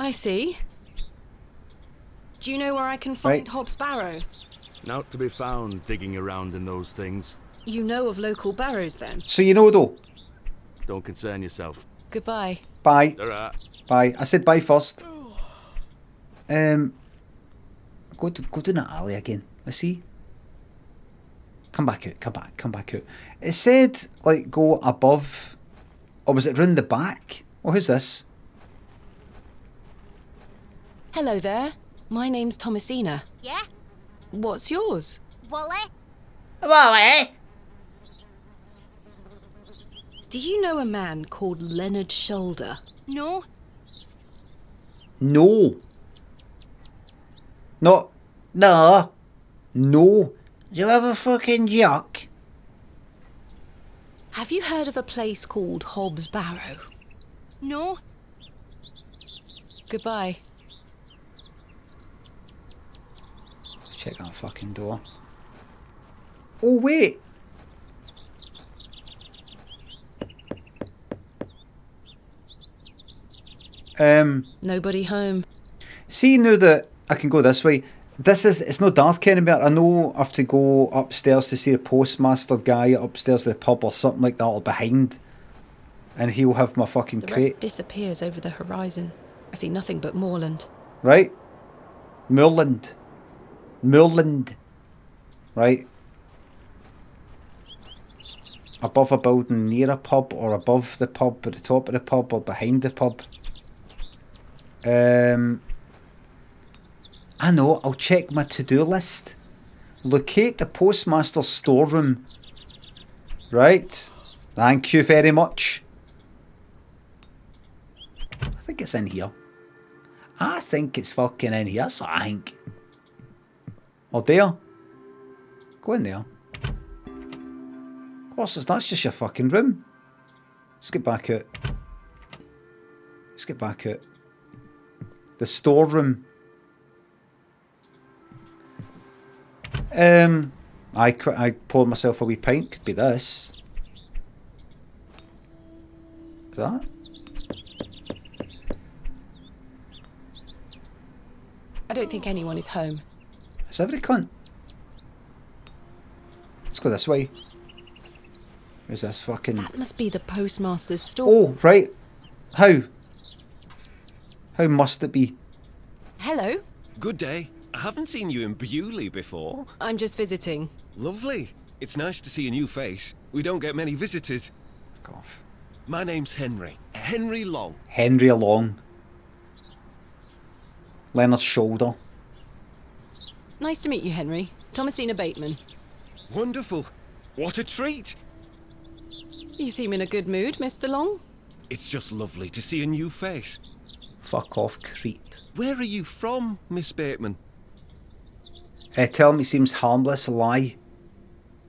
I see. Do you know where I can find Right. Hobbs Barrow? Not to be found digging around in those things. You know of local barrows then? So you know though. Don't concern yourself. Goodbye. Bye. Ta-ra. Bye. I said bye first. Go down that alley again. Let's see. Come back out. Come back out. It said like go above, or was it round the back? Oh, who's this? Hello there. My name's Thomasina. Yeah? What's yours? Wally? Wally. Do you know a man called Leonard Shoulder? No. No. Not. No. No. Do you have a fucking jock? Have you heard of a place called Hobbs Barrow? No. Goodbye. Check that fucking door. Oh wait. Nobody home. See now that I can go this way. It's no dark anymore. I know I have to go upstairs to see the postmaster guy upstairs to the pub or something like that or behind. And he'll have my fucking The crate. wreck disappears over the horizon. I see nothing but moorland. Right? Moorland. Right? Above a building near a pub or above the pub, at the top of the pub or behind the pub. I know, I'll check my to-do list. Locate the postmaster's storeroom. Right. Thank you very much. I think it's in here. I think it's fucking in here. That's what I think. Or there. Go in there. Of course, that's just your fucking room. Let's get back out. Let's get back out. The storeroom. I poured myself a wee pint. Could be this. That. I don't think anyone is home. It's every cunt. Let's go this way. Where's this fucking... That must be the postmaster's store. Oh, right. How? How must it be? Hello. Good day. I haven't seen you in Bewley before. I'm just visiting. Lovely. It's nice to see a new face. We don't get many visitors. Fuck off. My name's Henry. Henry Long. Henry Long. Leonard's shoulder. Nice to meet you, Henry. Thomasina Bateman. Wonderful. What a treat. You seem in a good mood, Mr. Long. It's just lovely to see a new face. Fuck off, creep. Where are you from, Miss Bateman? Tell him he seems harmless, lie.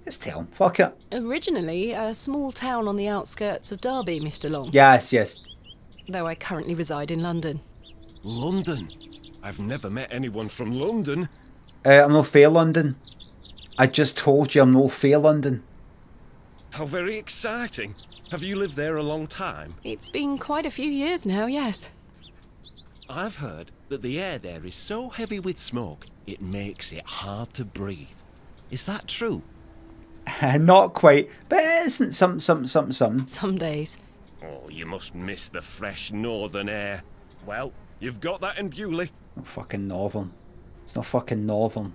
Just tell him, fuck it. Originally a small town on the outskirts of Derby, Mr. Long. Yes, yes. Though I currently reside in London. London? I've never met anyone from London. I'm no fair London. I just told you I'm no fair London. How very exciting. Have you lived there a long time? It's been quite a few years now, yes. I've heard that the air there is so heavy with smoke, it makes it hard to breathe. Is that true? Not quite, but it isn't some. Some days. Oh, you must miss the fresh northern air. Well, you've got that in Bewley. Not fucking northern. It's not fucking northern.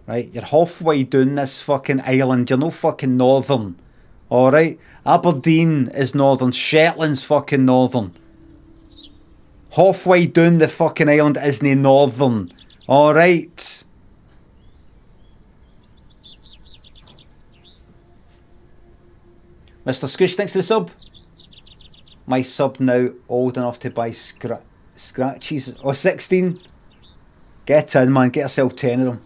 Right? You're halfway down this fucking island. You're no fucking northern. Alright? Aberdeen is northern. Shetland's fucking northern. Halfway down the fucking island isn't northern. Alright? Mr. Scoosh, thanks for the sub. My sub now old enough to buy scratches. Oh, 16. Get in, man. Get yourself 10 of them.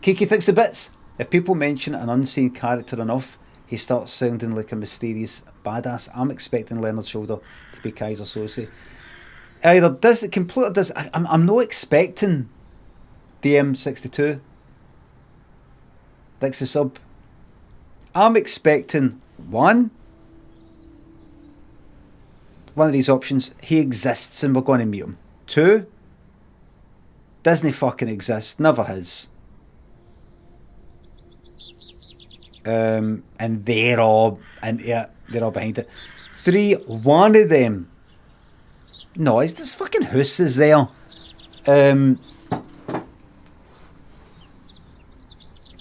Kiki thinks the bits. If people mention an unseen character enough, he starts sounding like a mysterious badass. I'm expecting Leonard Shoulder to be Kaiser Soze. Either does it completely does. I'm not expecting DM62. Thanks for the sub. I'm expecting one of these options. He exists and we're going to meet him. 2, doesn't fucking exist. Never has. And they're all behind it. 3, one of them. No, it's this fucking house is there.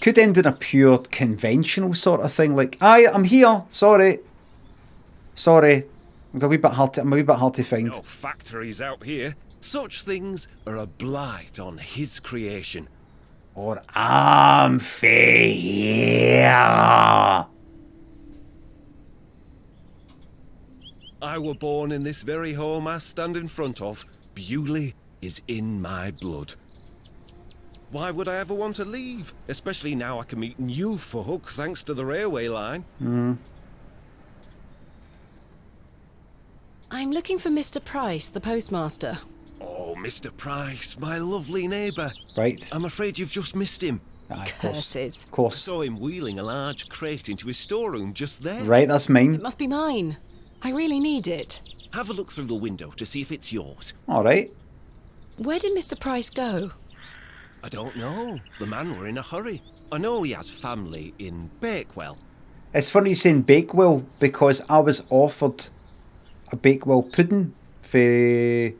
Could end in a pure conventional sort of thing, like, I'm here. Sorry. I'm a wee bit hard to find. No factories out here. Such things are a blight on his creation. Or I'm here. I were born in this very home I stand in front of. Bewley is in my blood. Why would I ever want to leave? Especially now I can meet new folk thanks to the railway line. I'm looking for Mr. Price, the postmaster. Oh, Mr. Price, my lovely neighbour. Right. I'm afraid you've just missed him. Aye, Curses. Of course. I saw him wheeling a large crate into his storeroom just there. Right, that's mine. It must be mine. I really need it. Have a look through the window to see if it's yours. Alright. Where did Mr. Price go? I don't know. The man were in a hurry. I know he has family in Bakewell. It's funny you saying Bakewell because I was offered a Bakewell pudding for the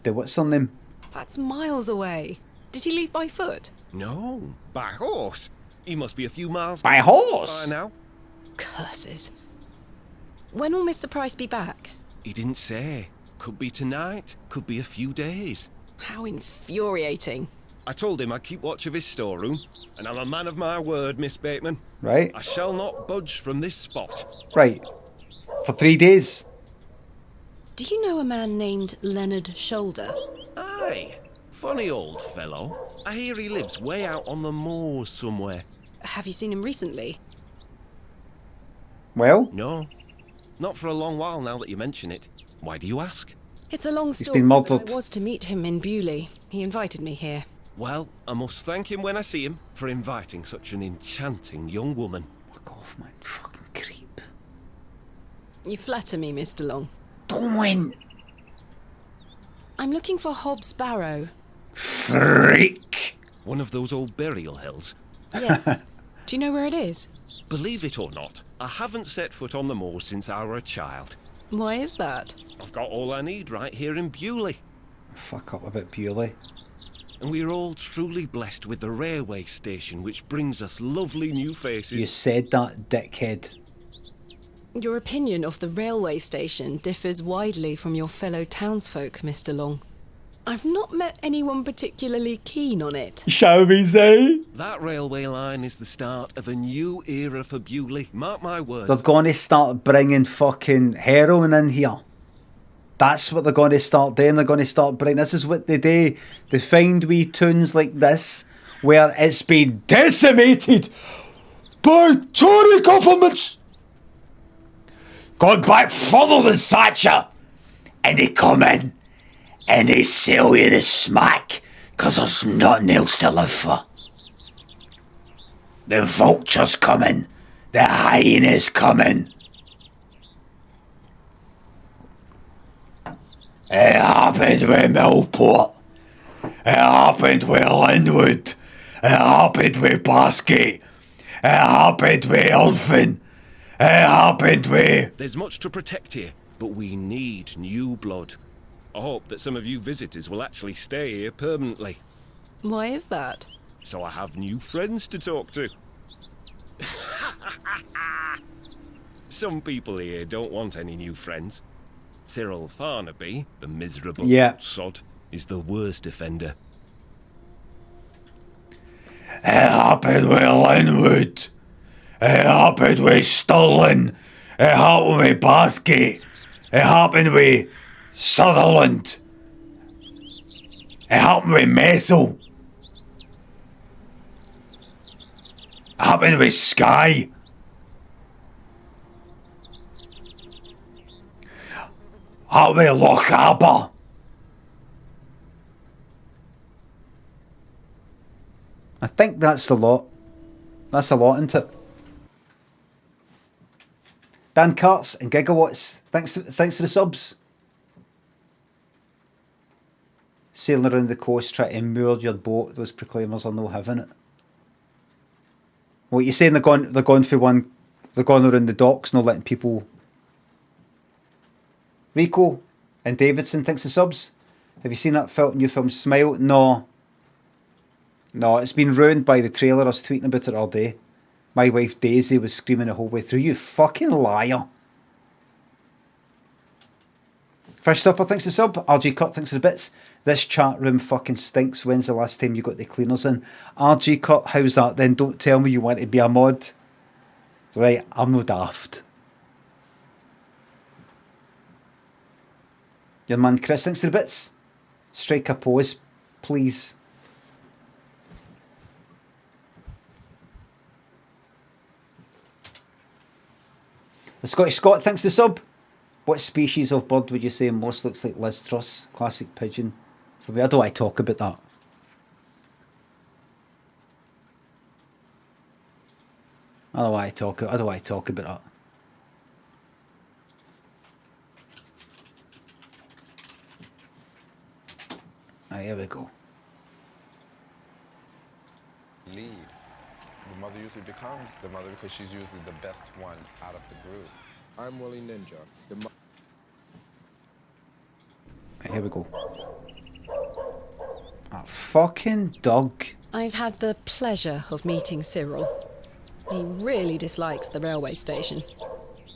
what's her name? That's miles away. Did he leave by foot? No, by horse. He must be a few miles By horse? by now. Curses. When will Mr. Price be back? He didn't say. Could be tonight, could be a few days. How infuriating. I told him I'd keep watch of his storeroom, and I'm a man of my word, Miss Bateman. Right. I shall not budge from this spot. Right. For 3 days. Do you know a man named Leonard Shoulder? Aye, funny old fellow. I hear he lives way out on the moors somewhere. Have you seen him recently? Well, No, not for a long while now that you mention it. Why do you ask? It's a long story. been murdered. But I was to meet him in Bewley. He invited me here. Well, I must thank him when I see him for inviting such an enchanting young woman. fuck off, man. Fucking creep. You flatter me, Mr. Long. Don't. I'm looking for Hobbs Barrow. Freak. One of those old burial hills. Yes. Do you know where it is? Believe it or not, I haven't set foot on the moor since I were a child. Why is that? I've got all I need right here in Bewley. Fuck up a bit purely. And we're all truly blessed with the railway station which brings us lovely new faces. You said that, dickhead. Your opinion of the railway station differs widely from your fellow townsfolk, Mr. Long. I've not met anyone particularly keen on it. Shall we say? That railway line is the start of a new era for Bewley. Mark my words. They're going to start bringing fucking heroin in here. That's what they're going to start doing. They're going to start bringing... This is what they do. They find wee tunes like this where it's been decimated by Tory governments. Gone back further than Thatcher. And they come in and they sell you the smack because there's nothing else to live for. The vultures coming. The hyenas coming. It happened with Millport. It happened with Linwood. It happened with Basket. It happened with Elfin. It happened with... There's much to protect here, but we need new blood. I hope that some of you visitors will actually stay here permanently. Why is that? So I have new friends to talk to. Some people here don't want any new friends. Cyril Farnaby, the miserable sod, is the worst offender. It happened with Linwood. It happened with Stirling. It happened with Bathgate. It happened with Sutherland. It happened with Methil. It happened with Skye. Happened with Lochaber. I think that's the lot. That's a lot, isn't it? Dan Carts and Gigawatts, thanks for the subs. Sailing around the coast trying to moor your boat, those proclaimers are no having it. What you saying? They're going for one. They're going around the docks, not letting people. Rico and Davidson, thanks for subs. Have you seen that new film Smile? No, it's been ruined by the trailer. I was tweeting about it all day. My wife Daisy was screaming the whole way through, "You fucking liar!" Fish Supper, thanks for sub. RG Cut, thanks for the bits. This chat room fucking stinks. When's the last time you got the cleaners in? RG Cut, how's that then? Don't tell me you want to be a mod. Right, I'm no daft. Your man Chris, thanks for the bits. Strike a pose, please. The Scottish Scott, thanks for the sub. What species of bird would you say most looks like Liz Truss? Classic pigeon. For me, I don't want to talk about that. I don't want to talk about that. Right, here we go. Lead. The mother usually becomes the mother because she's usually the best one out of the group. I'm Willie Ninja. Right, here we go. A fucking dog. I've had the pleasure of meeting Cyril. He really dislikes the railway station.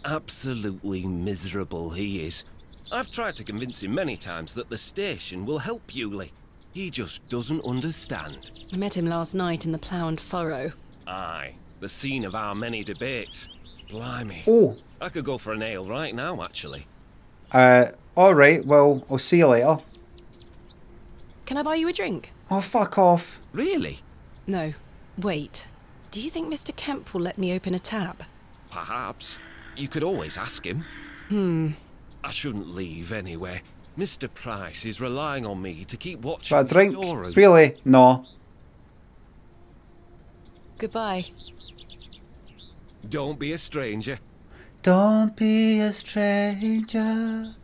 Absolutely miserable he is. I've tried to convince him many times that the station will help Bewley. He just doesn't understand. I met him last night in the Plough and Furrow. Aye, the scene of our many debates. Blimey. Oh. I could go for an ale right now, actually. Alright, well, I'll see you later. Can I buy you a drink? Oh, fuck off. Really? No. Wait. Do you think Mr. Kemp will let me open a tap? Perhaps. You could always ask him. I shouldn't leave anyway. Mr. Price is relying on me to keep watching But a drink? the story. Really? No. Goodbye. Don't be a stranger. Don't be a stranger.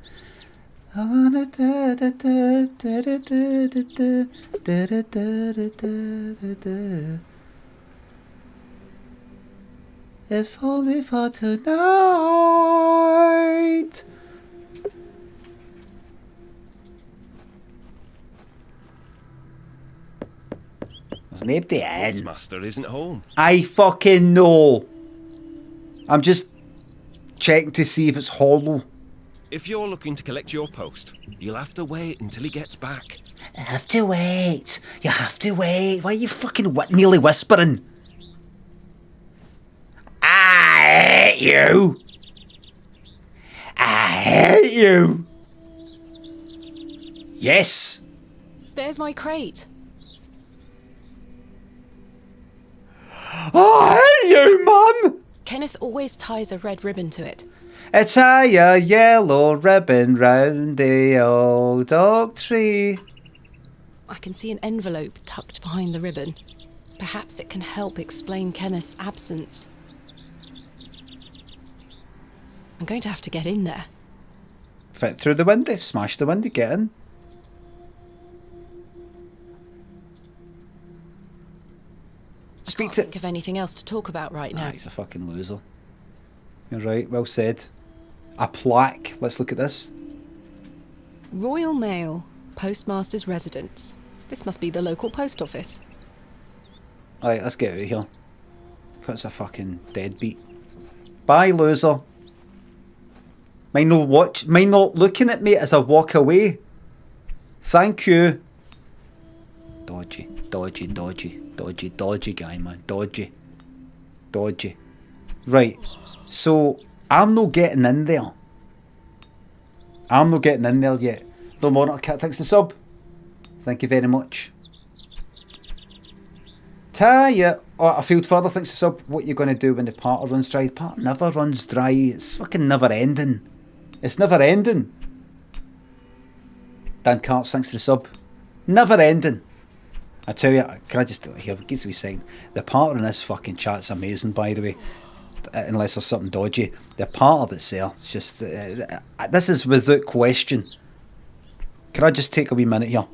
If only for tonight. There's nobody in. Master isn't home. I fucking know. I'm just checking to see if it's hollow. If you're looking to collect your post, you'll have to wait until he gets back. I have to wait. You have to wait. Why are you fucking nearly whispering? I hate you. I hate you. Yes. There's my crate. I hate you, Mum. Kenneth always ties a red ribbon to it. Tie a yellow ribbon round the old oak tree. I can see an envelope tucked behind the ribbon. Perhaps it can help explain Kenneth's absence. I'm going to have to get in there. Fit through the window, smash the window, get in. I can't think of anything else to talk about right now. He's a fucking loser. You're right, well said. A plaque, let's look at this. Royal Mail, Postmaster's Residence. This must be the local post office. Alright, let's get out of here. Cause it's a fucking deadbeat. Bye, loser. Mind not looking at me as I walk away. Thank you. Dodgy guy, man. Dodgy. Right, so I'm not getting in there. I'm not getting in there yet. No more, not cat. Thanks to sub. Thank you very much. Taya. Oh, I feel further. Thanks to sub. What you going to do when the part runs dry? The part never runs dry. It's fucking never ending. It's never ending. Dan Carts, thanks to the sub. Never ending. I tell you, can I just here gives me saying the part in this fucking chat's amazing, by the way. Unless there's something dodgy, the part that's there, it's just this is without question. Can I just take a wee minute here?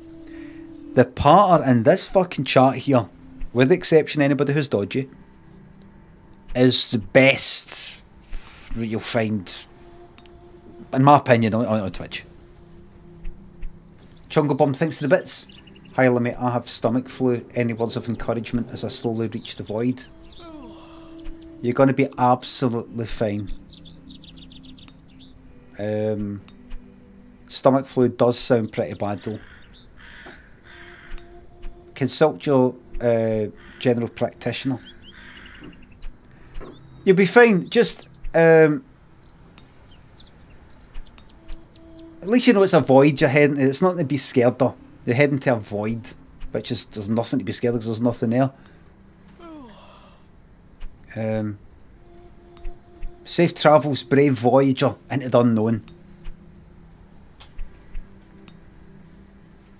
The part in this fucking chat here, with the exception of anybody who's dodgy, is the best that you'll find, in my opinion, on Twitch. Chungo Bomb, thanks to the bits. Hi Limmy, I have stomach flu. Any words of encouragement as I slowly reach the void? You're going to be absolutely fine. Stomach flu does sound pretty bad though. Consult your general practitioner. You'll be fine. Just at least you know it's a void you're heading to. It's not to be scared of. You're heading to a void, which is there's nothing to be scared of because there's nothing there. Safe travels, brave voyager into the unknown.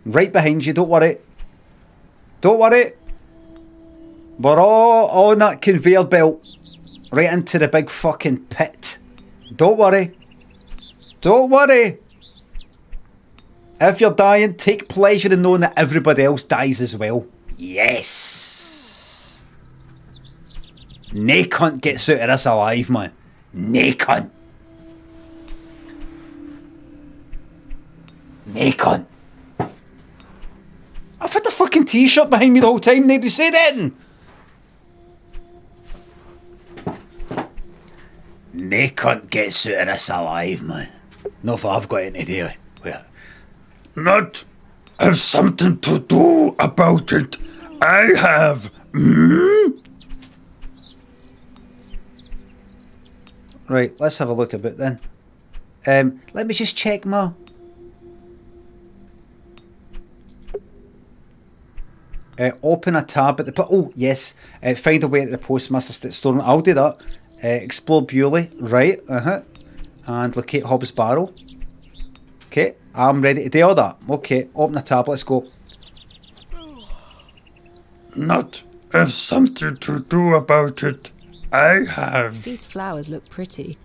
Right behind you, don't worry. Don't worry. We're all on that conveyor belt. Right into the big fucking pit. Don't worry. Don't worry. If you're dying, take pleasure in knowing that everybody else dies as well. Yes. Nae cunt gets out of this alive, man. Nae cunt. Nae cunt. I've had the fucking t-shirt behind me the whole time. Nobody said anything. Nae cunt gets out of this alive, man. Not if I've got anything to do. Wait. Not have something to do about it. I have. Right, let's have a look a bit then. Let me just check my... open a tab at the... Oh, yes. Find a way to the postmaster store. I'll do that. Explore Bewley. Right, and locate Hobbs Barrow. Okay, I'm ready to do all that. Okay, open the tab, let's go. Not have something to do about it. I have. These flowers look pretty.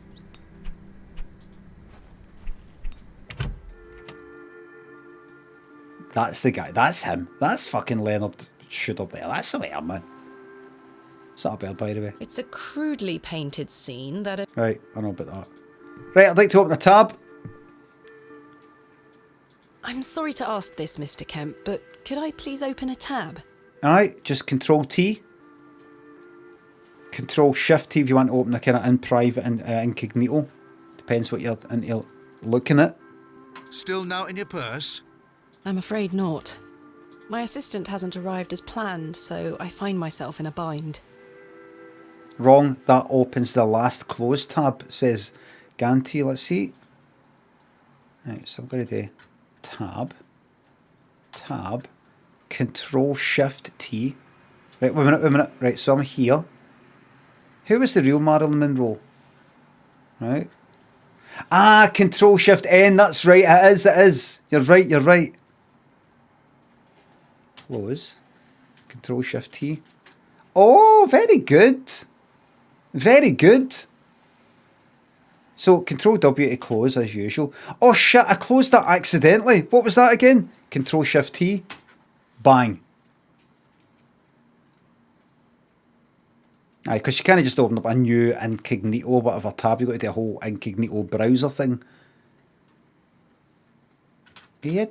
That's the guy. That's him. That's fucking Leonard Shooter there. That's the way, man. Is that a bird, by the way? It's a crudely painted scene that... Right, I know about that. Right, I'd like to open a tab. I'm sorry to ask this, Mr. Kemp, but could I please open a tab? Alright, just Control T. Control Shift T if you want to open a kind of in private and incognito. Depends what you're into looking at. Still not in your purse? I'm afraid not. My assistant hasn't arrived as planned, so I find myself in a bind. Wrong. That opens the last close tab, says Ganti. Let's see. Right, so I'm going to do tab, Control Shift T. Right, wait a minute. Right, so I'm here. Who was the real Marilyn Monroe? Right. Ah, Control Shift N. That's right. It is. You're right. Close. Control Shift T. Oh, very good. Very good. So, Control W to close as usual. Oh shit, I closed that accidentally. What was that again? Control Shift T. Bang. Aye, because you can't just open up a new incognito whatever tab. You've got to do a whole incognito browser thing. Yeah,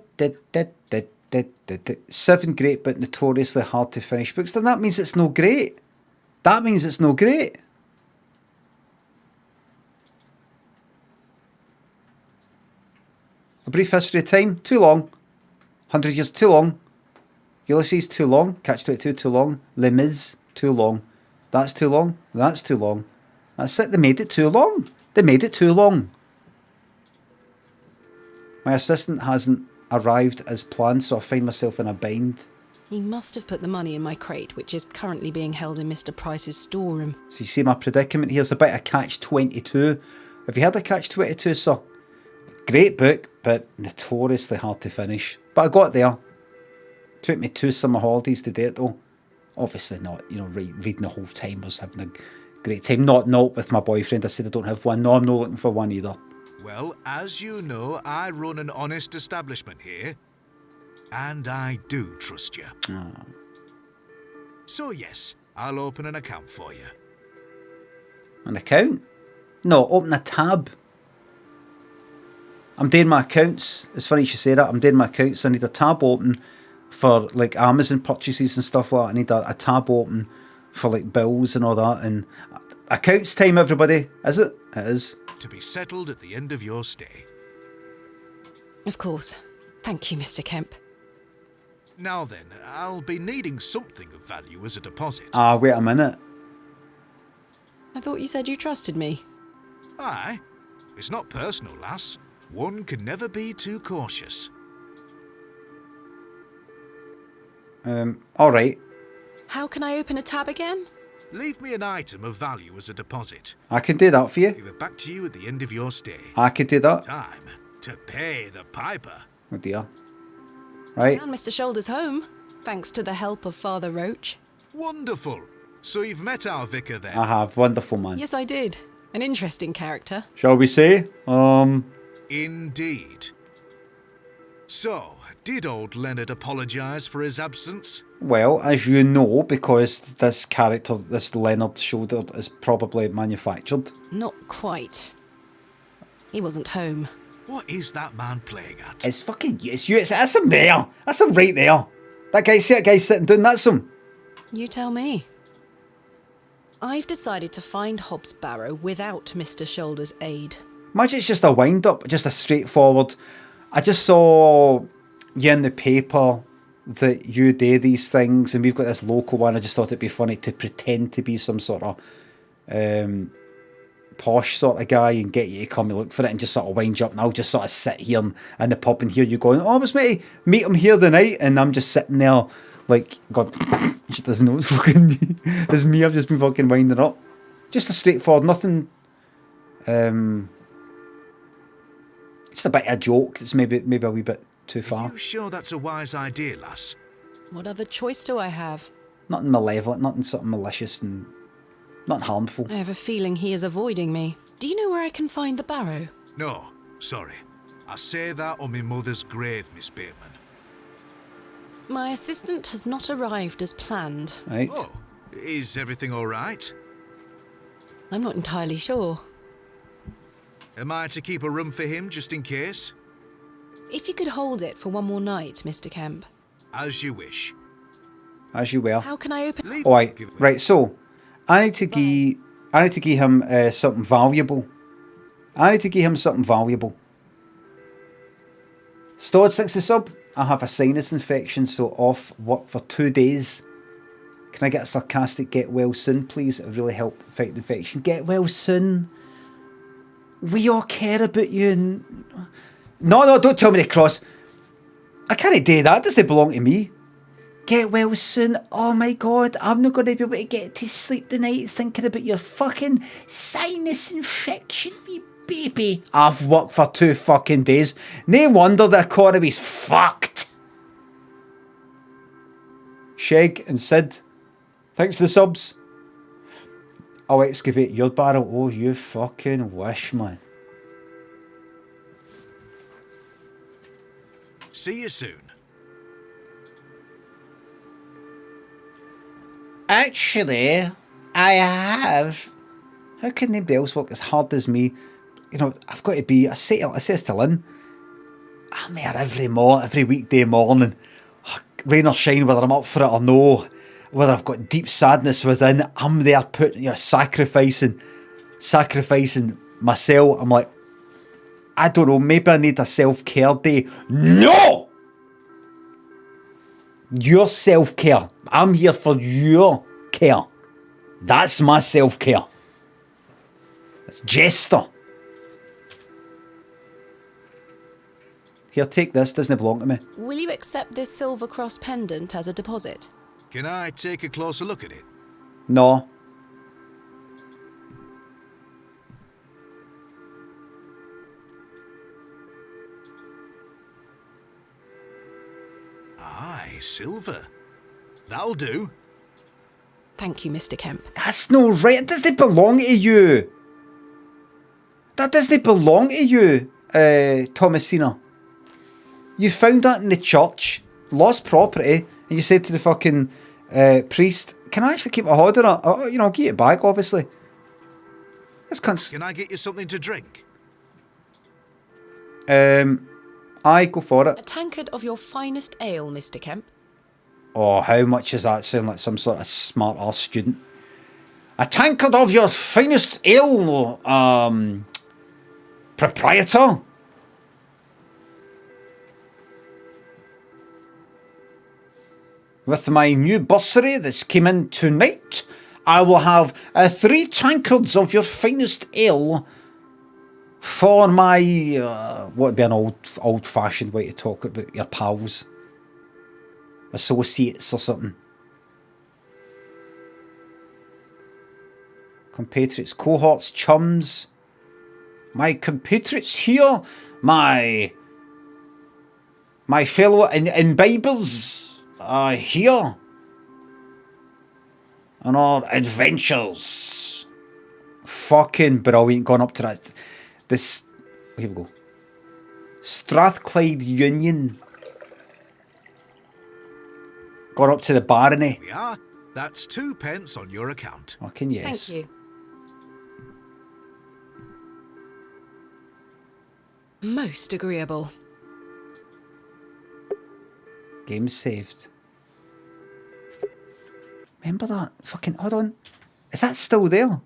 7 great but notoriously hard to finish books. Then that means it's no great. A Brief History of Time, too long. 100 Years, too long. Ulysses, too long. Catch-22, too long. Les Mis, too long. That's too long. That's too long. That's it. They made it too long. My assistant hasn't arrived as planned, so I find myself in a bind. He must have put the money in my crate, which is currently being held in Mr. Price's storeroom. So you see my predicament here's a bit of Catch-22. Have you heard of Catch-22, sir? Great book, but notoriously hard to finish. But I got there. Took me 2 summer holidays to do it though. Obviously not, reading the whole time. I was having a great time. Not with my boyfriend. I said I don't have one. No, I'm not looking for one either. Well, as you know, I run an honest establishment here. And I do trust you. Oh. So yes, I'll open an account for you. An account? No, open a tab. I'm doing my accounts. It's funny you should say that. I'm doing my accounts. I need a tab open for like Amazon purchases and stuff like that. I need a tab open for like bills and all that. And accounts time, everybody. Is it? It is. To be settled at the end of your stay. Of course. Thank you, Mr. Kemp. Now then, I'll be needing something of value as a deposit. Ah, wait a minute. I thought you said you trusted me. Aye. It's not personal, lass. One can never be too cautious. Alright. How can I open a tab again? Leave me an item of value as a deposit. I can do that for you. Give it back to you at the end of your stay. I can do that. Time to pay the piper. Oh dear. Right. Found Mr. Shoulders home, thanks to the help of Father Roach. Wonderful. So you've met our vicar then? I have. Wonderful man. Yes, I did. An interesting character. Shall we say? Indeed. So, did old Leonard apologise for his absence? Well, as you know, because this character, this Leonard Shoulder, is probably manufactured. Not quite. He wasn't home. What is that man playing at? It's fucking you. It's you. That's him there. That's him right there. That guy, see that guy sitting down? That's him. You tell me. I've decided to find Hobbs Barrow without Mr. Shoulders' aid. Imagine it's just a wind-up, just a straightforward. I just saw you in the paper that you do these things, and we've got this local one. I just thought it'd be funny to pretend to be some sort of posh sort of guy and get you to come and look for it and just sort of wind you up, and I'll just sort of sit here in the pub and hear you going, oh, I was meant to meet him here the night, and I'm just sitting there like, God, she doesn't know it's fucking me. It's me, I've just been fucking winding up. Just a straightforward, nothing, just a bit of a joke. It's maybe a wee bit too far. Are you sure that's a wise idea, lass? What other choice do I have? Nothing malevolent, nothing sort of malicious and nothing harmful. I have a feeling he is avoiding me. Do you know where I can find the Barrow? No, sorry. I say that on my mother's grave, Miss Bateman. My assistant has not arrived as planned. Right. Oh, is everything all right? I'm not entirely sure. Am I to keep a room for him just in case? If you could hold it for one more night, Mr. Kemp. As you wish. As you will. How can I open... Oh, right, so, I need to give him something valuable. Stod, thanks to sub. I have a sinus infection, so off work for 2 days. Can I get a sarcastic get well soon, please? It would really help fight the infection. Get well soon. We all care about you. No, don't tell me to cross. I can't do that. It doesn't belong to me. Get well soon. Oh my god, I'm not going to be able to get to sleep tonight thinking about your fucking sinus infection, wee baby. I've worked for 2 fucking days. No wonder the economy's fucked. Sheg and Sid, thanks for the subs. I'll excavate your barrel. Oh, you fucking wish, man. See you soon. Actually, I have. How can anybody else work as hard as me? You know, I've got to be. I say this to Lynn. I'm there every weekday morning. Rain or shine, whether I'm up for it or no, whether I've got deep sadness within, I'm there putting, sacrificing myself. I'm like, I don't know, maybe I need a self-care day. No! Your self-care. I'm here for your care. That's my self-care. That's Jester. Here, take this. Doesn't belong to me. Will you accept this silver cross pendant as a deposit? Can I take a closer look at it? No. Aye, silver. That'll do. Thank you, Mr. Kemp. That's no right. It doesn't belong to you. That doesn't belong to you, Thomasina. You found that in the church, lost property, and you said to the fucking priest, "Can I actually keep a hold of it? I'll give it back, obviously." Can I get you something to drink? I go for it. A tankard of your finest ale, Mr. Kemp. Oh, how much does that sound like some sort of smart ass student? A tankard of your finest ale, proprietor. With my new bursary that's came in tonight, I will have 3 tankards of your finest ale for my, what would be an old-fashioned way to talk about your pals. Associates or something. Compatriots, cohorts, chums. My compatriots here, my fellow imbibers here on our adventures. Fucking brilliant. Going up to that. This, here we go. Strathclyde Union. Gone up to the barony. We are. That's 2 pence on your account. Fucking yes. Thank you. Most agreeable. Game saved. Remember that? Fucking, hold on. Is that still there?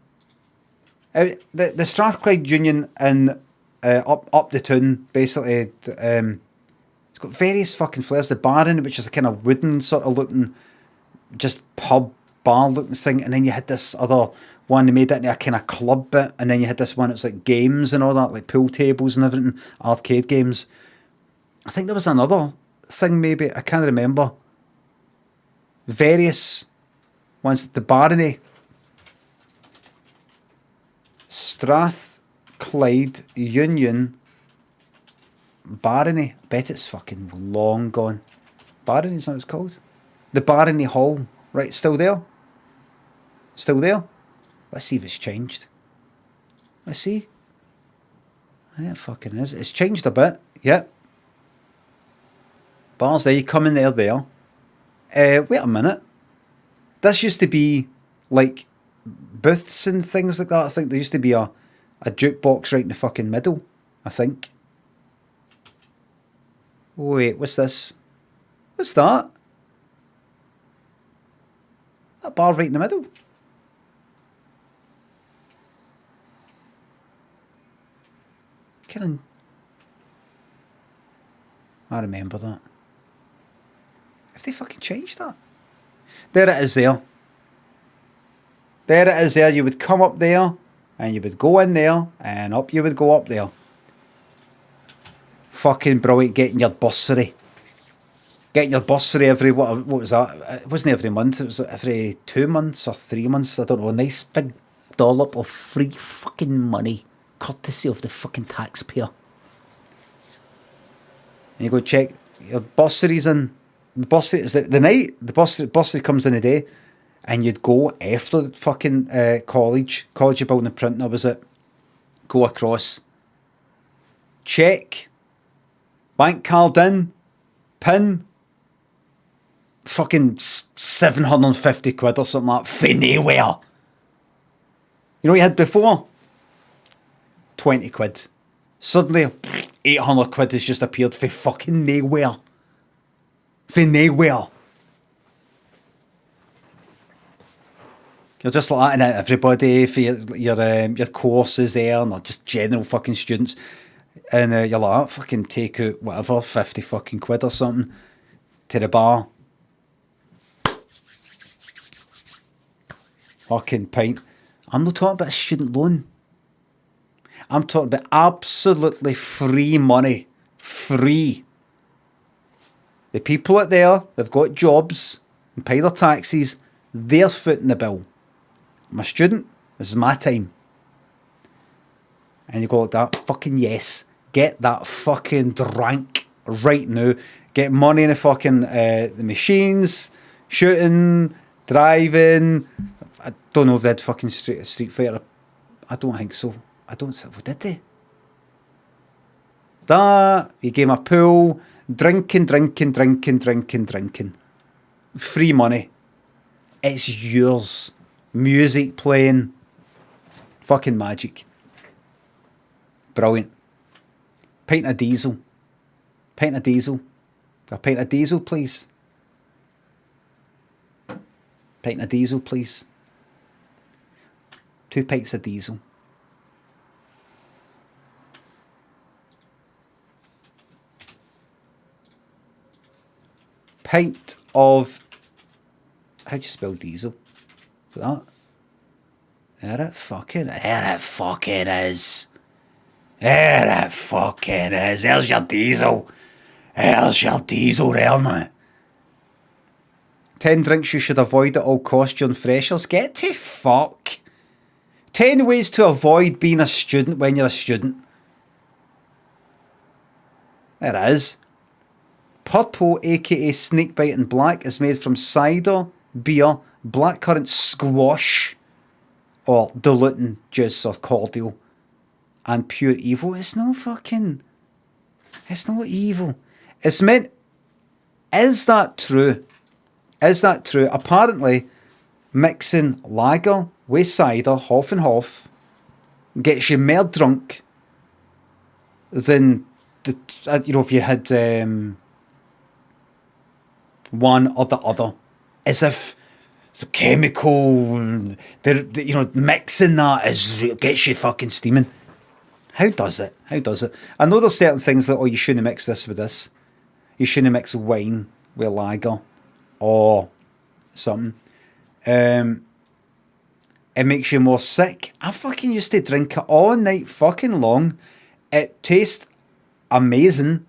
The Strathclyde Union in up the town, basically. It's got various fucking flares. The Baron, which is a kind of wooden sort of looking, just pub bar looking thing, and then you had this other one. They made it into a kind of club bit, and then you had this one. It's like games and all that, like pool tables and everything, arcade games. I think there was another thing, maybe I can't remember. Various ones. The Barony, Strathclyde Union. Barony. I bet it's fucking long gone. Barony's not what it's called. The Barony Hall. Right, still there? Still there? Let's see if it's changed. Let's see. Yeah, it fucking is. It's changed a bit. Yep. Bars there. You come in there. Wait a minute. This used to be like booths and things like that. I think there used to be a jukebox right in the fucking middle. I think. Wait, what's this? What's that? That bar right in the middle. fucking... I remember that. Have they fucking changed that? There it is there. There it is there. You would come up there, and you would go in there, and up you would go up there. Fucking brilliant, getting your bursary. Getting your bursary every, what was that? It wasn't every month, it was every 2 months or 3 months, I don't know. A nice big dollop of free fucking money, courtesy of the fucking taxpayer. And you go check, your bursary's in. The bursary is the night, the bursary comes in the day, and you'd go after the fucking college of building and printing, was it? Go across. Check. Bank card in. PIN. Fucking 750 quid or something like that. For nowhere. You know what you had before? 20 quid. Suddenly, 800 quid has just appeared for fucking nowhere. For nowhere. You're just like that, and everybody for your courses there, and just general fucking students. And you're like, fucking take out whatever, 50 fucking quid or something to the bar. Fucking pint. I'm not talking about a student loan. I'm talking about absolutely free money. Free. The people out there, they've got jobs and pay their taxes, there's foot in the bill. I'm a student, this is my time. And you go like that, fucking yes. Get that fucking drank right now. Get money in the fucking the machines, shooting, driving. I don't know if they had fucking Street Fighter. I don't think so. I don't think, what did they? That, you gave a pool, drinking. Free money. It's yours. Music playing. Fucking magic. Brilliant. Pint of diesel. Pint of diesel. A pint of diesel, please. Pint of diesel, please. 2 pints of diesel. Pint of... How do you spell diesel? That? There it fucking is. There it fucking is. There's your diesel. There's your diesel there, man. 10 drinks you should avoid at all costs during freshers. Get to fuck. 10 ways to avoid being a student when you're a student. There it is. Purple, aka Snakebite and Black, is made from cider, beer, blackcurrant squash, or diluting juice or cordial, and pure evil. It's not fucking... It's not evil. It's meant... Is that true? Is that true? Apparently, mixing lager with cider, half and half, gets you more drunk than, if you had one or the other. As if the chemical, mixing that gets you fucking steaming. How does it? I know there's certain things that, you shouldn't mix this with this. You shouldn't mix wine with lager or something. It makes you more sick. I fucking used to drink it all night fucking long. It tastes amazing.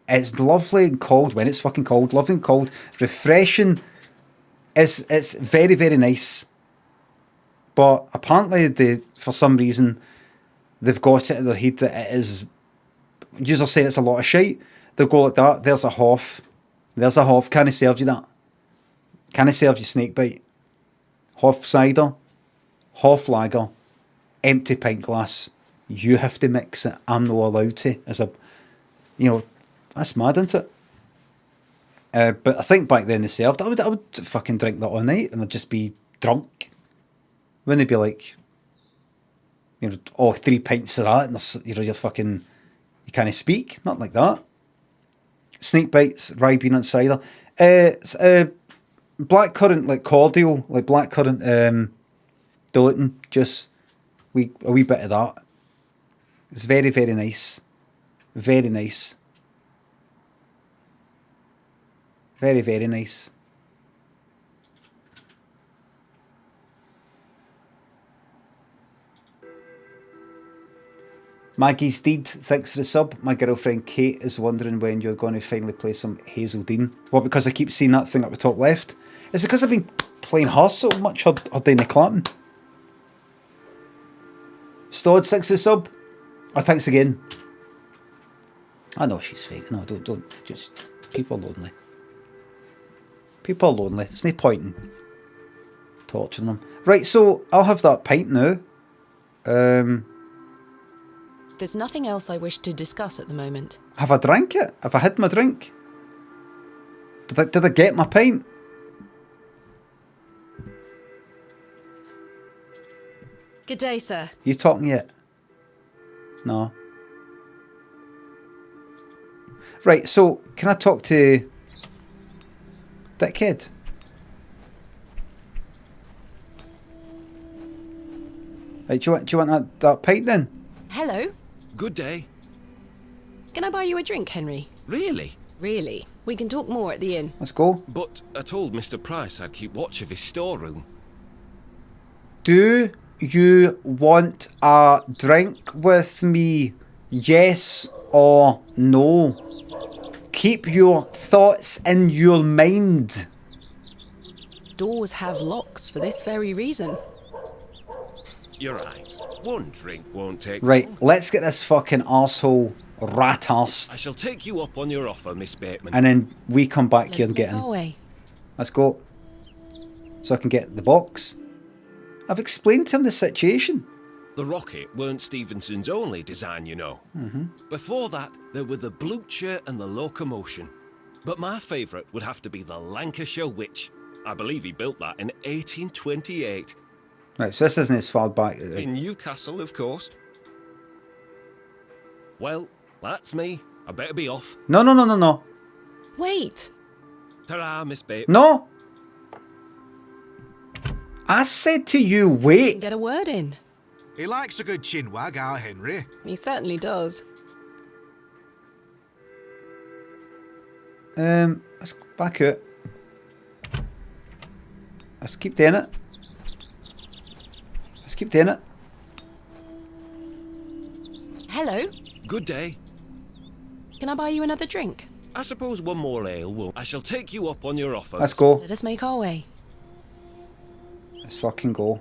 It's lovely and cold when it's fucking cold. Lovely and cold. Refreshing. It's very, very nice. But apparently, for some reason, they've got it in their head that it is... Users saying it's a lot of shite. They'll go like that. There's a half. Can I serve you that? Can I serve you snakebite? Half cider. Half lager. Empty pint glass. You have to mix it. I'm not allowed to. That's mad, isn't it? But I think back then they served. I would fucking drink that all night and I'd just be drunk. Wouldn't it be like, 3 pints of that and you're fucking, you can't speak? Not like that. Snake bites, rye bean and cider. Blackcurrant, like cordial, like blackcurrant diluting, just a wee bit of that. It's very, very nice. Very nice. Very, very nice. Maggie's Deed, thanks for the sub. My girlfriend Kate is wondering when you're going to finally play some Hazeldean. What, because I keep seeing that thing up the top left? Is it because I've been playing her so much or Dana Clanton? Stod, thanks for the sub. Oh, thanks again. I know she's fake. No, don't. Just, people are lonely. People are lonely. There's no point in torturing them. Right, so I'll have that pint now. There's nothing else I wish to discuss at the moment. Have I drank it? Have I had my drink? Did I get my pint? Good day, sir. You talking yet? No. Right, so can I talk to that kid? Right, do you want that pint then? Hello. Good day. Can I buy you a drink, Henry? Really? Really? We can talk more at the inn. Let's go. But I told Mr. Price I'd keep watch of his storeroom. Do you want a drink with me? Yes or no? Keep your thoughts in your mind. Doors have locks for this very reason. You're right. One drink won't take Right, long. let's get this fucking arsehole rat-arsed. I shall take you up on your offer, Miss Bateman. And then we come back here and Let's get make him. our way. Let's go. So I can get the box. I've explained to him the situation. The rocket weren't Stevenson's only design, you know. Before that, there were the Blucher and the Locomotion. But my favourite would have to be the Lancashire Witch. I believe he built that in 1828. Right, so this isn't as far back. In Newcastle, of course. Well, that's me. I better be off. No. Wait. Ta-ra, Miss Bateman. No! I said to you, wait. Get a word in. He likes a good chinwag, our Henry. He certainly does. Let's back out. Let's keep doing it. Let's keep doing it. Hello. Good day. Can I buy you another drink? I suppose one more ale won't. I shall take you up on your offer. Let's go. Let us make our way. Let's fucking go.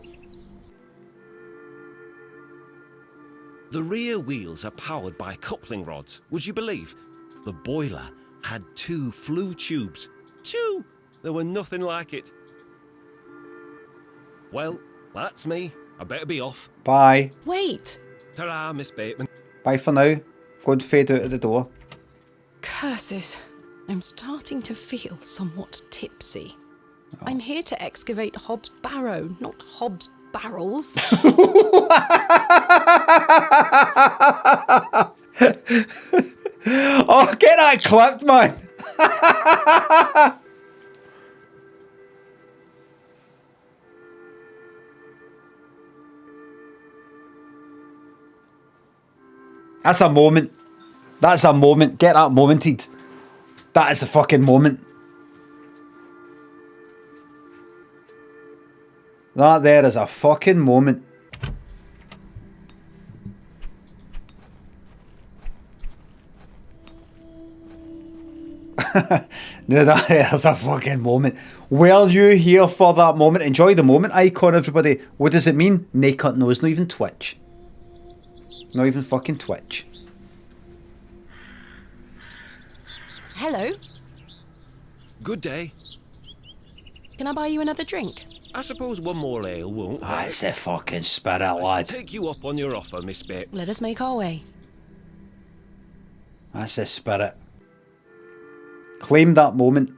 The rear wheels are powered by coupling rods. Would you believe? The boiler had 2 flue tubes. 2! There were nothing like it. Well, that's me. I better be off. Bye. Wait. Ta-ra, Miss Bateman. Bye for now. Go and fade out of the door. Curses. I'm starting to feel somewhat tipsy. I'm here to excavate Hobb's Barrow, not Hobb's barrels. Oh, get that clipped, man. That's a moment. That's a moment. Get that momented. That is a fucking moment. That there is a fucking moment. No, that is a fucking moment. Were you here for that moment? Enjoy the moment icon, everybody. What does it mean? Naked nose, not even Twitch. Not even fucking Twitch. Hello. Good day. Can I buy you another drink? I suppose one more ale won't. That's a fucking spirit, I shall lad. take you up on your offer, Miss Bateman. Let us make our way. That's a spirit. Claim that moment.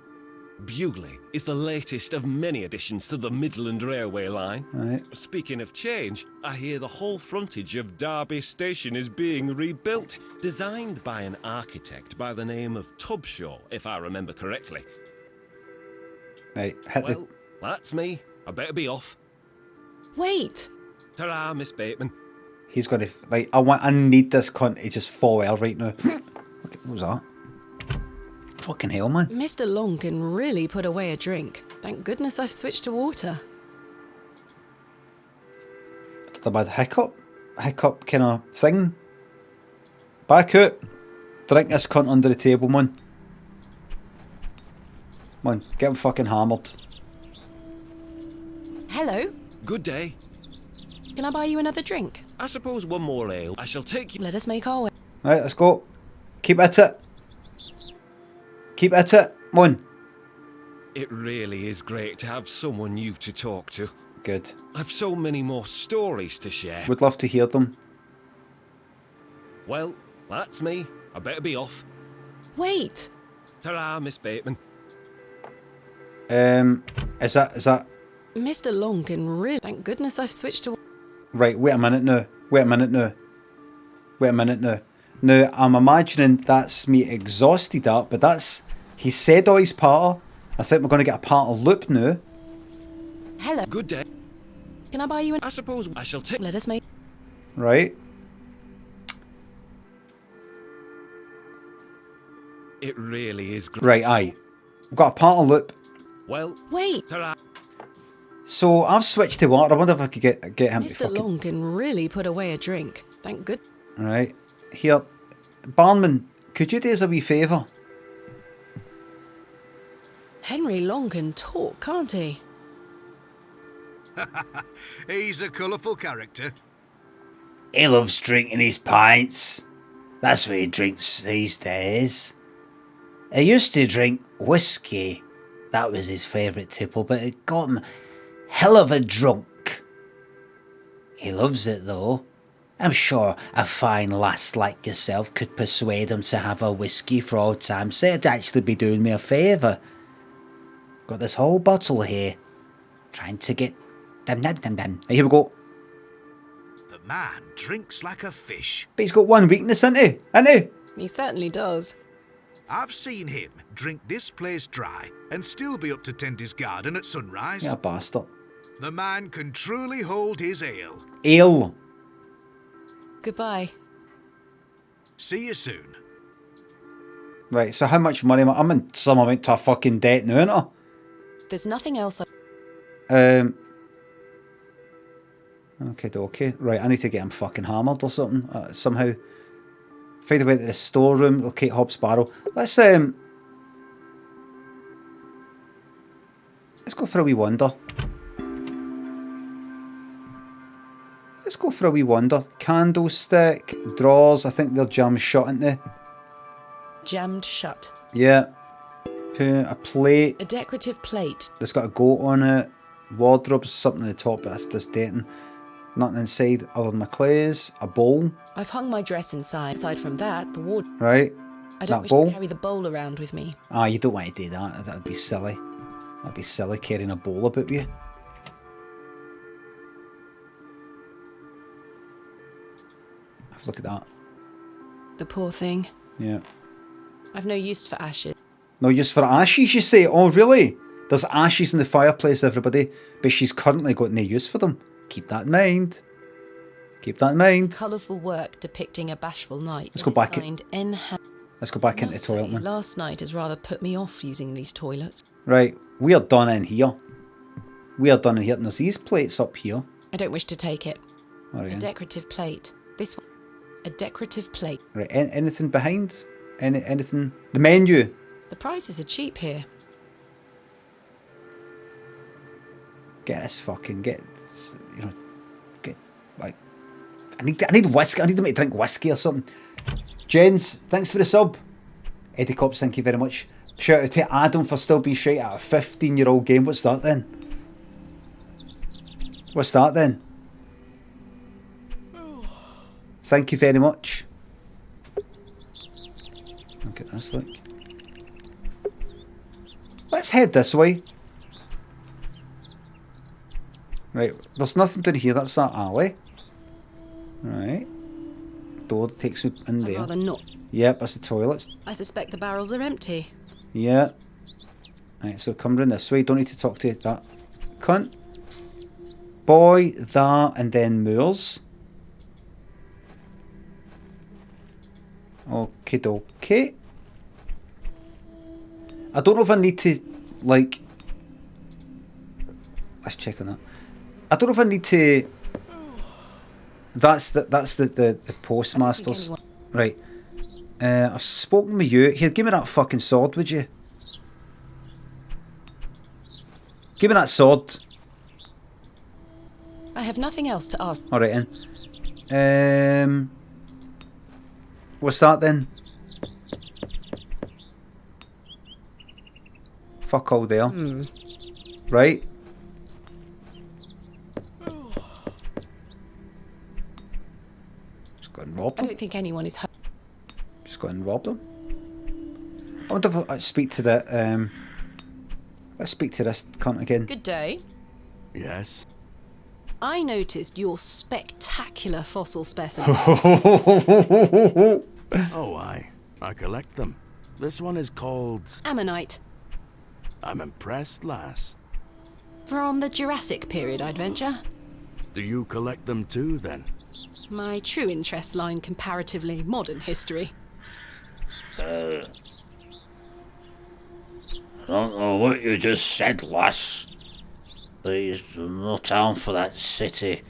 Bewley is the latest of many additions to the Midland Railway line. Right. Speaking of change, I hear the whole frontage of Derby Station is being rebuilt, designed by an architect by the name of Tubshaw, if I remember correctly. Right, hit Well, that's me. I better be off. Wait. Ta-ra, Miss Bateman. He's gonna, like, I need this cunt to just fall out right now. What was that? Fucking hell, man. Mr. Long can really put away a drink. Thank goodness I've switched to water. Did a bad hiccup kind of thing. Back out. Drink this cunt under the table, man. Come on, get him fucking hammered. Hello? Good day. Can I buy you another drink? I suppose one more ale. I shall take you. Let us make our way. Right, let's go. Keep at it. Keep at it. Come on. It really is great to have someone new to talk to. Good. I've so many more stories to share. Would love to hear them. Well, that's me. I better be off. Wait! Ta-ra, Miss Bateman. Is that... Mr. Long can really... Thank goodness I've switched to... Right, wait a minute now. Now, I'm imagining that's me exhausted at, but that's... He said all his part. I think we're going to get a part of loop now. Hello. Good day. Can I buy you an... I suppose I shall take... Let us make... Right. It really is great. Right, aye. We've got a part of loop. Well... Wait! Ta-ra. So, I've switched to water. I wonder if I could get him to Mr. fucking... Long can really put away a drink. Thank good... Right. Here. Barman, could you do us a wee favour? Henry Long can talk, can't he? He's a colourful character. He loves drinking his pints. That's what he drinks these days. He used to drink whiskey. That was his favourite tipple, but it got him hell of a drunk. He loves it though. I'm sure a fine lass like yourself could persuade him to have a whiskey for old time's sake. It'd actually be doing me a favour. Got this whole bottle here. Trying to get... Dum. Here we go. The man drinks like a fish. But he's got one weakness, ain't he? He certainly does. I've seen him drink this place dry and still be up to tend his garden at sunrise. Yeah, bastard. The man can truly hold his ale. Ale. Goodbye. See you soon. Right, so how much money am I? I'm in some amount to a fucking debt now, ain't There's nothing else I... I? Okay. Right, I need to get him fucking hammered or something. Somehow. Find a way to the storeroom, locate Hob's Barrow. Let's go for a wee wander. Candlestick, drawers, I think they're jammed shut, aren't they? Jammed shut. Yeah. A plate. A decorative plate. That's got a goat on it. Wardrobe, something at the top, but that's just dating. Nothing inside other than my clays. A bowl. I've hung my dress inside. Aside from that, the ward... Right. I don't That wish bowl. to carry the bowl around with me. Ah, you don't want to do that. That'd be silly. That'd be silly carrying a bowl about you. Have a look at that. The poor thing. Yeah. I've no use for ashes. No use for ashes, you say? Oh, really? There's ashes in the fireplace, everybody, but she's currently got no use for them. Keep that in mind. Colourful work depicting a bashful night. Let's go back. Let's go back I into the must toilet, say, man. last night has rather put me off using these toilets. Right, we are done in here. And there's these plates up here. I don't wish to take it. Oh, A yeah. decorative plate. This one. A decorative plate. Right, anything behind? Anything? The menu. The prices are cheap here. Get, like, I need whiskey. I need them to drink whiskey or something. Jens, thanks for the sub. Eddie Cops, thank you very much. Shout out to Adam for still being shite at a 15-year-old game. What's that then? Thank you very much. Look at this, look. Let's head this way. Right, there's nothing down here. That's that alley. Right. Door that takes me in I'd there. rather not. Yep, that's the toilets. I suspect the barrels are empty. Yeah. Right, so come round this way. Don't need to talk to that cunt. Boy, that, and then Moors. Okay. Okie dokie. I don't know if I need to, like... Let's check on that. I don't know if I need to... That's the postmasters. Right. I've spoken with you. Here, give me that fucking sword, would you? Give me that sword. I have nothing else to ask. Alright then. What's that then? Fuck all there. Right. Just go and rob I them. don't think anyone is hurt. Just go and rob them. I wonder if I speak to that. Let's speak to this cunt again. Good day. Yes? I noticed your spectacular fossil specimen. Oh, I collect them. This one is called... Ammonite. I'm impressed, lass. From the Jurassic period, I'd venture. Do you collect them too, then? My true interests lie in comparatively modern history. I don't know what you just said, lass. There's no time for that city.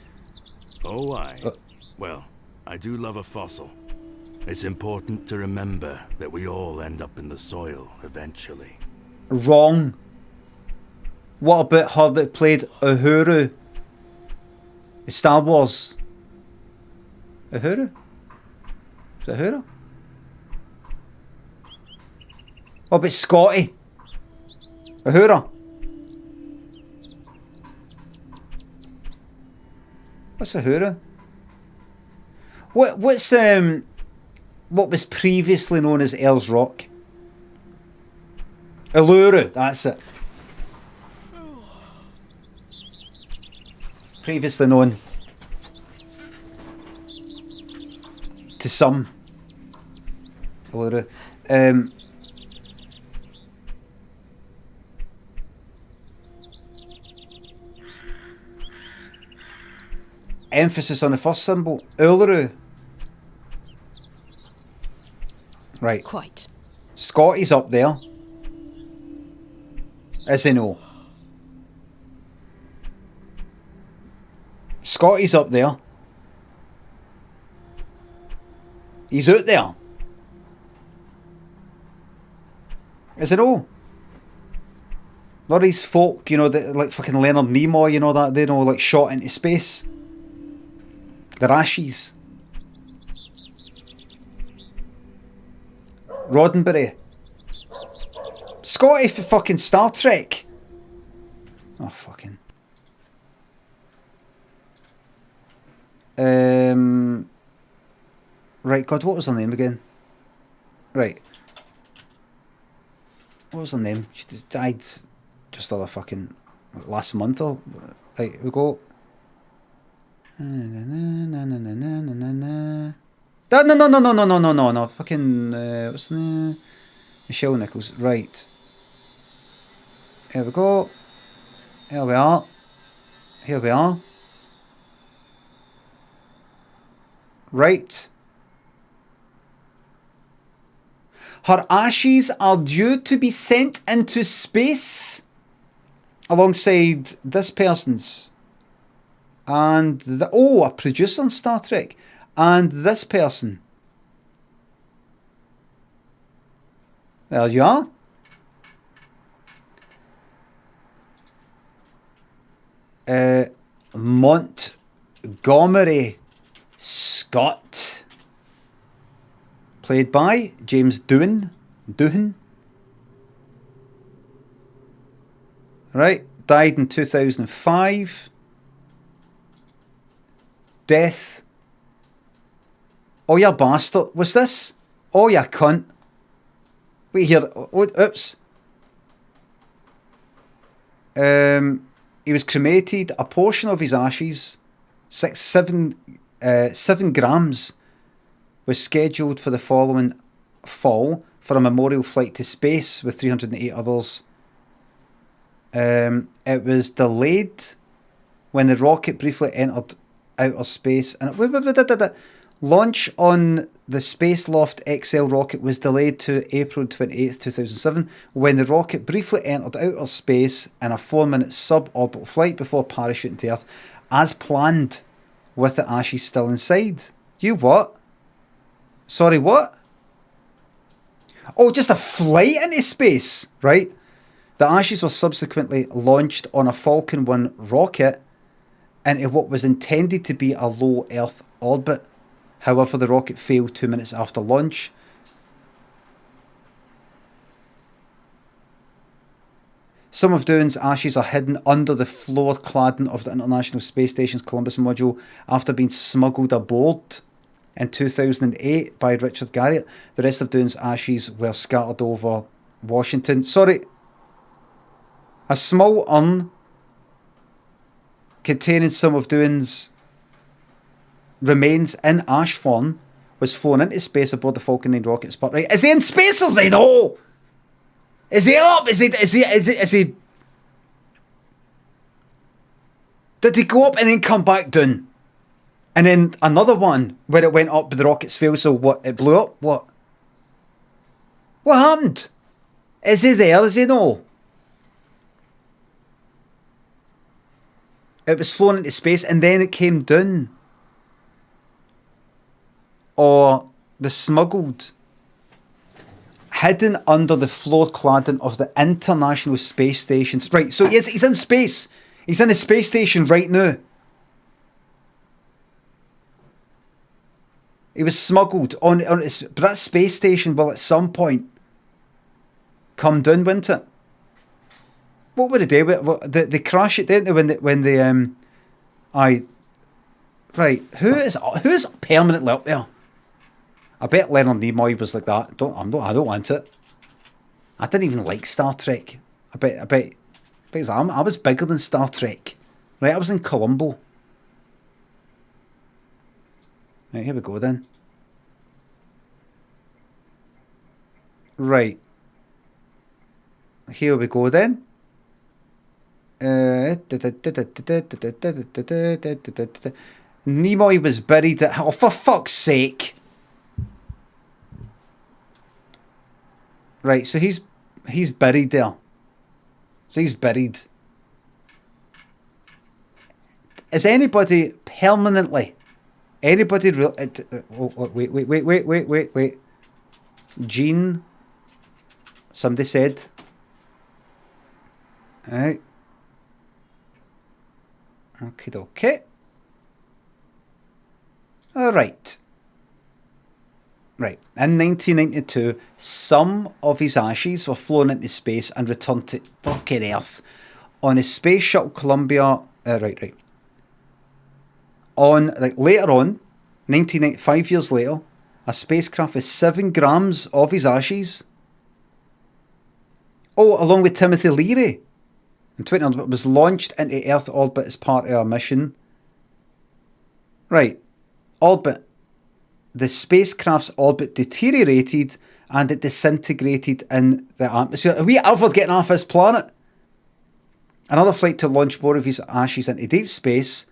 Oh, well, I do love a fossil. It's important to remember that we all end up in the soil eventually. Wrong. What about her that played Uhuru? Star Wars. Uhuru? Is it Uhuru? What about Scotty? Uhura? What's Uhura? What was previously known as Earls Rock? Uluru, that's it. Previously known to some. Uluru. Emphasis on the first symbol. Uluru. Right. Quite. Scotty's up there. Is he no? Scotty's up there. He's out there. Is it no? Not these folk, you know, that like fucking Leonard Nimoy, you know, that they know, like shot into space. They're ashes. Roddenberry. Scotty for fucking Star Trek. Oh, fucking. Right, God, what was her name again? Right. What was her name? She died just other fucking last month or... Right, we go... No. Fucking, what's the name? Michelle Nichols. Right. Here we go. Here we are. Here we are. Right. Her ashes are due to be sent into space alongside this person's. And a producer on Star Trek. And this person. There you are. Montgomery Scott. Played by James Doohan. Right. Died in 2005. Death. Oh, you bastard. What's this? Oh, you cunt. Wait here. Oh, oops. He was cremated. A portion of his ashes, 7 grams, was scheduled for the following fall for a memorial flight to space with 308 others. It was delayed when the rocket briefly entered outer space. And Launch on the Space Loft XL rocket was delayed to April 28th, 2007, when the rocket briefly entered outer space in a 4-minute suborbital flight before parachuting to Earth, as planned, with the ashes still inside. You what? Sorry, what? Oh, just a flight into space, right? The ashes were subsequently launched on a Falcon 1 rocket into what was intended to be a low Earth orbit. However, the rocket failed 2 minutes after launch. Some of Doohan's ashes are hidden under the floor cladding of the International Space Station's Columbus module after being smuggled aboard in 2008 by Richard Garriott. The rest of Doohan's ashes were scattered over Washington. Sorry. A small urn containing some of Doohan's remains in ash form was flown into space aboard the Falcon 9 rocket spot. Right? Is he in space or is he no? Is he up? Is he? Did he go up and then come back down? And then another one where it went up but the rockets failed, so what? It blew up? What? What happened? Is he there? Is he no? It was flown into space and then it came down. Or the smuggled, hidden under the floor cladding of the International Space Station. Right, so yes, he's in space. He's in the space station right now. He was smuggled on but that space station will at some point come down, won't it? What would they do? They crash it, didn't they? When they right. Who's permanently up there? I bet Leonard Nimoy was like that. I don't want it. I didn't even like Star Trek. I bet. Because I was bigger than Star Trek. Right, I was in Colombo. Right, here we go then. Right. Here we go then. Nimoy was buried at... Oh, for fuck's sake. Right, so he's buried there. So he's buried. Is anybody permanently... Anybody... Wait. Gene... Somebody said... Alright. Okay. Alright. Right. In 1992, some of his ashes were flown into space and returned to fucking Earth on his Space Shuttle Columbia. Right. Later on, 1995 years later, a spacecraft with 7 grams of his ashes. Oh, along with Timothy Leary. In 2000, was launched into Earth orbit as part of our mission. Right. Orbit. The spacecraft's orbit deteriorated and it disintegrated in the atmosphere. Are we ever getting off this planet? Another flight to launch more of his ashes into deep space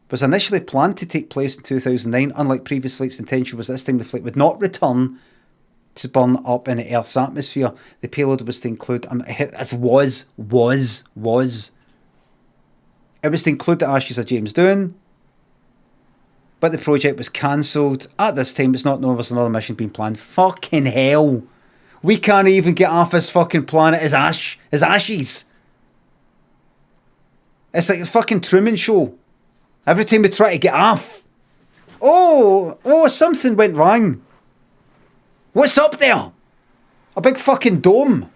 was initially planned to take place in 2009. Unlike previous flights, intention was this time the flight would not return to burn up in the Earth's atmosphere. The payload was to include... It was. It was to include the ashes of James Doohan. But the project was cancelled. At this time, it's not known if there's another mission being planned. Fucking hell. We can't even get off this fucking planet as ashes. It's like a fucking Truman Show. Every time we try to get off. Oh, something went wrong. What's up there? A big fucking dome.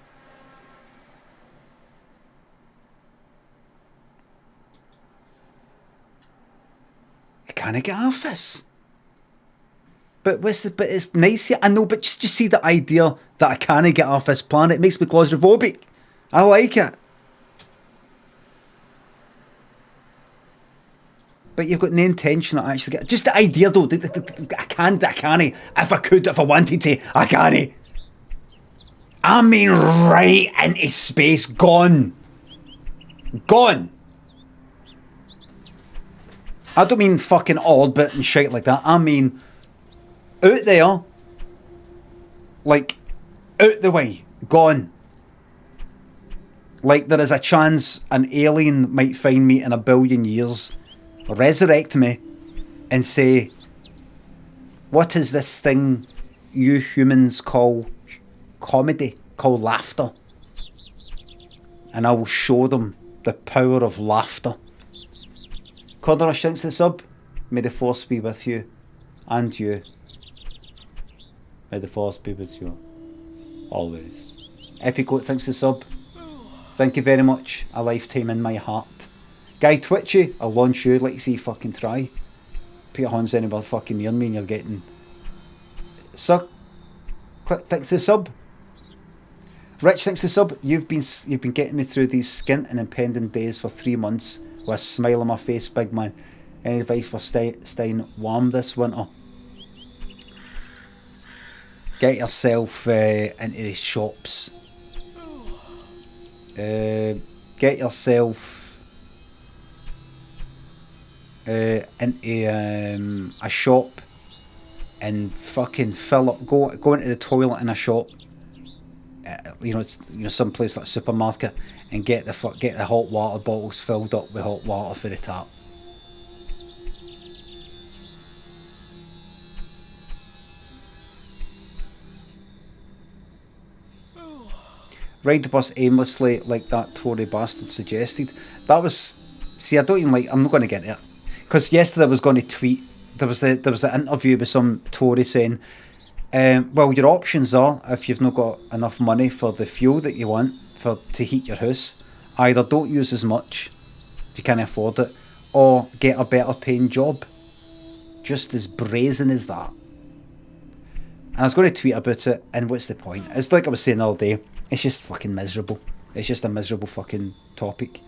I can't get off this. But it's nice here. I know, but just see the idea that I can't get off this planet. It makes me claustrophobic. I like it. But you've got no intention of actually getting... Just the idea though. I can't. If I could, if I wanted to, I can't. I mean right into space. Gone. I don't mean fucking orbit and shit like that. I mean out there, like out the way, gone. Like there is a chance an alien might find me in 1 billion years, resurrect me, and say, what is this thing you humans call comedy, call laughter? And I will show them the power of laughter. Connor, thanks for the sub. May the force be with you. And you. May the force be with you. Always. Epicoat, thanks for the sub. Thank you very much. A lifetime in my heart. Guy Twitchy, I'll launch you. Like to see you fucking try. Put your hands anywhere fucking near me and you're getting... Sir, thanks for the sub. Rich, thanks for the sub. You've been getting me through these skint and impending days for 3 months with a smile on my face, big man. Any advice for staying warm this winter? Get yourself into the shops. Get yourself into a shop and fucking fill up. Go into the toilet in a shop. Some place like a supermarket, and get the hot water bottles filled up with hot water for the tap. Ride the bus aimlessly like that Tory bastard suggested. That was... See, I don't even like... I'm not going to get it. Because yesterday I was going to tweet... There was an interview with some Tory saying, well, your options are, if you've not got enough money for the fuel that you want to heat your house, either don't use as much, if you can't afford it, or get a better paying job. Just as brazen as that. And I was going to tweet about it, and what's the point? It's like I was saying all day. It's just fucking miserable. It's just a miserable fucking topic.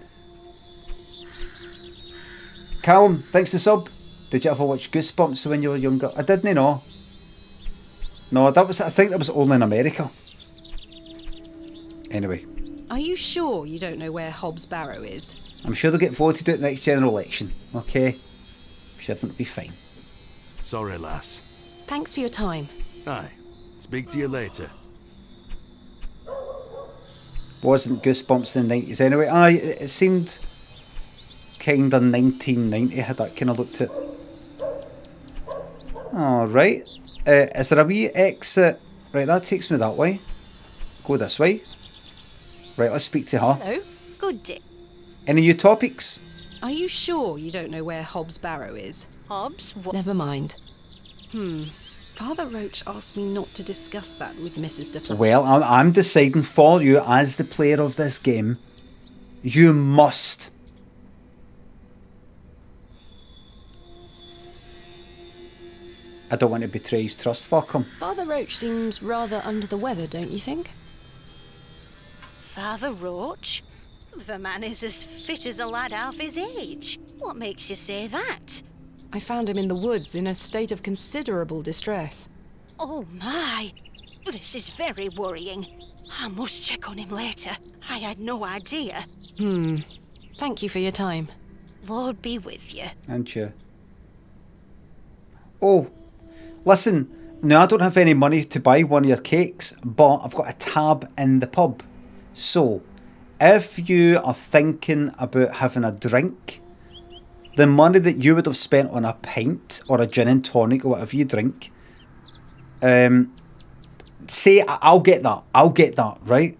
Callum, thanks to sub. Did you ever watch Goosebumps when you were younger? I didn't know. No, I think that was only in America. Anyway. Are you sure you don't know where Hobbs Barrow is? I'm sure they'll get voted at the next general election, okay? Sure, it'll be fine. Sorry, lass. Thanks for your time. Aye. Speak to you later. Wasn't Goosebumps in the 90s anyway. Aye, it seemed kind of 1990 had that kind of looked at. Alright. Is there a wee exit? Right, that takes me that way. Go this way. Right, let's speak to her. Hello. Good day. Any new topics? Are you sure you don't know where Hobbs Barrow is? Hobbs? What? Never mind. Father Roach asked me not to discuss that with Mrs. Duplan. Well, I'm deciding for you as the player of this game. You must. I don't want to betray his trust. Fuck him. Father Roach seems rather under the weather, don't you think? Father Roach? The man is as fit as a lad half his age. What makes you say that? I found him in the woods in a state of considerable distress. Oh my! This is very worrying. I must check on him later. I had no idea. Thank you for your time. Lord be with you. And you. Oh, listen. No, I don't have any money to buy one of your cakes, but I've got a tab in the pub. So, if you are thinking about having a drink, the money that you would have spent on a pint or a gin and tonic or whatever you drink, say I'll get that, right?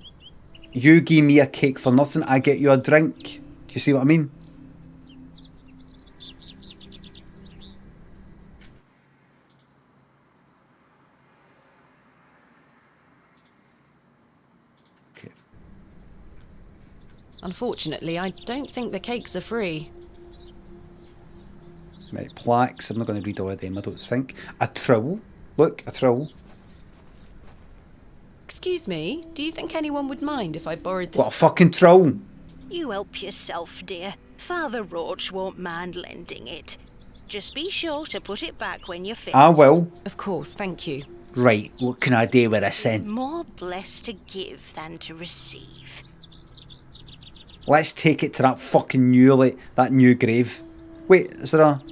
You give me a cake for nothing, I get you a drink. Do you see what I mean? Okay. Unfortunately, I don't think the cakes are free. Right, plaques, I'm not going to read all of them, I don't think. A trowel. Look, a trowel. Excuse me, do you think anyone would mind if I borrowed this? What a fucking trowel. You help yourself, dear. Father Roach won't mind lending it. Just be sure to put it back when you're finished. I will. Of course, thank you. Right, what can I do with this then? More blessed to give than to receive. Let's take it to that fucking that new grave. Wait, is there a...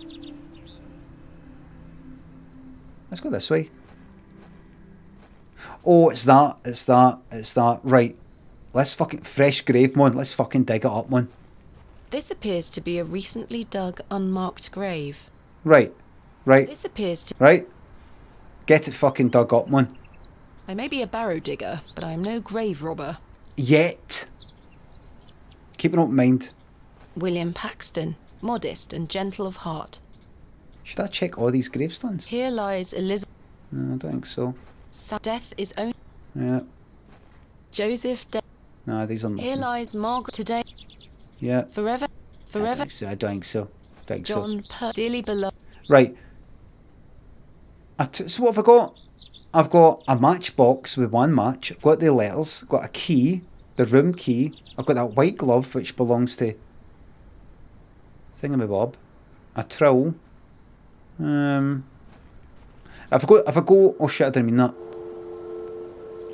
Let's go this way. Oh, it's that. Right. Let's fucking... Fresh grave, man. Let's fucking dig it up, man. This appears to be a recently dug, unmarked grave. Right. This appears to... Right. Get it fucking dug up, man. I may be a barrow digger, but I am no grave robber. Yet. Keep an open mind. William Paxton, modest and gentle of heart. Should I check all these gravestones? Here lies Elizabeth. No, I don't think so. Death is only... Yeah. Joseph... No, these are nothing. Here lies Margaret today. Yeah. Forever. I don't think so. John dearly beloved. Right. So what have I got? I've got a matchbox with one match. I've got the letters. I've got a key, the room key. I've got that white glove which belongs to Thingamabob. A trowel. If I go, oh shit, I didn't mean that.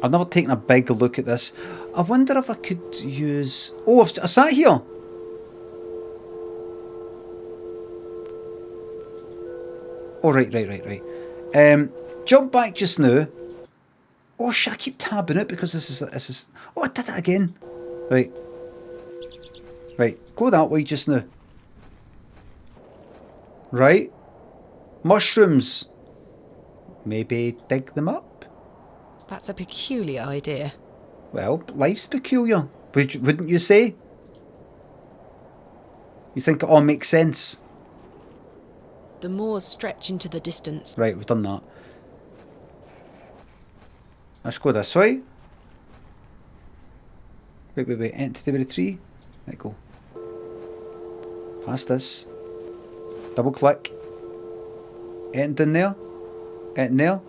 I've never taken a big look at this. I wonder if I could use... Oh, I sat here. Oh, right. Jump back just now. Oh shit, I keep tabbing it because this is... Oh, I did it again. Right, go that way just now. Right. Mushrooms. Maybe dig them up? That's a peculiar idea. Well, life's peculiar, wouldn't you say? You think it all makes sense? The moors stretch into the distance. Right, we've done that. Let's go this way. Wait. Enter the tree. Right, go. Past this. Double click. End in there. End there.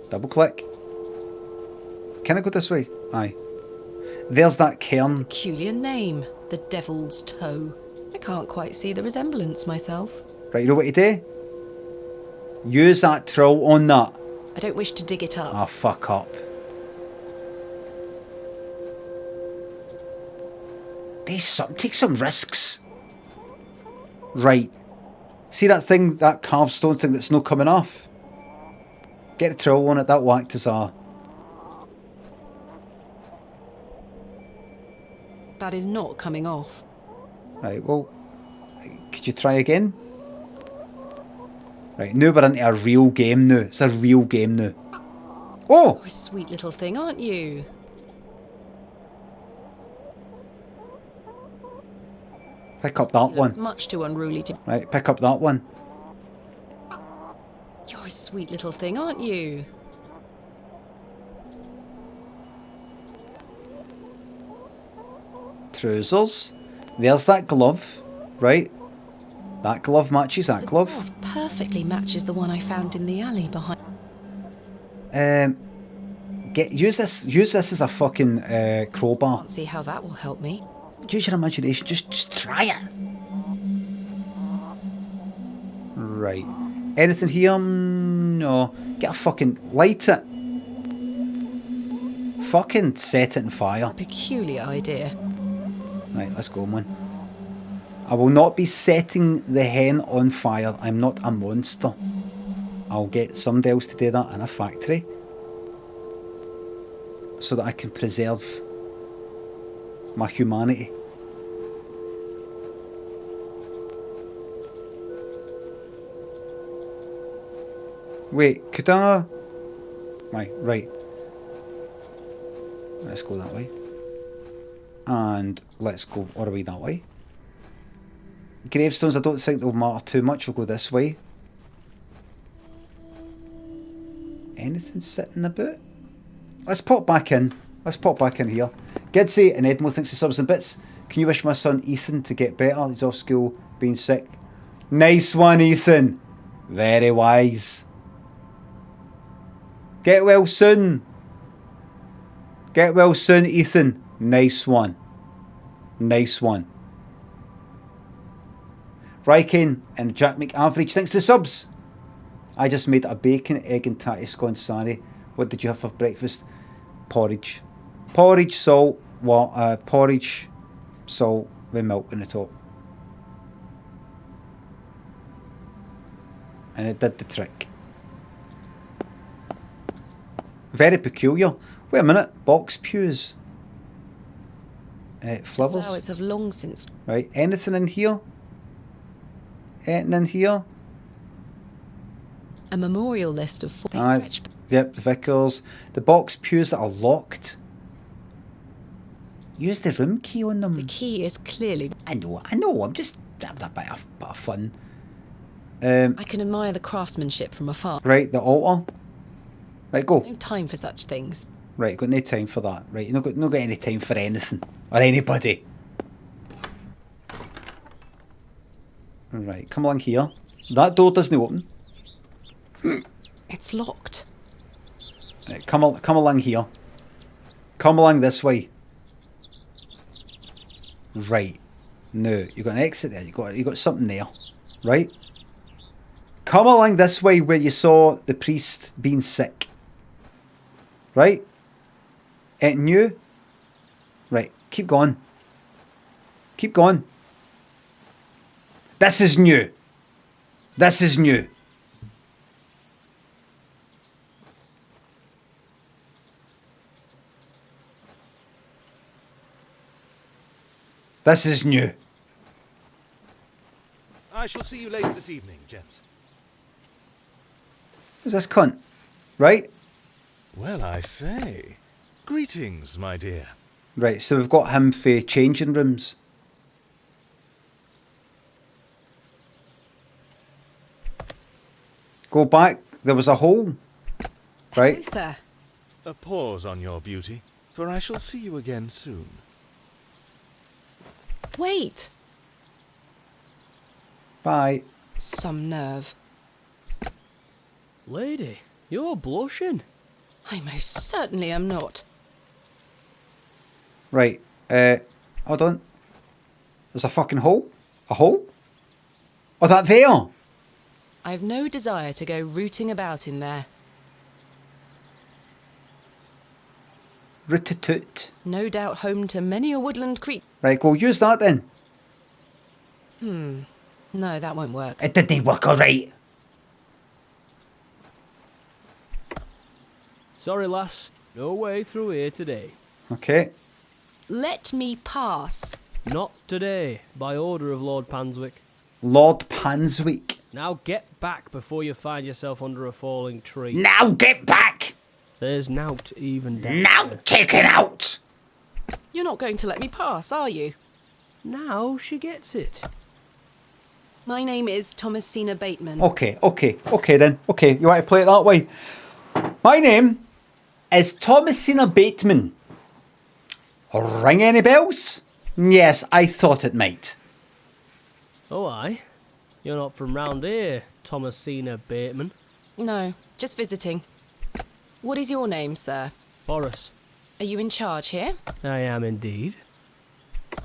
Double click. Can I go this way? Aye. There's that cairn. Peculiar name. The Devil's Toe. I can't quite see the resemblance myself. Right, you know what to do? Use that trowel on that. I don't wish to dig it up. Oh, fuck up. Take some risks. Right. See that thing, that carved stone thing that's not coming off? Get a trowel on it, that whacked us are. That is not coming off. Right, well, could you try again? Right, now we're into a real game now. It's a real game now. Oh! Oh, a sweet little thing, aren't you? Pick up that one. It's much too unruly to... Right, pick up that one. You're a sweet little thing, aren't you? Trousers. There's that glove. Right? That glove matches that glove. The glove perfectly matches the one I found in the alley behind... Use this as a fucking crowbar. Can't see how that will help me. Use your imagination. Just try it. Right. Anything here? No. Get a fucking... Light it. Fucking set it on fire. Peculiar idea. Right, let's go, man. I will not be setting the hen on fire. I'm not a monster. I'll get somebody else to do that in a factory. So that I can preserve my humanity. Wait, could I... Right. Let's go that way. And let's go all the way that way. Gravestones, I don't think they'll matter too much. We'll go this way. Anything sitting about? Let's pop back in. Let's pop back in here. Gidsy and Edmo thinks of subs and bits. Can you wish my son Ethan to get better? He's off school, being sick. Nice one, Ethan. Very wise. Get well soon. Get well soon, Ethan. Nice one. Nice one. Ryken and Jack McAverage, thanks to the subs. I just made a bacon, egg and tatty scone sarnie. What did you have for breakfast? Porridge. Porridge, salt, porridge, salt with milk in the top. And it did the trick. Very peculiar. Wait a minute. Box pews. Flowers. Flowers have long since. Right. Anything in here? Anything in here? A memorial list of. They Ah, stretch. yep, the vicars. The box pews that are locked. Use the room key on them. The key is clearly. I know. I'm just having a bit of fun. I can admire the craftsmanship from afar. Right, the altar. Right, go. No time for such things. Right, got no time for that. Right, you not got any time for anything or anybody. Right, come along here. That door doesn't open. It's locked. Right, come along here. Come along this way. Right. No, you got an exit there. You got something there. Right. Come along this way where you saw the priest being sick. Right. It new. Right. Keep going. Keep going. This is new. This is new. This is new. I shall see you later this evening, gents. Who's this cunt? Right? Well, I say. Greetings, my dear. Right, so we've got him for changing rooms. Go back. There was a hole. Right? Hello, sir. A pause on your beauty, for I shall see you again soon. Wait. Bye. Some nerve. Lady, you're blushing. I most certainly am not. Right. Hold on. There's a fucking hole? A hole? Oh, that there! I've no desire to go rooting about in there. Root-a-toot. No doubt home to many a woodland creature. Right, go use that then. No, that won't work. It didn't work alright. Sorry, lass. No way through here today. Okay. Let me pass. Not today, by order of Lord Panswick. Lord Panswick. Now get back before you find yourself under a falling tree. Now get back! There's nought even down Now there. take it out! You're not going to let me pass, are you? Now she gets it. My name is Thomasina Bateman. Okay then. Okay, you want to play it that way? My name is Thomasina Bateman. Ring any bells? Yes, I thought it might. Oh, aye. You're not from round here, Thomasina Bateman. No, just visiting. What is your name, sir? Boris. Are you in charge here? I am indeed.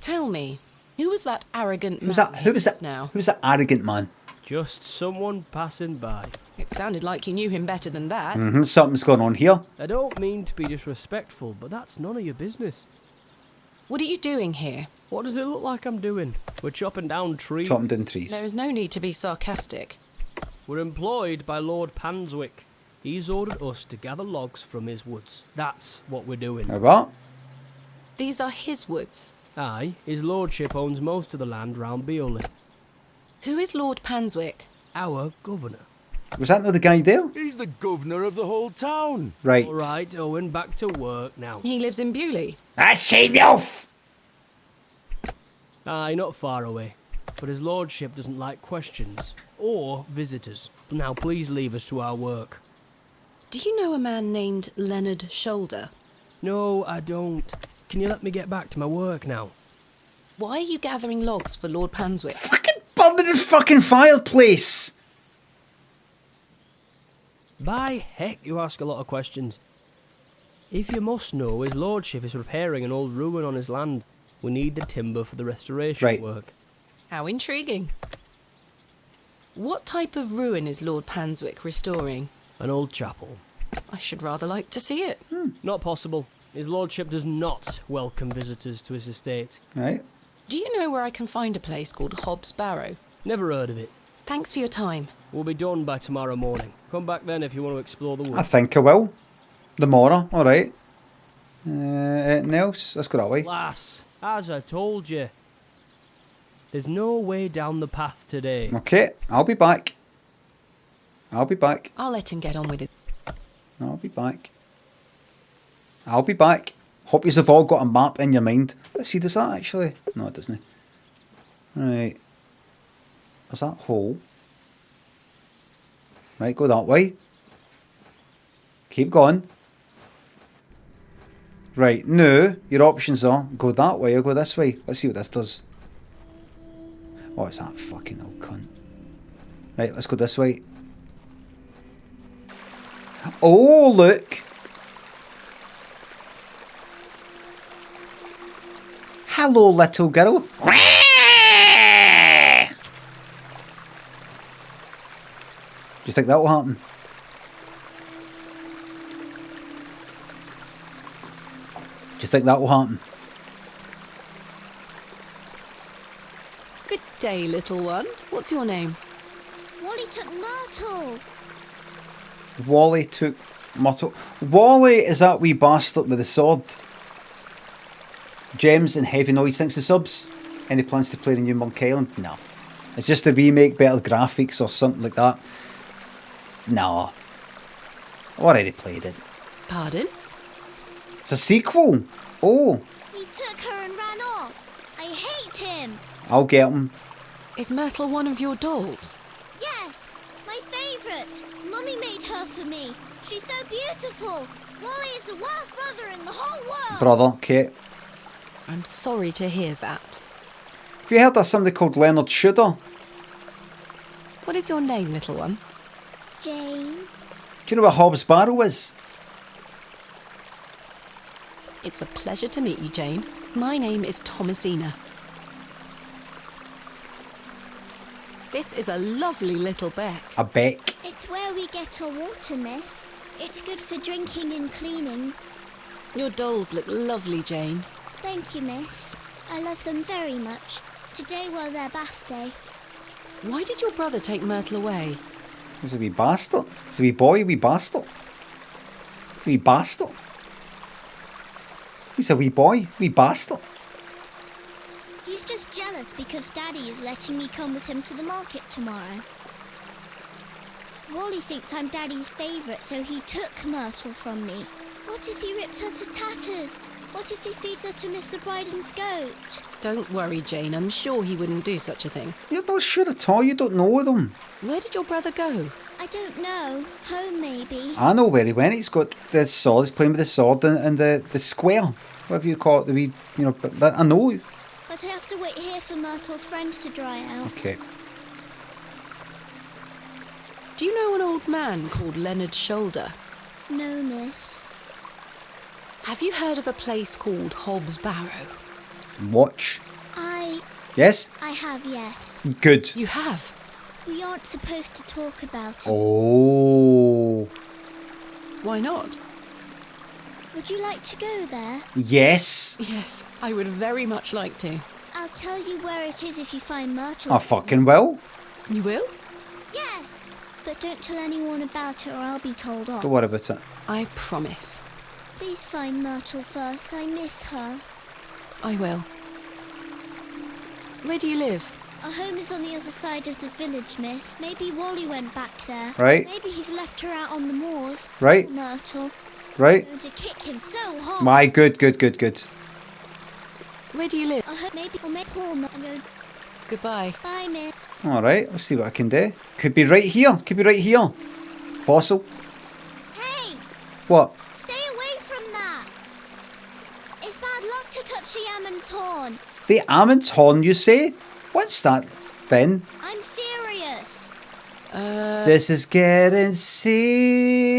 Tell me, who was that arrogant man? Who was that? Now? Who's that arrogant man? Just someone passing by. It sounded like you knew him better than that. Something's going on here. I don't mean to be disrespectful, but that's none of your business. What are you doing here? What does it look like I'm doing? We're chopping down trees. Chopping down trees. There is no need to be sarcastic. We're employed by Lord Panswick. He's ordered us to gather logs from his woods. That's what we're doing. What? These are his woods. Aye, his lordship owns most of the land round Beoley. Who is Lord Panswick? Our governor. Was that not the guy there? He's the governor of the whole town. Right. All right, Owen, back to work now. He lives in Bewley. That's enough! Aye, not far away. But his lordship doesn't like questions. Or visitors. Now, please leave us to our work. Do you know a man named Leonard Shoulder? No, I don't. Can you let me get back to my work now? Why are you gathering logs for Lord Panswick? Fucking burn the fucking fireplace! By heck, you ask a lot of questions. If you must know, his lordship is repairing an old ruin on his land. We need the timber for the restoration work. How intriguing. What type of ruin is Lord Panswick restoring? An old chapel. I should rather like to see it. Not possible. His lordship does not welcome visitors to his estate. Right. Do you know where I can find a place called Hob's Barrow? Never heard of it. Thanks for your time. We'll be done by tomorrow morning. Come back then if you want to explore the I woods. think I will. The Mora, alright. Anything else? Let's go that way. Lass, as I told you, there's no way down the path today. Okay, I'll be back. I'll be back. I'll let him get on with it. I'll be back. I'll be back. Hope you've all got a map in your mind. Let's see, does that actually? No, it doesn't. Right. There's that hole. Right, go that way. Keep going. Right, now, your options are go that way or go this way. Let's see what this does. Oh, it's that fucking old cunt. Right, let's go this way. Oh, look. Hello, little girl. Do you think that will happen? Do you think that will happen? Good day, little one. What's your name? Wally took Myrtle. Wally took Myrtle. Wally is that wee bastard with the sword. Gems and heavy noise. Thanks to subs. Any plans to play the new Monk Island? No. It's just a remake, better graphics or something like that. No. I already played it. Pardon? It's a sequel. Oh. He took her and ran off. I hate him. I'll get him. Is Myrtle one of your dolls? Yes, my favourite. Mummy made her for me. She's so beautiful. Wally is the worst brother in the whole world. Brother, Kate. I'm sorry to hear that. Have you heard of somebody called Leonard Shooter? What is your name, little one? Jane. Do you know where Hobbs Barrow is? It's a pleasure to meet you, Jane. My name is Thomasina. This is a lovely little beck. A beck. It's where we get our water, miss. It's good for drinking and cleaning. Your dolls look lovely, Jane. Thank you, miss. I love them very much. Today was their bath day. Why did your brother take Myrtle away? He's a wee bastard. He's a wee boy, wee bastard. He's a wee bastard. He's a wee boy, wee bastard. He's just jealous because Daddy is letting me come with him to the market tomorrow. Wally thinks I'm Daddy's favourite, so he took Myrtle from me. What if he rips her to tatters? What if he feeds her to Mr. Bryden's goat? Don't worry, Jane. I'm sure he wouldn't do such a thing. You're not sure at all. You don't know them. Where did your brother go? I don't know. Home, maybe. I know where he went. He's got the sword. He's playing with the sword and the square. Whatever you call it. The wee, you know, but I know. But I have to wait here for Myrtle's friends to dry out. Okay. Do you know an old man called Leonard Shoulder? No, miss. Have you heard of a place called Hobbs Barrow? Watch. Yes? I have, yes. Good. You have? We aren't supposed to talk about it. Oh. Why not? Would you like to go there? Yes. Yes, I would very much like to. I'll tell you where it is if you find Myrtle. I fucking will. You will? Yes. But don't tell anyone about it or I'll be told off. Don't worry about it. I promise. Please find Myrtle first. I miss her. I will. Where do you live? Our home is on the other side of the village, miss. Maybe Wally went back there. Right. Maybe he's left her out on the moors. Right. Myrtle. Right. I'm going to kick him so hard. My good. Where do you live? Maybe I'll make poor Myrtle. Goodbye. Bye, miss. Alright, let's see what I can do. Could be right here. Fossil. Hey! What? Stay away from that. It's bad luck to touch the Ammon's horn. The Ammon's horn, you say? What's that, then? I'm serious. This is getting serious.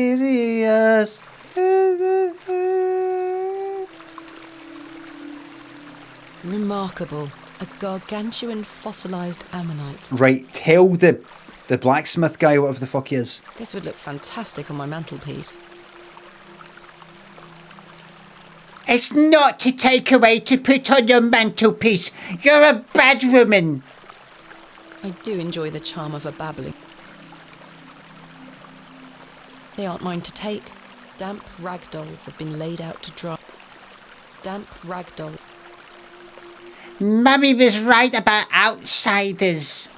Remarkable. A gargantuan fossilized ammonite. Right, tell the blacksmith guy, whatever the fuck he is. This would look fantastic on my mantelpiece. It's not to take away to put on your mantelpiece. You're a bad woman. I do enjoy the charm of a babbling. They aren't mine to take. Damp ragdolls have been laid out to dry. Damp ragdoll. Mummy was right about outsiders.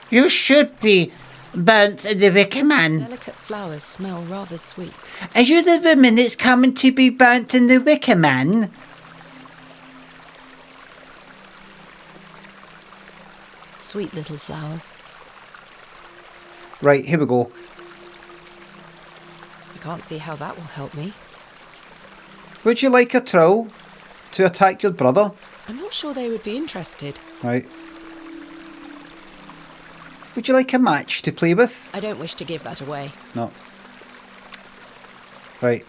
You should be burnt in the wicker man. Delicate flowers smell rather sweet. Are you the woman that's coming to be burnt in the wicker man? Sweet little flowers. Right, here we go. I can't see how that will help me. Would you like a troll to attack your brother? I'm not sure they would be interested. Right. Would you like a match to play with? I don't wish to give that away. No. Right.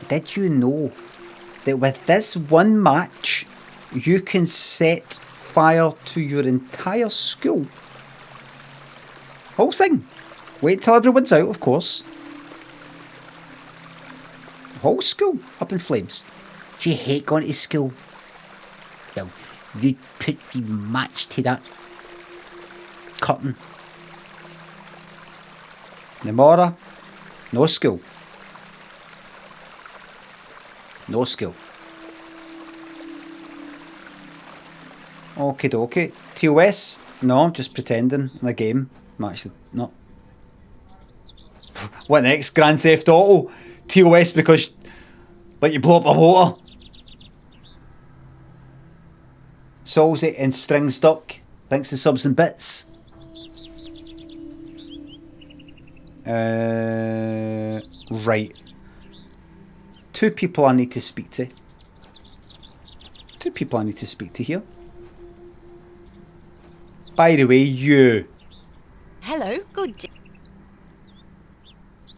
Did you know that with this one match, you can set fire to your entire school? Whole thing. Wait till everyone's out, of course. Whole school up in flames. Do you hate going to school? Well, you'd put your match to that curtain. Namora, no school. No school. Okie dokie. TOS? No, I'm just pretending in a game. I'm actually not. What next? Grand Theft Auto? TOS because like you blow up a motor. Solzy and Strings Duck. Thanks to subs and bits. Right. Two people I need to speak to. Two people I need to speak to here. By the way, you. Hello, good day.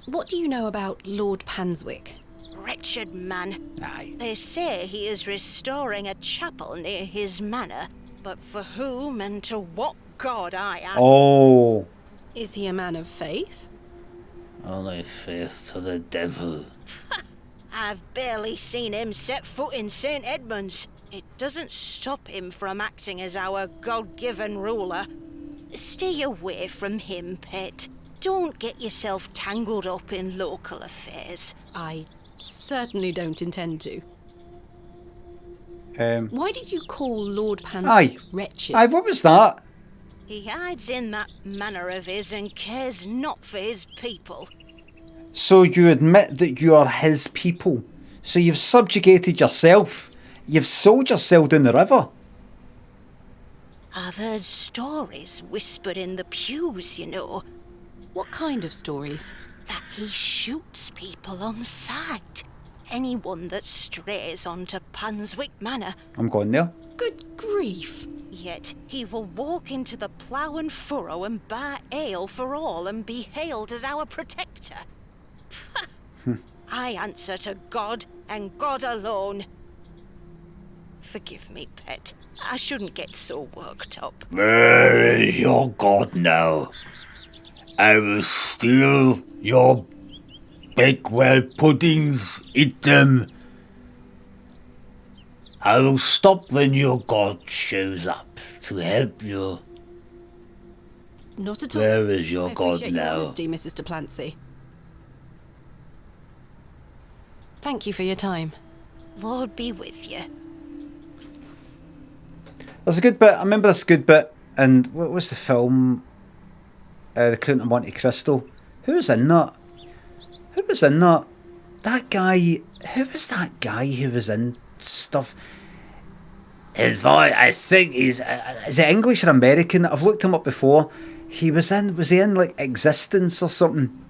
What do you know about Lord Panswick? Wretched man. Aye. They say he is restoring a chapel near his manor, but for whom and to what god I am. Oh. Is he a man of faith? Only faith to the devil. I've barely seen him set foot in St. Edmunds. It doesn't stop him from acting as our God-given ruler. Stay away from him, pet. Don't get yourself tangled up in local affairs. I certainly don't intend to. Why did you call Lord Panswick wretched? Aye, what was that? He hides in that manor of his and cares not for his people. So you admit that you are his people. So you've subjugated yourself. You've sold yourself down the river. I've heard stories whispered in the pews, you know. What kind of stories? That he shoots people on sight. Anyone that strays onto Panswick Manor. I'm going there. Good grief. Yet he will walk into the plough and furrow and buy ale for all and be hailed as our protector. I answer to God and God alone. Forgive me, pet. I shouldn't get so worked up. Where is your god now? I will steal your Bakewell puddings, eat them. I will stop when your god shows up to help you. Not at all. Where is your I god appreciate your now? honesty, Mrs. de Plancy. Thank you for your time. Lord be with you. There's a good bit. I remember this good bit. And what was the film? The Count of Monte Cristo. Who was in that? Who was in that? That guy. Who was that guy who was in stuff? His voice, I think he's... Is it English or American? I've looked him up before. He was in. Was he in like Existence or something?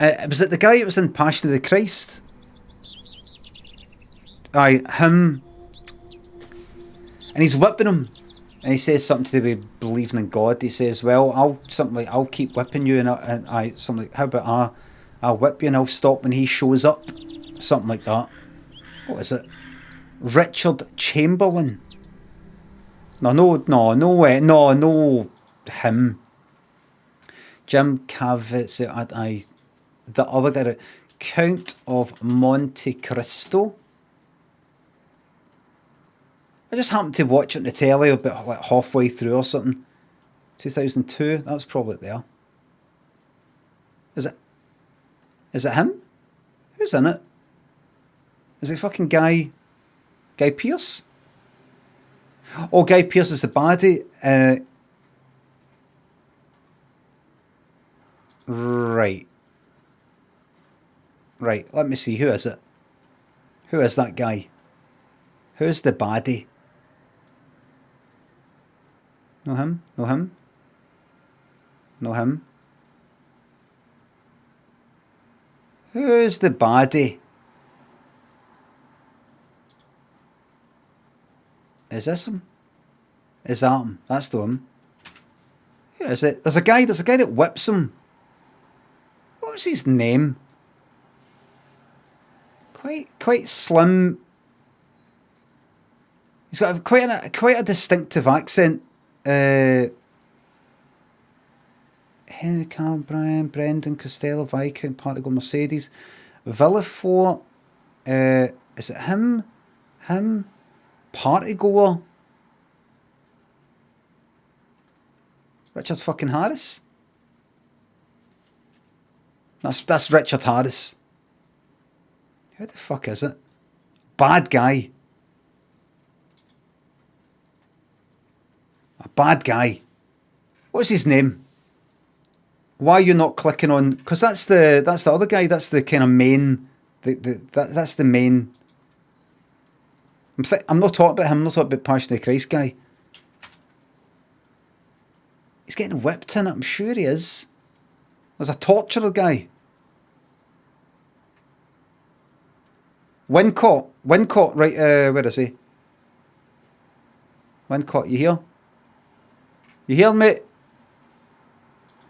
Was it the guy that was in Passion of the Christ? Aye, him. And he's whipping him. And he says something to do with believing in God. He says, well, I'll keep whipping you. And I something like, how about I'll whip you and I'll stop when he shows up. Something like that. What is it? Richard Chamberlain. No, him. Jim Caviezel, the other guy, Count of Monte Cristo. I just happened to watch it on the telly about like halfway through or something. 2002, that's probably there. Is it? Is it him? Who's in it? Is it fucking Guy Pearce? Oh, Guy Pearce is the baddie. Right. Right, let me see. Who is it? Who is that guy? Who's the baddie? No him? No him? No him? Who's the baddie? Is this him? Is that him? That's the one. Who is it? There's a guy that whips him. What was his name? Quite slim. He's got quite a distinctive accent. Henry Carl Bryan, Brendan Costello, Viscount Particle Mercedes, Villefort. Is it him? Him? Partygoer. Richard fucking Harris. That's Richard Harris. Who the fuck is it? Bad guy. A bad guy. What's his name? Why are you not clicking on? Because that's the other guy. That's the kind of main. That's the main. I'm not talking about him. I'm not talking about Passion of the Christ guy. He's getting whipped in it. I'm sure he is. There's a torturer guy. Wincott, right, where is he? Wincott, you here? You here, mate?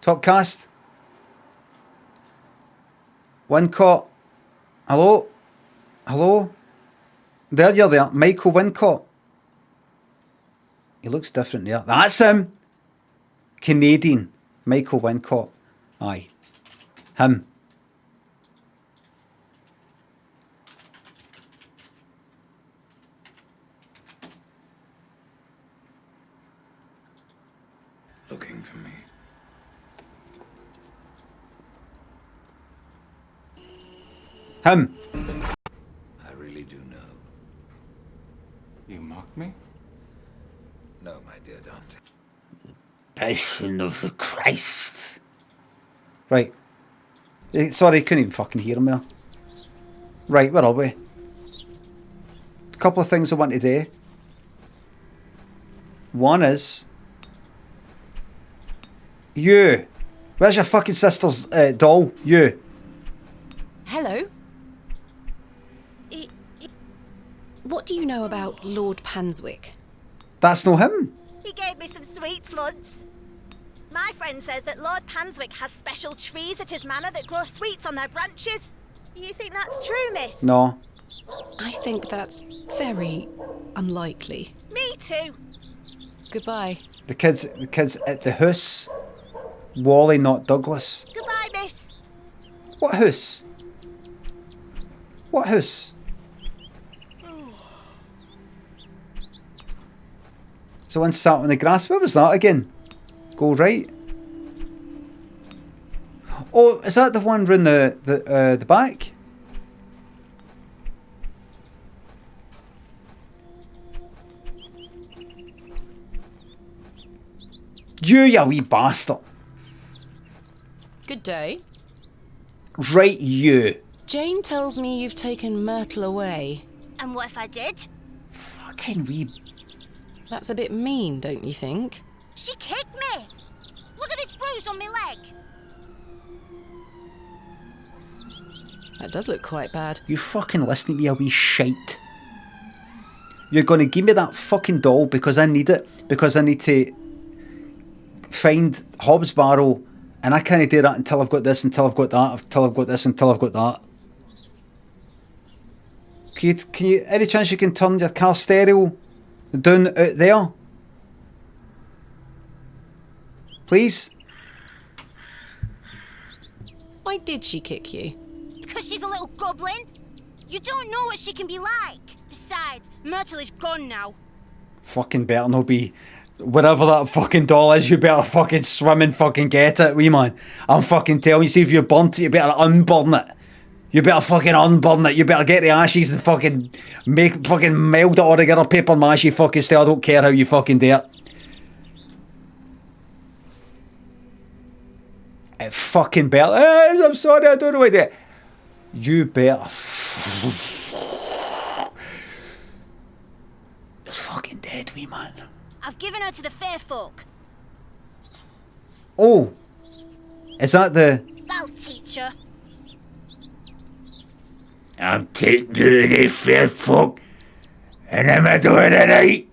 Top cast? Wincott. Hello? Hello? There you're there. Michael Wincott. He looks different there. That's him. Canadian. Michael Wincott. Aye. Him. Looking for me. Him. I really do know. You mock me? No, my dear Dante. Passion of the Christ. Right. Sorry, couldn't even fucking hear him there. Right, where are we? A couple of things I want to do. One is... You. Where's your fucking sister's doll? You. Hello. What do you know about Lord Panswick? That's no him. He gave me some sweets once. My friend says that Lord Panswick has special trees at his manor that grow sweets on their branches. You think that's true, miss? No. I think that's very unlikely. Me too. Goodbye. The kids at the house. Wally, not Douglas. Goodbye, miss. What house? What house? So one sat on the grass. Where was that again? Go right. Oh, is that the one round the back? You wee bastard. Good day. Right, you. Jane tells me you've taken Myrtle away. And what if I did? Fucking wee. That's a bit mean, don't you think? She kicked me. Look at this bruise on my leg. That does look quite bad. You fucking listen to me, a wee shite. You're going to give me that fucking doll because I need it. Because I need to find Hobbs Barrow. And I can't do that until I've got this, until I've got that, until I've got this, until I've got that. Can you any chance you can turn your car stereo down out there? Please? Why did she kick you? Because she's a little goblin. You don't know what she can be like. Besides, Myrtle is gone now. Fucking better not be. Wherever that fucking doll is, you better fucking swim and fucking get it, wee man. I'm fucking telling you, see if you burnt it, you better unburn it. You better fucking unburn it. You better get the ashes and fucking melt it all together, paper mache fucking style. I don't care how you fucking do it. It fucking better. I'm sorry, I don't know what to do. You better. It's fucking dead, wee man. I've given her to the fair folk. Oh, is that the? That'll teach her. I'm taking you to the fair folk in the middle of the night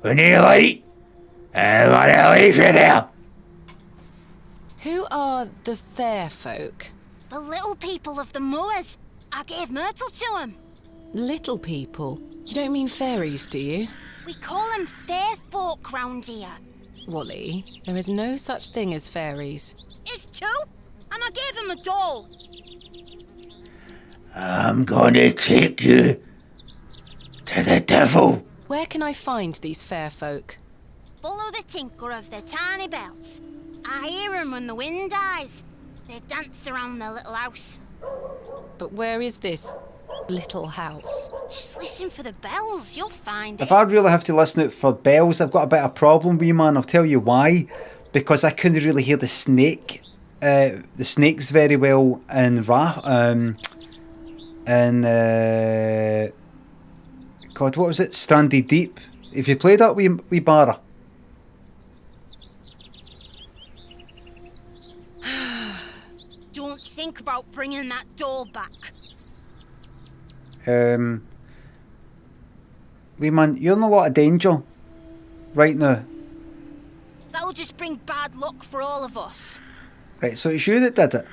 when they light. I want to leave you there. Who are the fair folk? The little people of the moors. I gave Myrtle to them. Little people? You don't mean fairies, do you? We call them fair folk round here. Wally, there is no such thing as fairies. It's two, and I gave him a doll. I'm gonna take you to the devil. Where can I find these fair folk? Follow the tinkle of their tiny bells. I hear them when the wind dies. They dance around their little house. But where is this little house? Just listen for the bells, you'll find it. If I really have to listen out for bells, I've got a bit of a problem, wee man. I'll tell you why. Because I couldn't really hear the snakes very well in God, what was it? Stranded Deep. If you played that wee Barrow. Don't think about bringing that doll back. Wee man, you're in a lot of danger right now. That'll just bring bad luck for all of us. Right, so it's you that did it.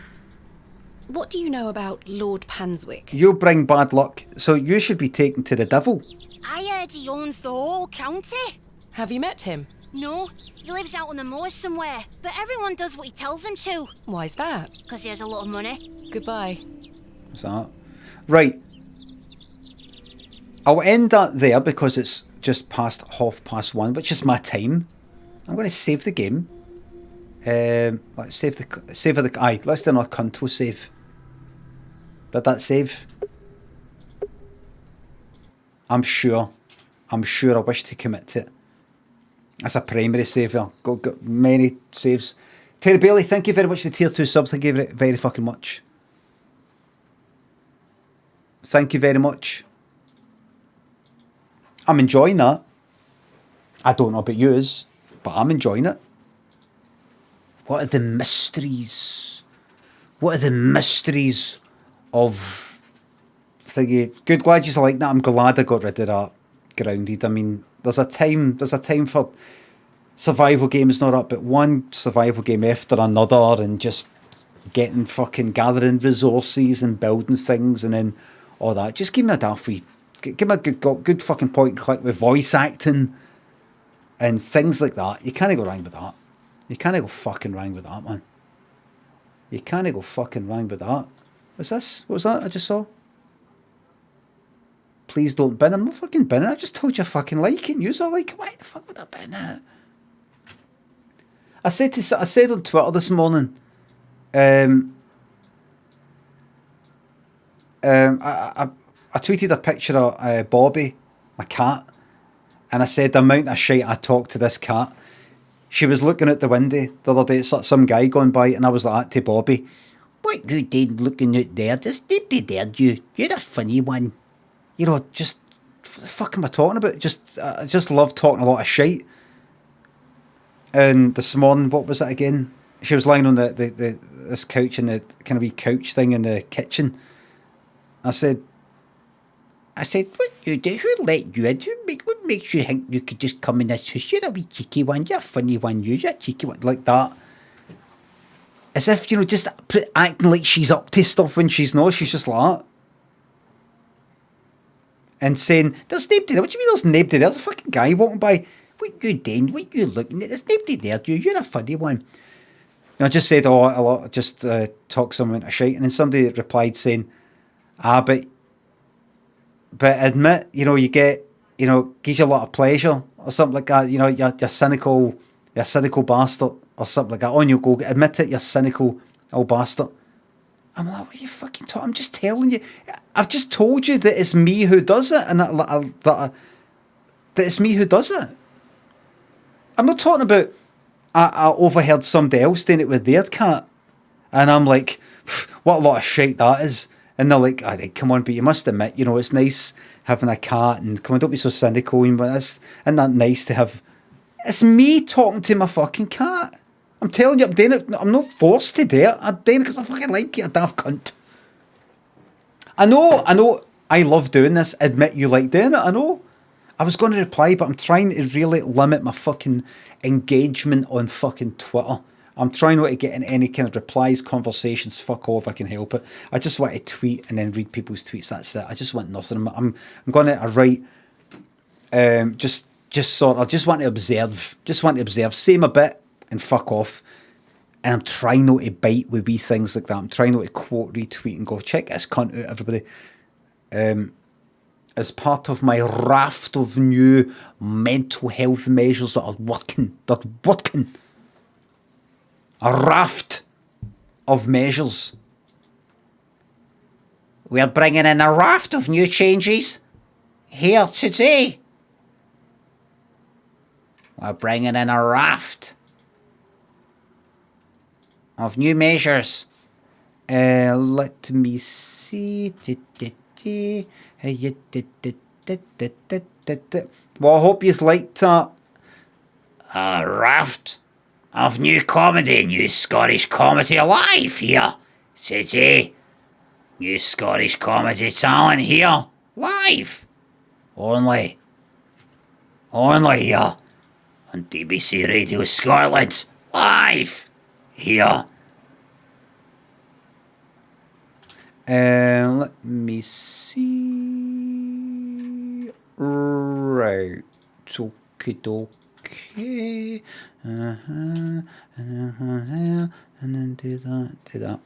What do you know about Lord Panswick? You bring bad luck, so you should be taken to the devil. I heard he owns the whole county. Have you met him? No, he lives out on the moors somewhere, but everyone does what he tells them to. Why's that? Because he has a lot of money. Goodbye. What's that? Right. I'll end that there because it's just past 1:30, which is my time. I'm going to save the game. Let's save the aye. Let's do another control save. Did that save? I'm sure I wish to commit to it. That's a primary saver. Got many saves. Terry Bailey, thank you very much for the tier 2 subs. Thank you very, very fucking much. Thank you very much. I'm enjoying that. I don't know about yous, but I'm enjoying it. What are the mysteries? What are the mysteries of thingy? Good, glad you like that. I'm glad I got rid of that grounded. I mean, there's a time for survival games not up, but one survival game after another and just gathering resources and building things and then all that. Just give me a daffy. Give me a good fucking point and click with voice acting and things like that. You can't go wrong with that. You can't go fucking wrong with that, man. You can't go fucking wrong with that. What's this? What was that I just saw? Please don't bin. I'm not fucking binning. I just told you I fucking like it. And you're all like, why the fuck would I bin it? I said on Twitter this morning, I tweeted a picture of Bobby, my cat, and I said the amount of shit I talked to this cat. She was looking out the window the other day. It's like some guy going by, and I was like to Bobby, "What you did looking out there? There's nobody there. You're a funny one. You know, just what the fuck am I talking about? I just love talking a lot of shit." And this morning, what was it again? She was lying on this couch in the kind of wee couch thing in the kitchen. I said, what you do? Who let you in? What makes you think you could just come in this house? You're a wee cheeky one. You're a funny one. You're a cheeky one. Like that. As if, just acting like she's up to stuff when she's not. She's just like that. And saying, there's nobody there. What do you mean there's nobody there? There's a fucking guy walking by. What you doing? What you looking at? There's nobody there. You're a funny one. And I just said, talk some amount of shit. And then somebody replied saying, but admit, you you know, gives you a lot of pleasure or something like that. You know, you're cynical bastard or something like that. On you go, admit it, you're cynical old bastard. I'm like, what are you fucking talking? I'm just telling you. I've just told you that it's me who does it, and that it's me who does it. I'm not talking about I overheard somebody else doing it with their cat, and I'm like, what a lot of shit that is. And they're like, all right, come on, but you must admit, you know, it's nice having a cat, and come on, don't be so cynical. Isn't that nice to have? It's me talking to my fucking cat. I'm telling you, I'm doing it. I'm not forced to do it. I'm doing it because I fucking like it, a daft cunt. I know. I love doing this. Admit you like doing it. I know. I was going to reply, but I'm trying to really limit my fucking engagement on fucking Twitter. I'm trying not to get in any kind of replies, conversations. Fuck off, I can help it. I just want to tweet and then read people's tweets. That's it. I just want nothing. I'm going to write. Just want to observe. Just want to observe. Say my bit and fuck off. And I'm trying not to bite with wee things like that. I'm trying not to quote, retweet, and go check this cunt out, everybody. As part of my raft of new mental health measures that are working. They're working. A raft of measures. We're bringing in a raft of new changes here today. We're bringing in a raft of new measures. Let me see. Well, I hope you liked that. A raft of new comedy, new Scottish comedy alive here today. New Scottish comedy talent here live. Only here on BBC Radio Scotland. Live here. Let me see. Right. Okie dokie. And then do that.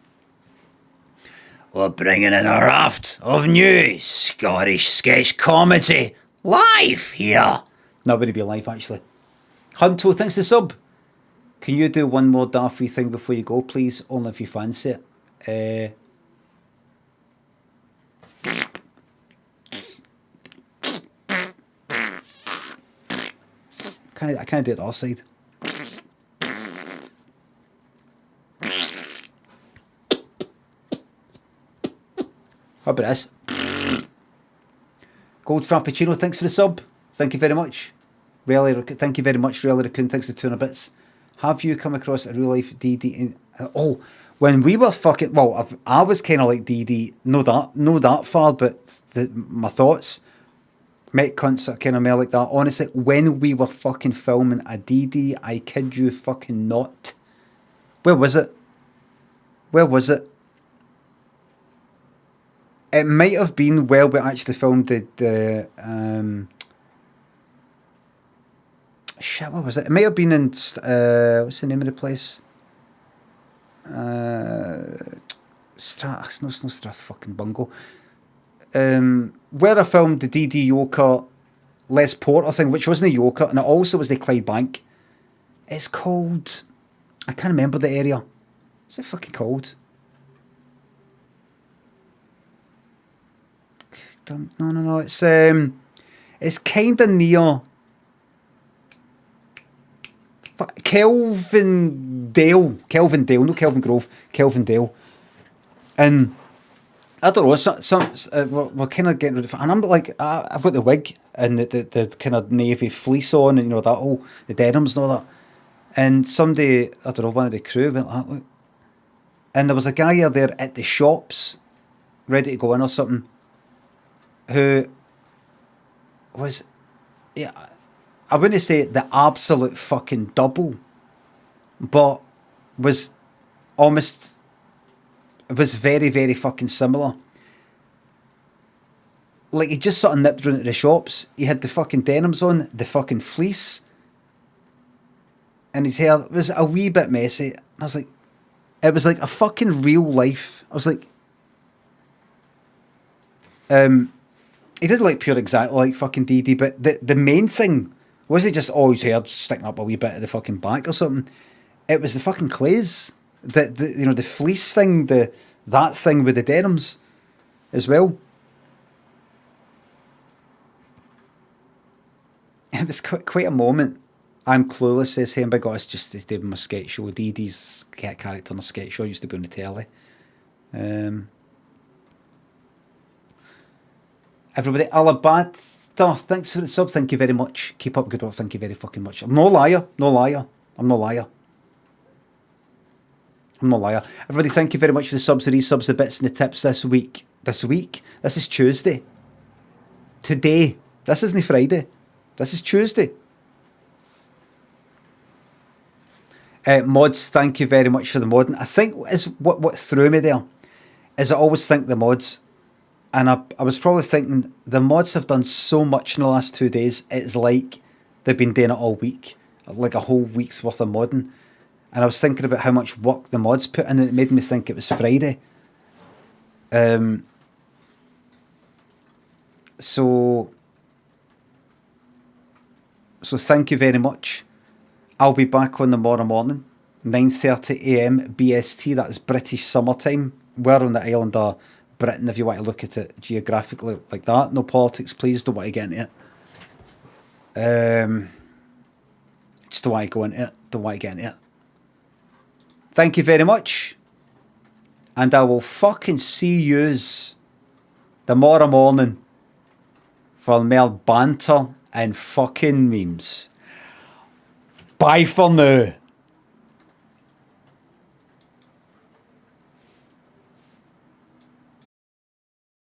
We're bringing in a raft of new Scottish sketch comedy live here. That would be live, actually. Hunto, thanks to sub. Can you do one more daffy thing before you go, please? Only if you fancy it. I can't do it outside. How about this? Gold Frappuccino, thanks for the sub. Thank you very much. Thank you very much, Really Raccoon. Thanks for 200 bits. Have you come across a real life DD? When we were fucking... Well, I was kind of like DD. No that far, but my thoughts... Met cunts are kind of more like that. Honestly, when we were fucking filming a DD, I kid you fucking not. Where was it? It might have been where we actually filmed the shit, what was it? It might have been in what's the name of the place? It's no Strath fucking Bungo. Where I filmed the DD Yoker Les Porter thing, which wasn't a Yoker, and it also was the Clydebank. It's called... I can't remember the area. What's it fucking called? No. It's kind of near... Kelvindale, not Kelvin Grove, Kelvindale. And... I don't know, we're kind of getting rid of it. And I'm like, I've got the wig and the kind of navy fleece on, and you know, that whole, the denims and all that. And somebody, I don't know, one of the crew went like, look. And there was a guy out there at the shops, ready to go in or something, who was, yeah, I wouldn't say the absolute fucking double, but was almost... It was very, very fucking similar. Like, he just sort of nipped round to the shops. He had the fucking denims on, the fucking fleece. And his hair was a wee bit messy. And I was like, it was like a fucking real life. I was like, he did like pure exactly like fucking DD, but the main thing wasn't just his hair sticking up a wee bit of the fucking back or something. It was the fucking clays, the fleece thing, that thing with the denims as well. It was quite a moment. I'm clueless, says him, but it's just they did my sketch show. DD's character on a sketch show used to be on the telly. Everybody, Alabad, thanks for the sub. Thank you very much. Keep up good work. Thank you very fucking much. I'm no liar. I'm no liar. Everybody, thank you very much for the subs, the resubs, the bits, and the tips this week. This is Tuesday. Today. This isn't Friday. This is Tuesday. Mods, thank you very much for the modding. I think is what threw me there is I always think the mods, and I was probably thinking the mods have done so much in the last 2 days. It's like they've been doing it all week, like a whole week's worth of modding. And I was thinking about how much work the mods put in, and it made me think it was Friday. So thank you very much. I'll be back on tomorrow morning, 9:30 AM BST. That's British summertime. We're on the island of Britain, if you want to look at it geographically like that. No politics, please. Don't want to get into it. Just don't want to go into it. Thank you very much. And I will fucking see yous tomorrow morning for more banter and fucking memes. Bye for now.